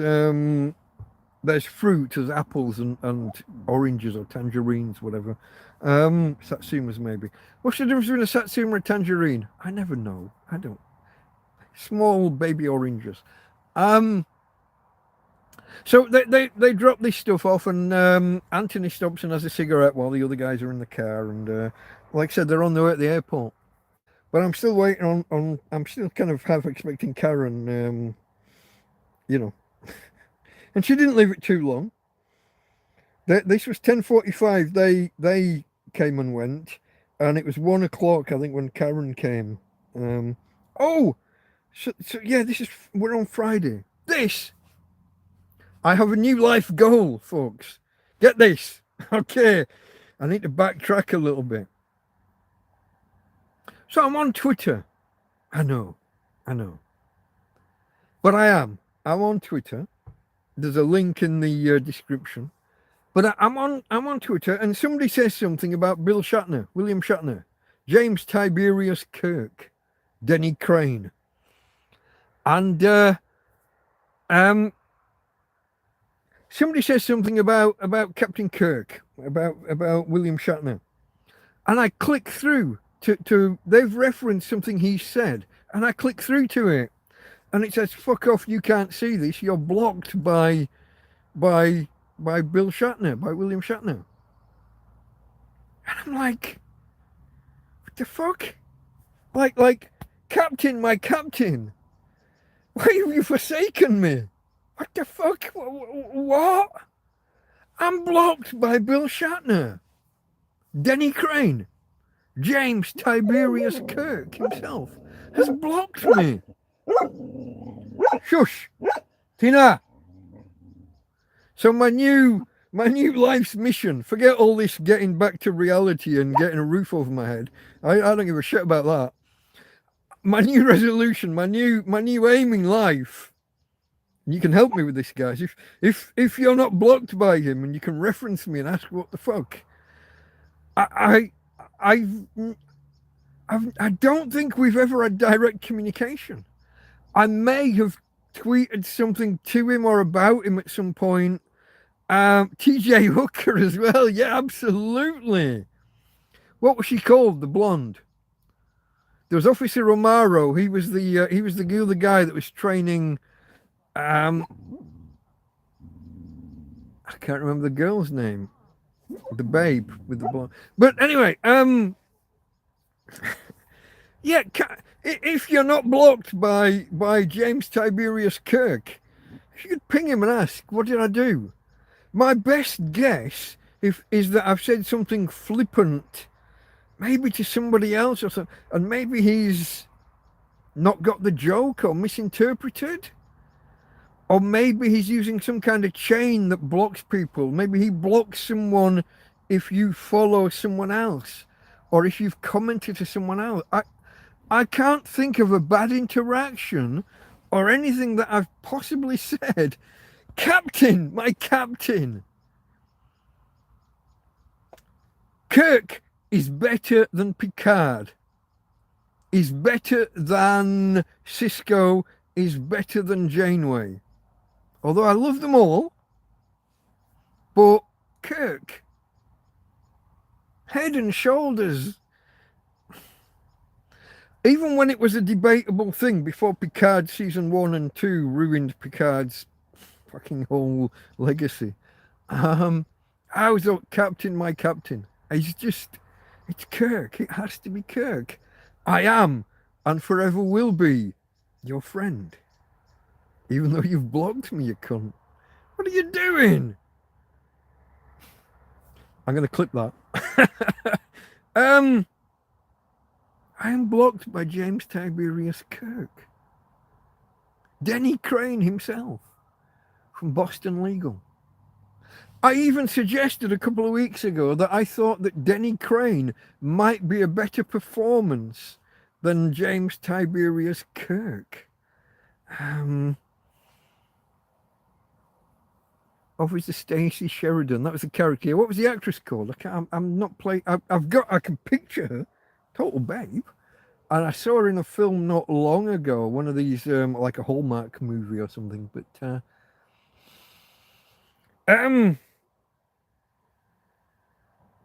there's fruit, there's apples and oranges or tangerines, whatever. Satsumas maybe. What's the difference between a satsuma and a tangerine? I never know. I don't. Small baby oranges. So they drop this stuff off, and Anthony stops and has a cigarette while the other guys are in the car. And like I said, they're on their way at the airport. But I'm still waiting on I'm still kind of half expecting Karen, and she didn't leave it too long. This was 10:45. They came and went, and it was 1 o'clock, I think, when Karen came. So yeah, we're on Friday. I have a new life goal, folks. Get this. Okay, I need to backtrack a little bit. So I'm on Twitter. I know. But I'm on Twitter. There's a link in the description. But I'm on Twitter, and somebody says something about William Shatner, James Tiberius Kirk, Denny Crane, and somebody says something about Captain Kirk, about William Shatner, and I click through to they've referenced something he said, and I click through to it, and it says, "Fuck off! You can't see this. You're blocked by Bill Shatner, by William Shatner." And I'm like, what the fuck? Like, Captain, my captain, why have you forsaken me? What the fuck? What? I'm blocked by Bill Shatner, Denny Crane, James Tiberius Kirk himself has blocked me. Shush, Tina. So my new life's mission, forget all this getting back to reality and getting a roof over my head. I don't give a shit about that. My new resolution, my new aim in life. You can help me with this, guys. If you're not blocked by him and you can reference me and ask what the fuck. I don't think we've ever had direct communication. I may have tweeted something to him or about him at some point. TJ Hooker as well. Yeah, absolutely. What was she called? The blonde. There was Officer Romaro. He was the guy that was training. I can't remember the girl's name. The babe with the blonde. But anyway, yeah. If you're not blocked by James Tiberius Kirk, If you could ping him and ask, what did I do? My best guess is that I've said something flippant, maybe to somebody else or something, and maybe he's not got the joke or misinterpreted. Or maybe he's using some kind of chain that blocks people. Maybe he blocks someone if you follow someone else, or if you've commented to someone else. I can't think of a bad interaction or anything that I've possibly said. Captain, my captain. Kirk is better than Picard. Is better than Cisco. Is better than Janeway. Although I love them all, but Kirk, head and shoulders. Even when it was a debatable thing before Picard season 1 and 2 ruined Picard's fucking whole legacy, I was like, Captain, my captain. It's Kirk. It has to be Kirk. I am and forever will be your friend. Even though you've blocked me, you cunt. What are you doing? I'm going to clip that. I am blocked by James Tiberius Kirk. Denny Crane himself from Boston Legal. I even suggested a couple of weeks ago that I thought that Denny Crane might be a better performance than James Tiberius Kirk. Officer Stacey Sheridan. That was the character. What was the actress called? I'm not playing. I can picture her. Total babe. And I saw her in a film not long ago. One of these, like a Hallmark movie or something. But,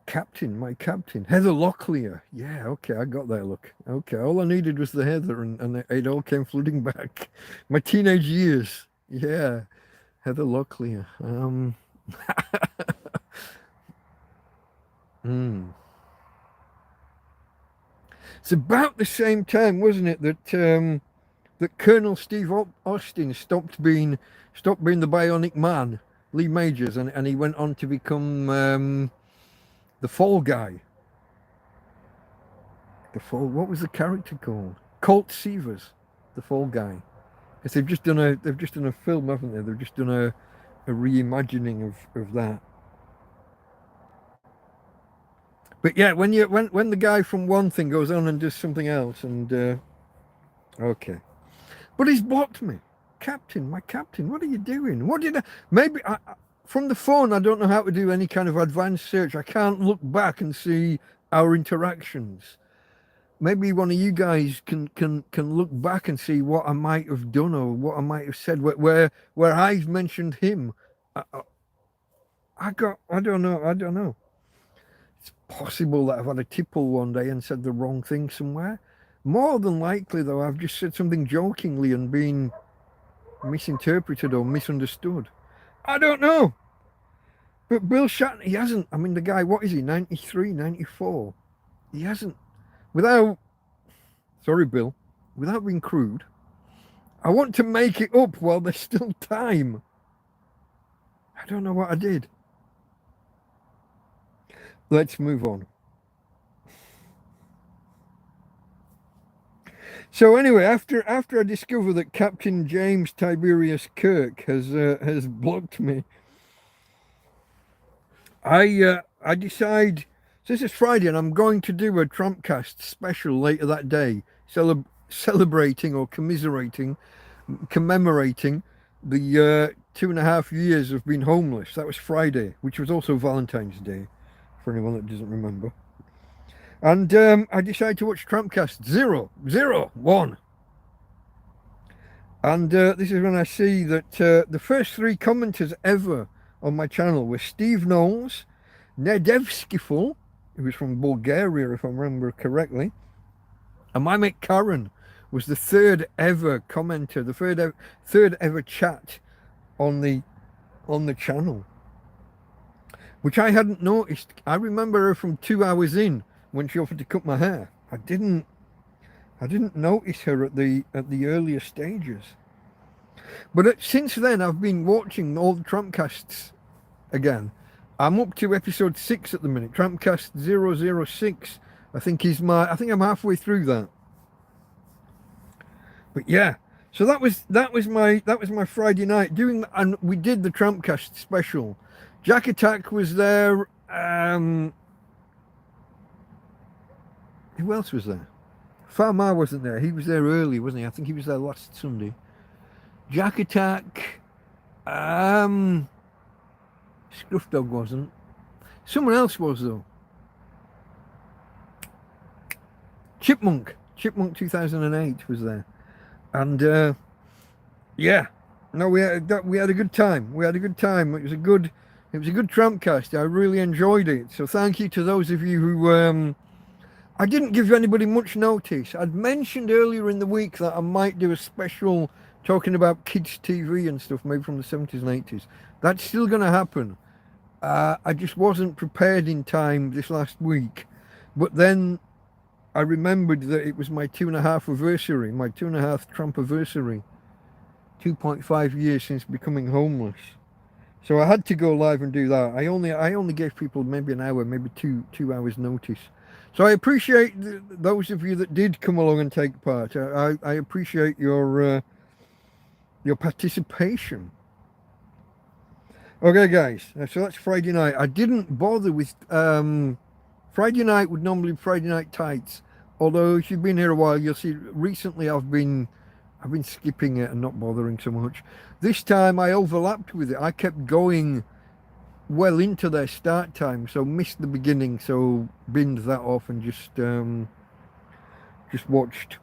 Captain, my captain. Heather Locklear. Yeah, okay, I got that look. Okay, all I needed was the Heather and it all came flooding back. My teenage years. Yeah. Heather Locklear. It's about the same time, wasn't it, that Colonel Steve Austin stopped being the Bionic Man, Lee Majors, and he went on to become the Fall Guy. What was the character called? Colt Seavers, the Fall Guy. Because they've just done a film, haven't they? They've just done a reimagining of that. But yeah, when the guy from one thing goes on and does something else, and okay, but he's blocked me, Captain, my captain. What are you doing? What did I? Maybe from the phone. I don't know how to do any kind of advanced search. I can't look back and see our interactions. Maybe one of you guys can look back and see what I might have done or what I might have said where I've mentioned him. I don't know. It's possible that I've had a tipple one day and said the wrong thing somewhere. More than likely, though, I've just said something jokingly and been misinterpreted or misunderstood. I don't know. But Bill Shatner, he hasn't. I mean, the guy, what is he, 93, 94? He hasn't. Sorry, Bill, without being crude, I want to make it up while there's still time. I don't know what I did. Let's move on. So anyway, after I discover that Captain James Tiberius Kirk has blocked me, I decide. So this is Friday, and I'm going to do a TrampCast special later that day, celebrating or commemorating the 2.5 years of being homeless. That was Friday, which was also Valentine's Day, for anyone that doesn't remember. And I decided to watch TrampCast 001. And this is when I see that the first 3 commenters ever on my channel were Steve Knowles, Nedevskiful, who was from Bulgaria, if I remember correctly, and my mate Karen was the 3rd ever commenter, the third ever chat on the channel, which I hadn't noticed. I remember her from 2 hours in when she offered to cut my hair. I didn't notice her at the earlier stages. But since then, I've been watching all the TrampCasts again. I'm up to episode 6 at the minute. TrampCast 006. I think I'm halfway through that. But yeah, so that was my Friday night doing, and we did the TrampCast special. Jack Attack was there. Who else was there? Farmar wasn't there. He was there early, wasn't he? I think he was there last Sunday. Jack Attack. Scruff Dog wasn't. Someone else was though. Chipmunk 2008 was there, and yeah, no, we had a good time. We had a good time. It was a good TrampCast. I really enjoyed it. So thank you to those of you who I didn't give anybody much notice. I'd mentioned earlier in the week that I might do a special talking about kids' TV and stuff, maybe from the 70s and 80s. That's still going to happen. I just wasn't prepared in time this last week. But then I remembered that it was my 2.5 anniversary, my 2.5 Trump anniversary. 2.5 years since becoming homeless. So I had to go live and do that. I only gave people maybe an hour, maybe two hours notice. So I appreciate those of you that did come along and take part. I appreciate your participation. Okay, guys. So that's Friday night. I didn't bother with Friday night would normally be Friday Night Tights. Although if you've been here a while, you'll see recently I've been skipping it and not bothering so much. This time I overlapped with it. I kept going well into their start time, so missed the beginning, so binned that off and just watched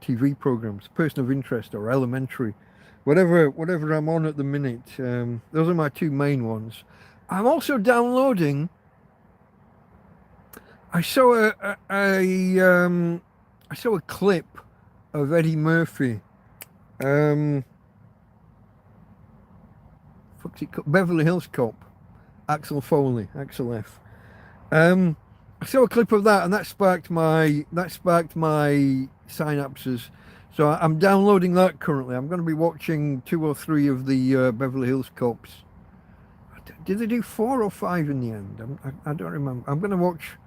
TV programs, Person of Interest or Elementary, whatever I'm on at the minute. Those are my two main ones. I'm also downloading. I saw a clip of Eddie Murphy. Beverly Hills Cop, Axel Foley, Axel F. I saw a clip of that, and that sparked my synapses. So I'm downloading that currently. I'm going to be watching 2 or 3 of the Beverly Hills Cops. Did they do 4 or 5 in the end? I don't remember. I'm going to watch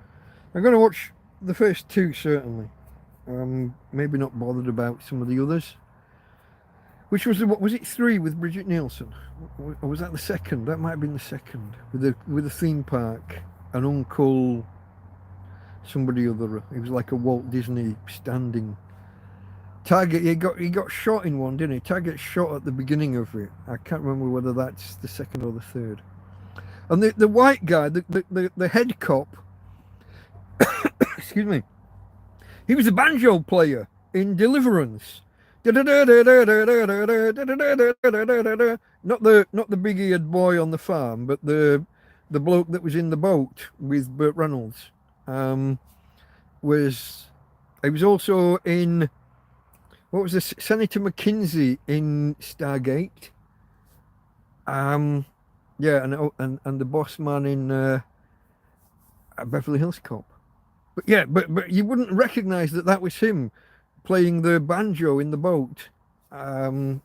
the first 2 certainly. Maybe not bothered about some of the others. Which was what was it 3 with Bridget Nielsen? Or was that the second? That might have been the second with the theme park, an uncle, somebody other. It was like a Walt Disney standing. Target. He got shot in one, didn't he? Target shot at the beginning of it. I can't remember whether that's the second or the third. And the white guy, the head cop. Excuse me. He was a banjo player in Deliverance. Not the big-eared boy on the farm, but the bloke that was in the boat with Burt Reynolds. He was also in, what was this, Senator McKinsey in Stargate. Yeah, and the boss man in Beverly Hills Cop. But yeah, but you wouldn't recognize that was him playing the banjo in the boat. When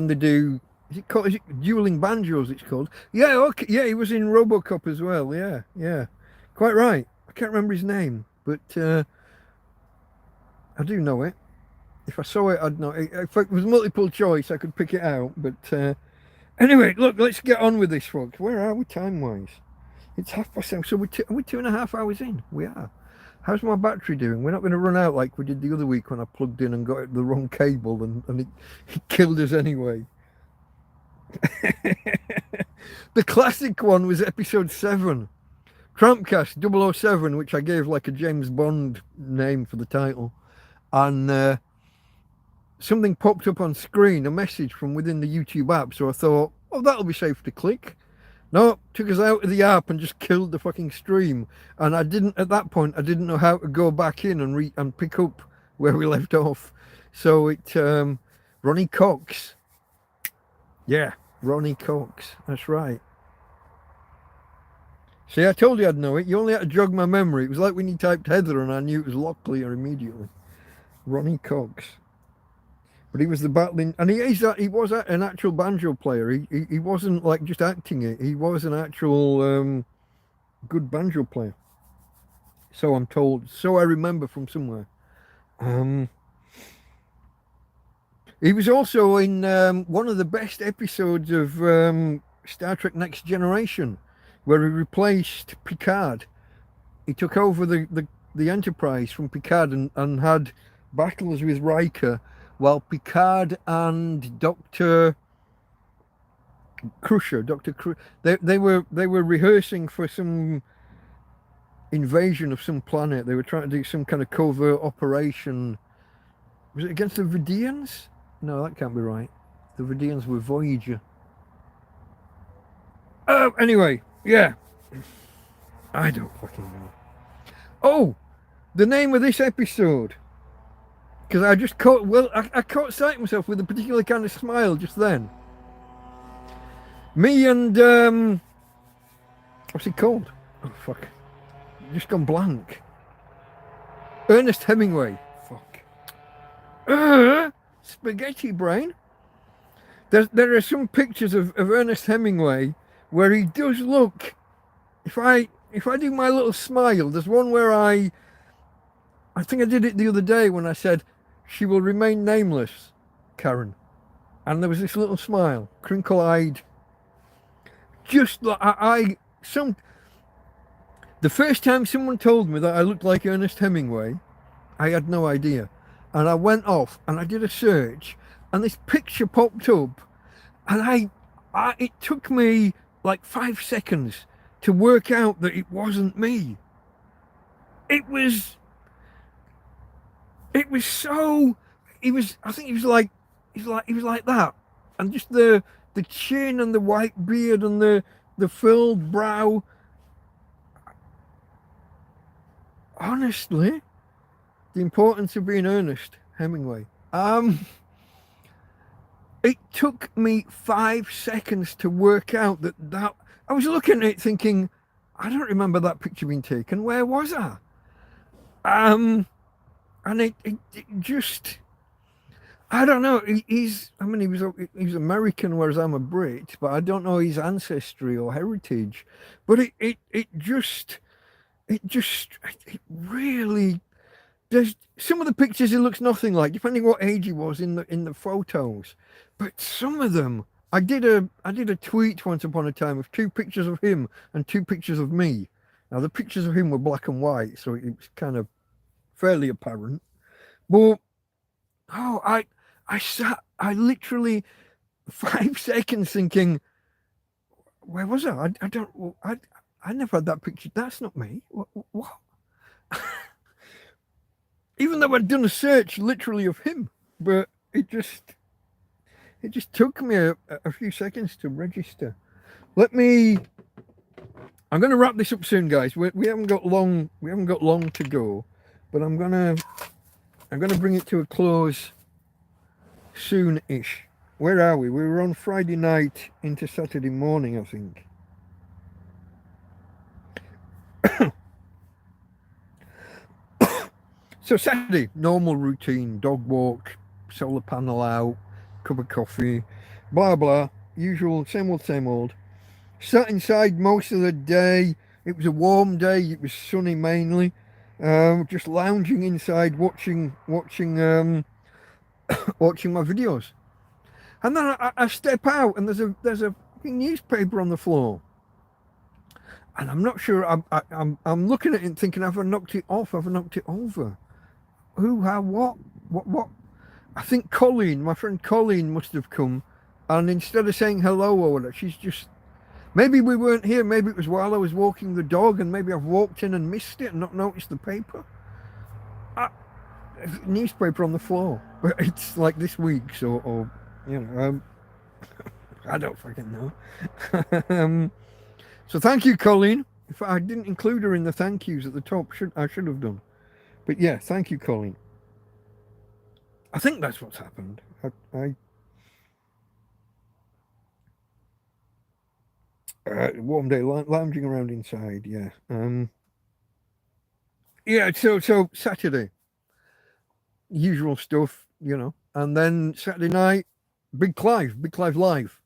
they do, is it dueling banjos? It's called. Yeah, okay. Yeah, he was in RoboCop as well. Yeah, quite right. I can't remember his name, but I do know it. If I saw it, I'd know it. If it was multiple choice, I could pick it out. But anyway, look, let's get on with this, folks. Where are we time-wise? It's 7:30, so are we 2.5 hours in? We are. How's my battery doing? We're not going to run out like we did the other week when I plugged in and got the wrong cable and it killed us anyway. The classic one was episode 7. TrampCast 007, which I gave like a James Bond name for the title. And something popped up on screen, a message from within the YouTube app. So I thought, oh, that'll be safe to click. No, took us out of the app and just killed the fucking stream. And at that point, I didn't know how to go back in and pick up where we left off. So Ronnie Cox. Yeah, Ronnie Cox. That's right. See, I told you I'd know it. You only had to jog my memory. It was like when you typed Heather and I knew it was Locklear immediately. Ronnie Cox. But he was the battling, and he was an actual banjo player. He wasn't like just acting it. He was an actual good banjo player. So I'm told. So I remember from somewhere. He was also in one of the best episodes of Star Trek Next Generation, where he replaced Picard. He took over the Enterprise from Picard and had battles with Riker, while Picard and Dr. Crusher, they were rehearsing for some invasion of some planet. They were trying to do some kind of covert operation. Was it against the Vidians? No, that can't be right. The Vidians were Voyager. Oh, anyway, yeah. I don't fucking know. Oh, the name of this episode. Because I just caught, I caught sight of myself with a particular kind of smile just then. Me and, what's he called? Oh, fuck. Just gone blank. Ernest Hemingway. Fuck. Spaghetti brain. There are some pictures of Ernest Hemingway where he does look. If I do my little smile, there's one where I think I did it the other day when I said, "She will remain nameless, Karen," and there was this little smile, crinkle-eyed. Just like the first time someone told me that I looked like Ernest Hemingway, I had no idea. And I went off and I did a search and this picture popped up and it took me like 5 seconds to work out that it wasn't me. I think he was like that. And just the chin and the white beard and the furrowed brow. Honestly, the importance of being Ernest Hemingway. It took me 5 seconds to work out that I was looking at it thinking, I don't remember that picture being taken. Where was I? And it just, I don't know. He was American, whereas I'm a Brit, but I don't know his ancestry or heritage. But it really, there's some of the pictures he looks nothing like, depending what age he was in the photos. But some of them, I did a tweet once upon a time of 2 pictures of him and 2 pictures of me. Now the pictures of him were black and white, so it was kind of fairly apparent. But I literally 5 seconds thinking, where was I? I never had that picture. That's not me. What? Even though I'd done a search literally of him, but it just took me a few seconds to register. I'm going to wrap this up soon, guys. We haven't got long to go, but I'm gonna bring it to a close soon-ish. Where are we? We were on Friday night into Saturday morning, I think. So Saturday, normal routine, dog walk, solar panel out, cup of coffee, blah blah, usual, same old. Sat inside most of the day. It was a warm day. It was sunny mainly. Just lounging inside, watching watching my videos. And then I step out, and there's a newspaper on the floor. And I'm not sure. I'm looking at it and thinking, have I knocked it off? Have I knocked it over? Who? How? What? I think Colleen, my friend Colleen, must have come, and instead of saying hello or whatever, she's just. Maybe we weren't here. Maybe it was while I was walking the dog, and maybe I've walked in and missed it and not noticed the paper. Newspaper on the floor, but it's like this week, so I don't fucking know. So thank you, Colleen. If I didn't include her in the thank yous at the top, I should have done. But yeah, thank you, Colleen. I think that's what's happened. Warm day, lounging around inside. Yeah. Yeah. So Saturday, usual stuff. And then Saturday night, Big Clive Live,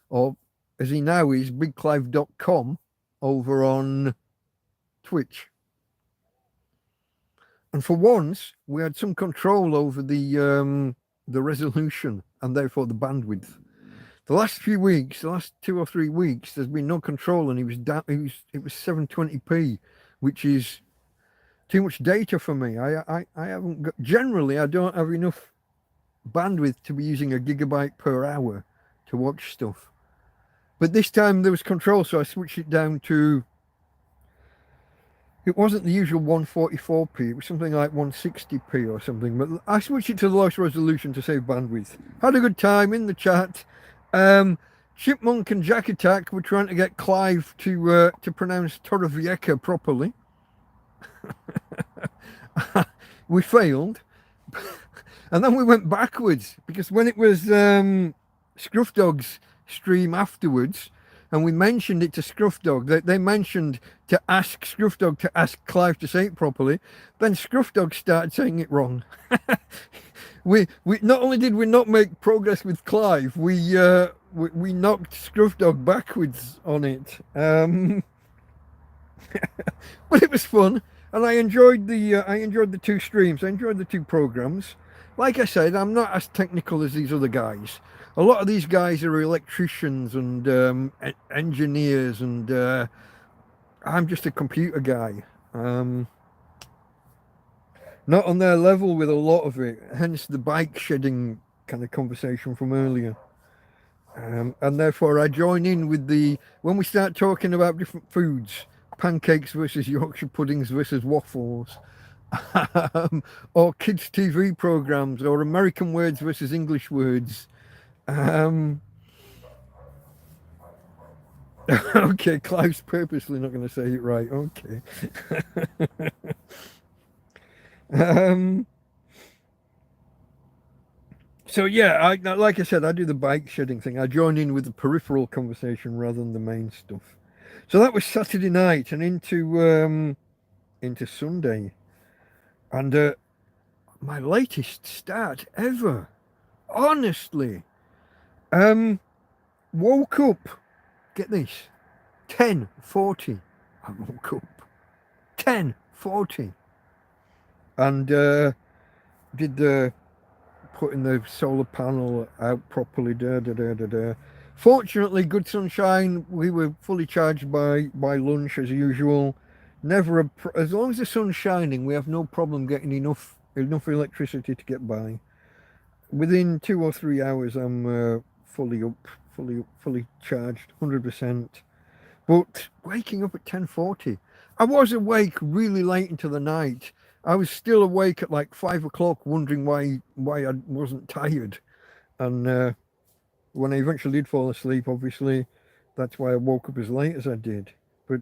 or as he now is, bigclive.com over on Twitch. And for once, we had some control over the resolution and therefore the bandwidth. The last few weeks, the last 2 or 3 weeks, there's been no control, and it was 720p, which is too much data for me. I haven't got, generally I don't have enough bandwidth to be using a gigabyte per hour to watch stuff. But this time there was control, so I switched it down to, it wasn't the usual 144p, it was something like 160p or something, but I switched it to the lowest resolution to save bandwidth. Had a good time in the chat. Chipmunk and Jack Attack were trying to get Clive to pronounce Torrevieja properly. We failed. And then we went backwards, because when it was Scruff Dog's stream afterwards, and we mentioned it to Scruff Dog, they mentioned to ask Scruff Dog to ask Clive to say it properly, then Scruff Dog started saying it wrong. we not only did we not make progress with Clive, we knocked Scruff Dog backwards on it. But it was fun, and I enjoyed the 2 streams. I enjoyed the 2 programs. Like I said, I'm not as technical as these other guys. A lot of these guys are electricians and engineers, and I'm just a computer guy. Not on their level with a lot of it, hence the bike shedding kind of conversation from earlier. And therefore I join in with when we start talking about different foods, pancakes versus Yorkshire puddings versus waffles, or kids' TV programs, or American words versus English words. Okay, Clive's purposely not going to say it right. Okay. So yeah, like I said, I do the bike shedding thing. I join in with the peripheral conversation rather than the main stuff. So that was Saturday night and into Sunday, and my latest start ever. Honestly, woke up. Get this, 10:40. I woke up 10:40, and did the putting the solar panel out properly. Fortunately, good sunshine. We were fully charged by lunch as usual. Never as long as the sun's shining, we have no problem getting enough electricity to get by. Within 2 or 3 hours, I'm fully charged, 100%. But waking up at 10:40, I was awake really late into the night. I was still awake at like 5 o'clock, wondering why I wasn't tired. And when I eventually did fall asleep, obviously, that's why I woke up as late as I did. But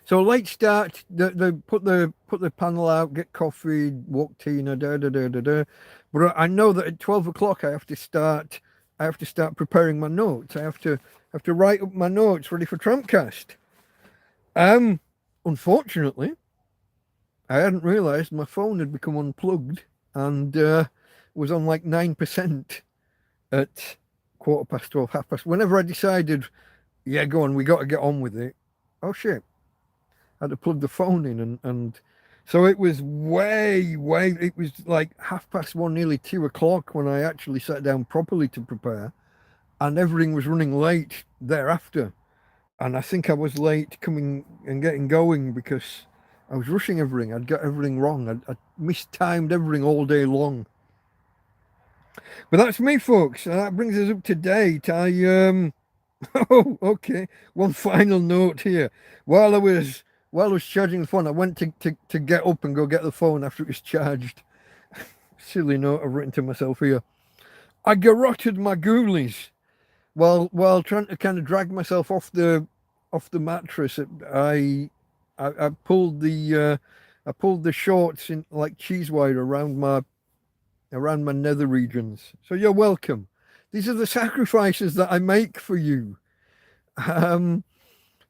so late start. They put the panel out, get coffee, walk Tina, But I know that at 12 o'clock I have to start preparing my notes. I have to write up my notes ready for TrampCast. Unfortunately, I hadn't realised my phone had become unplugged and was on like 9% at 12:15, 12:30. Whenever I decided, yeah, go on, we got to get on with it. Oh shit! I had to plug the phone in, and so it was way. It was like 1:30, nearly 2 o'clock when I actually sat down properly to prepare, and everything was running late thereafter. And I think I was late coming and getting going because I was rushing everything. I'd got everything wrong. I'd mistimed everything all day long. But that's me, folks. And that brings us up to date. Oh, okay. One final note here. While I was charging the phone, I went to get up and go get the phone after it was charged. Silly note I've written to myself here. I garroted my ghoulies while trying to kind of drag myself off the mattress. I pulled the shorts in like cheese wire around my nether regions. So you're welcome. These are the sacrifices that I make for you.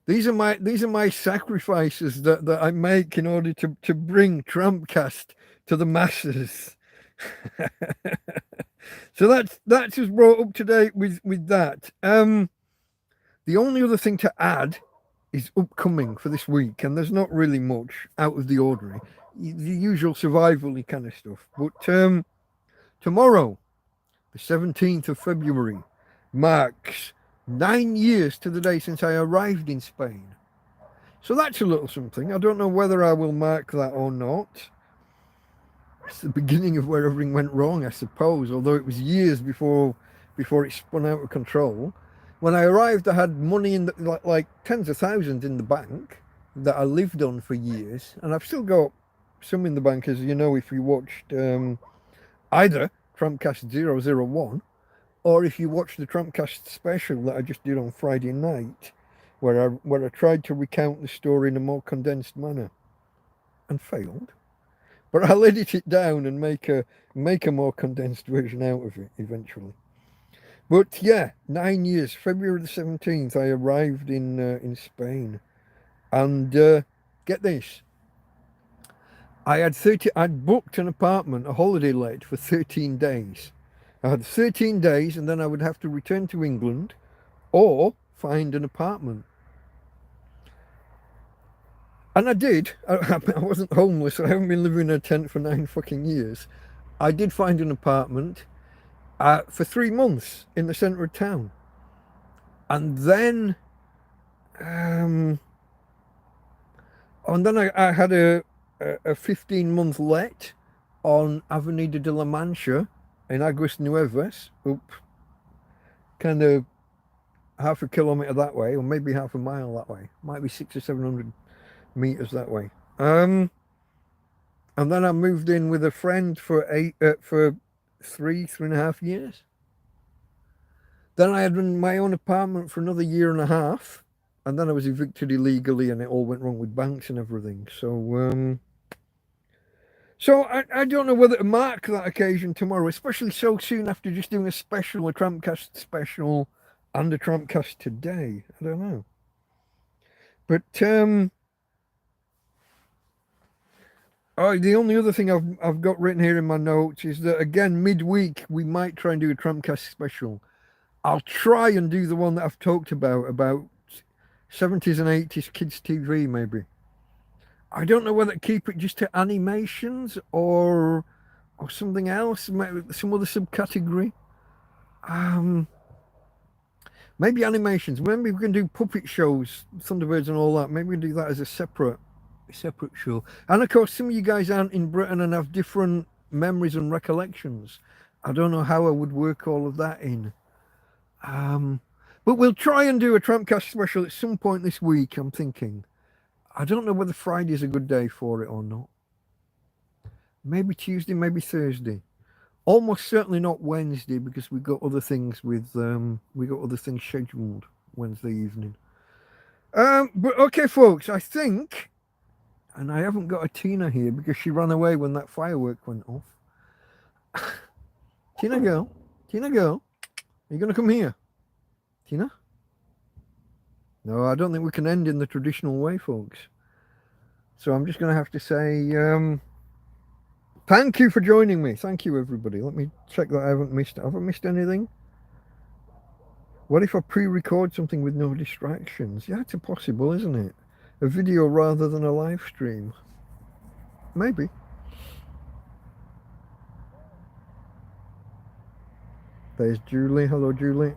These are my sacrifices that I make in order to bring TrampCast to the masses. So that's just brought up to date with that. The only other thing to add is upcoming for this week, and there's not really much out of the ordinary. The usual survival-y kind of stuff. But tomorrow, the 17th of February, marks 9 years to the day since I arrived in Spain. So that's a little something. I don't know whether I will mark that or not. It's the beginning of where everything went wrong, I suppose, although it was years before it spun out of control. When I arrived, I had money in like tens of thousands in the bank that I lived on for years, and I've still got some in the bank, as you know, if you watched either TrampCast 001 or if you watched the TrampCast special that I just did on Friday night, where I tried to recount the story in a more condensed manner and failed. But I'll edit it down and make a more condensed version out of it eventually. But yeah, 9 years, February the 17th, I arrived in Spain. And get this, I'd booked an apartment, a holiday let, for 13 days. I had 13 days, and then I would have to return to England or find an apartment. And I did. I wasn't homeless. I haven't been living in a tent for 9 fucking years. I did find an apartment for 3 months in the centre of town. And then I had a 15-month let on Avenida de la Mancha in Aguas Nuevas, up kind of half a kilometre that way, or maybe half a mile that way. Might be 600 or 700 meters that way. And then I moved in with a friend for 3.5 years. Then I had my own apartment for another year and a half, and then I was evicted illegally, and it all went wrong with banks and everything. So I don't know whether to mark that occasion tomorrow, especially so soon after just doing a TrampCast special, and a TrampCast today. I don't know. But the only other thing I've got written here in my notes is that, again, midweek we might try and do a TrampCast special. I'll try and do the one that I've talked about 70s and 80s kids TV, maybe. I don't know whether to keep it just to animations or something else, maybe some other subcategory. Maybe animations. Maybe we can do puppet shows, Thunderbirds and all that. Maybe we can do that as a separate show. And of course, some of you guys aren't in Britain and have different memories and recollections. I don't know how I would work all of that in. But we'll try and do a TrampCast special at some point this week, I'm thinking. I don't know whether Friday's a good day for it or not. Maybe Tuesday, maybe Thursday. Almost certainly not Wednesday, because we've got other things scheduled Wednesday evening. But okay, folks, I think, and I haven't got a Tina here because she ran away when that firework went off. Tina girl, are you going to come here? Tina? No, I don't think we can end in the traditional way, folks. So I'm just going to have to say thank you for joining me. Thank you, everybody. Let me check that I haven't missed anything. What if I pre-record something with no distractions? Yeah, it's possible, isn't it? A video rather than a live stream. Maybe. There's Julie. Hello, Julie.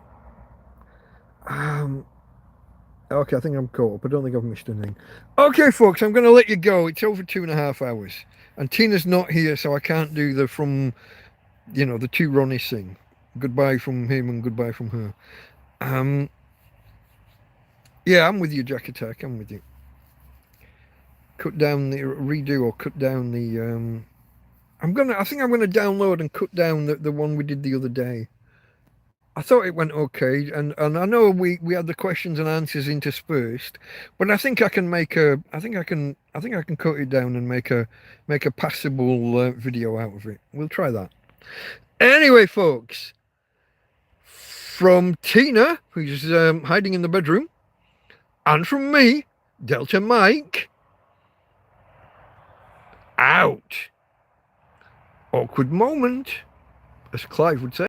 Okay, I think I'm caught up. I don't think I've missed anything. Okay, folks, I'm going to let you go. It's over 2.5 hours. And Tina's not here, so I can't do the the two Ronnies thing. Goodbye from him and goodbye from her. Yeah, I'm with you, Jack Attack. I'm with you. Cut down the redo or cut down the I think I'm gonna download and cut down the one we did the other day. I thought it went okay, and I know we had the questions and answers interspersed, but I think I can I think I can cut it down and make a passable video out of it. We'll try that. Anyway, folks, from Tina, who's hiding in the bedroom, and from me, Delta Mike, out. awkward moment, as Clive would say.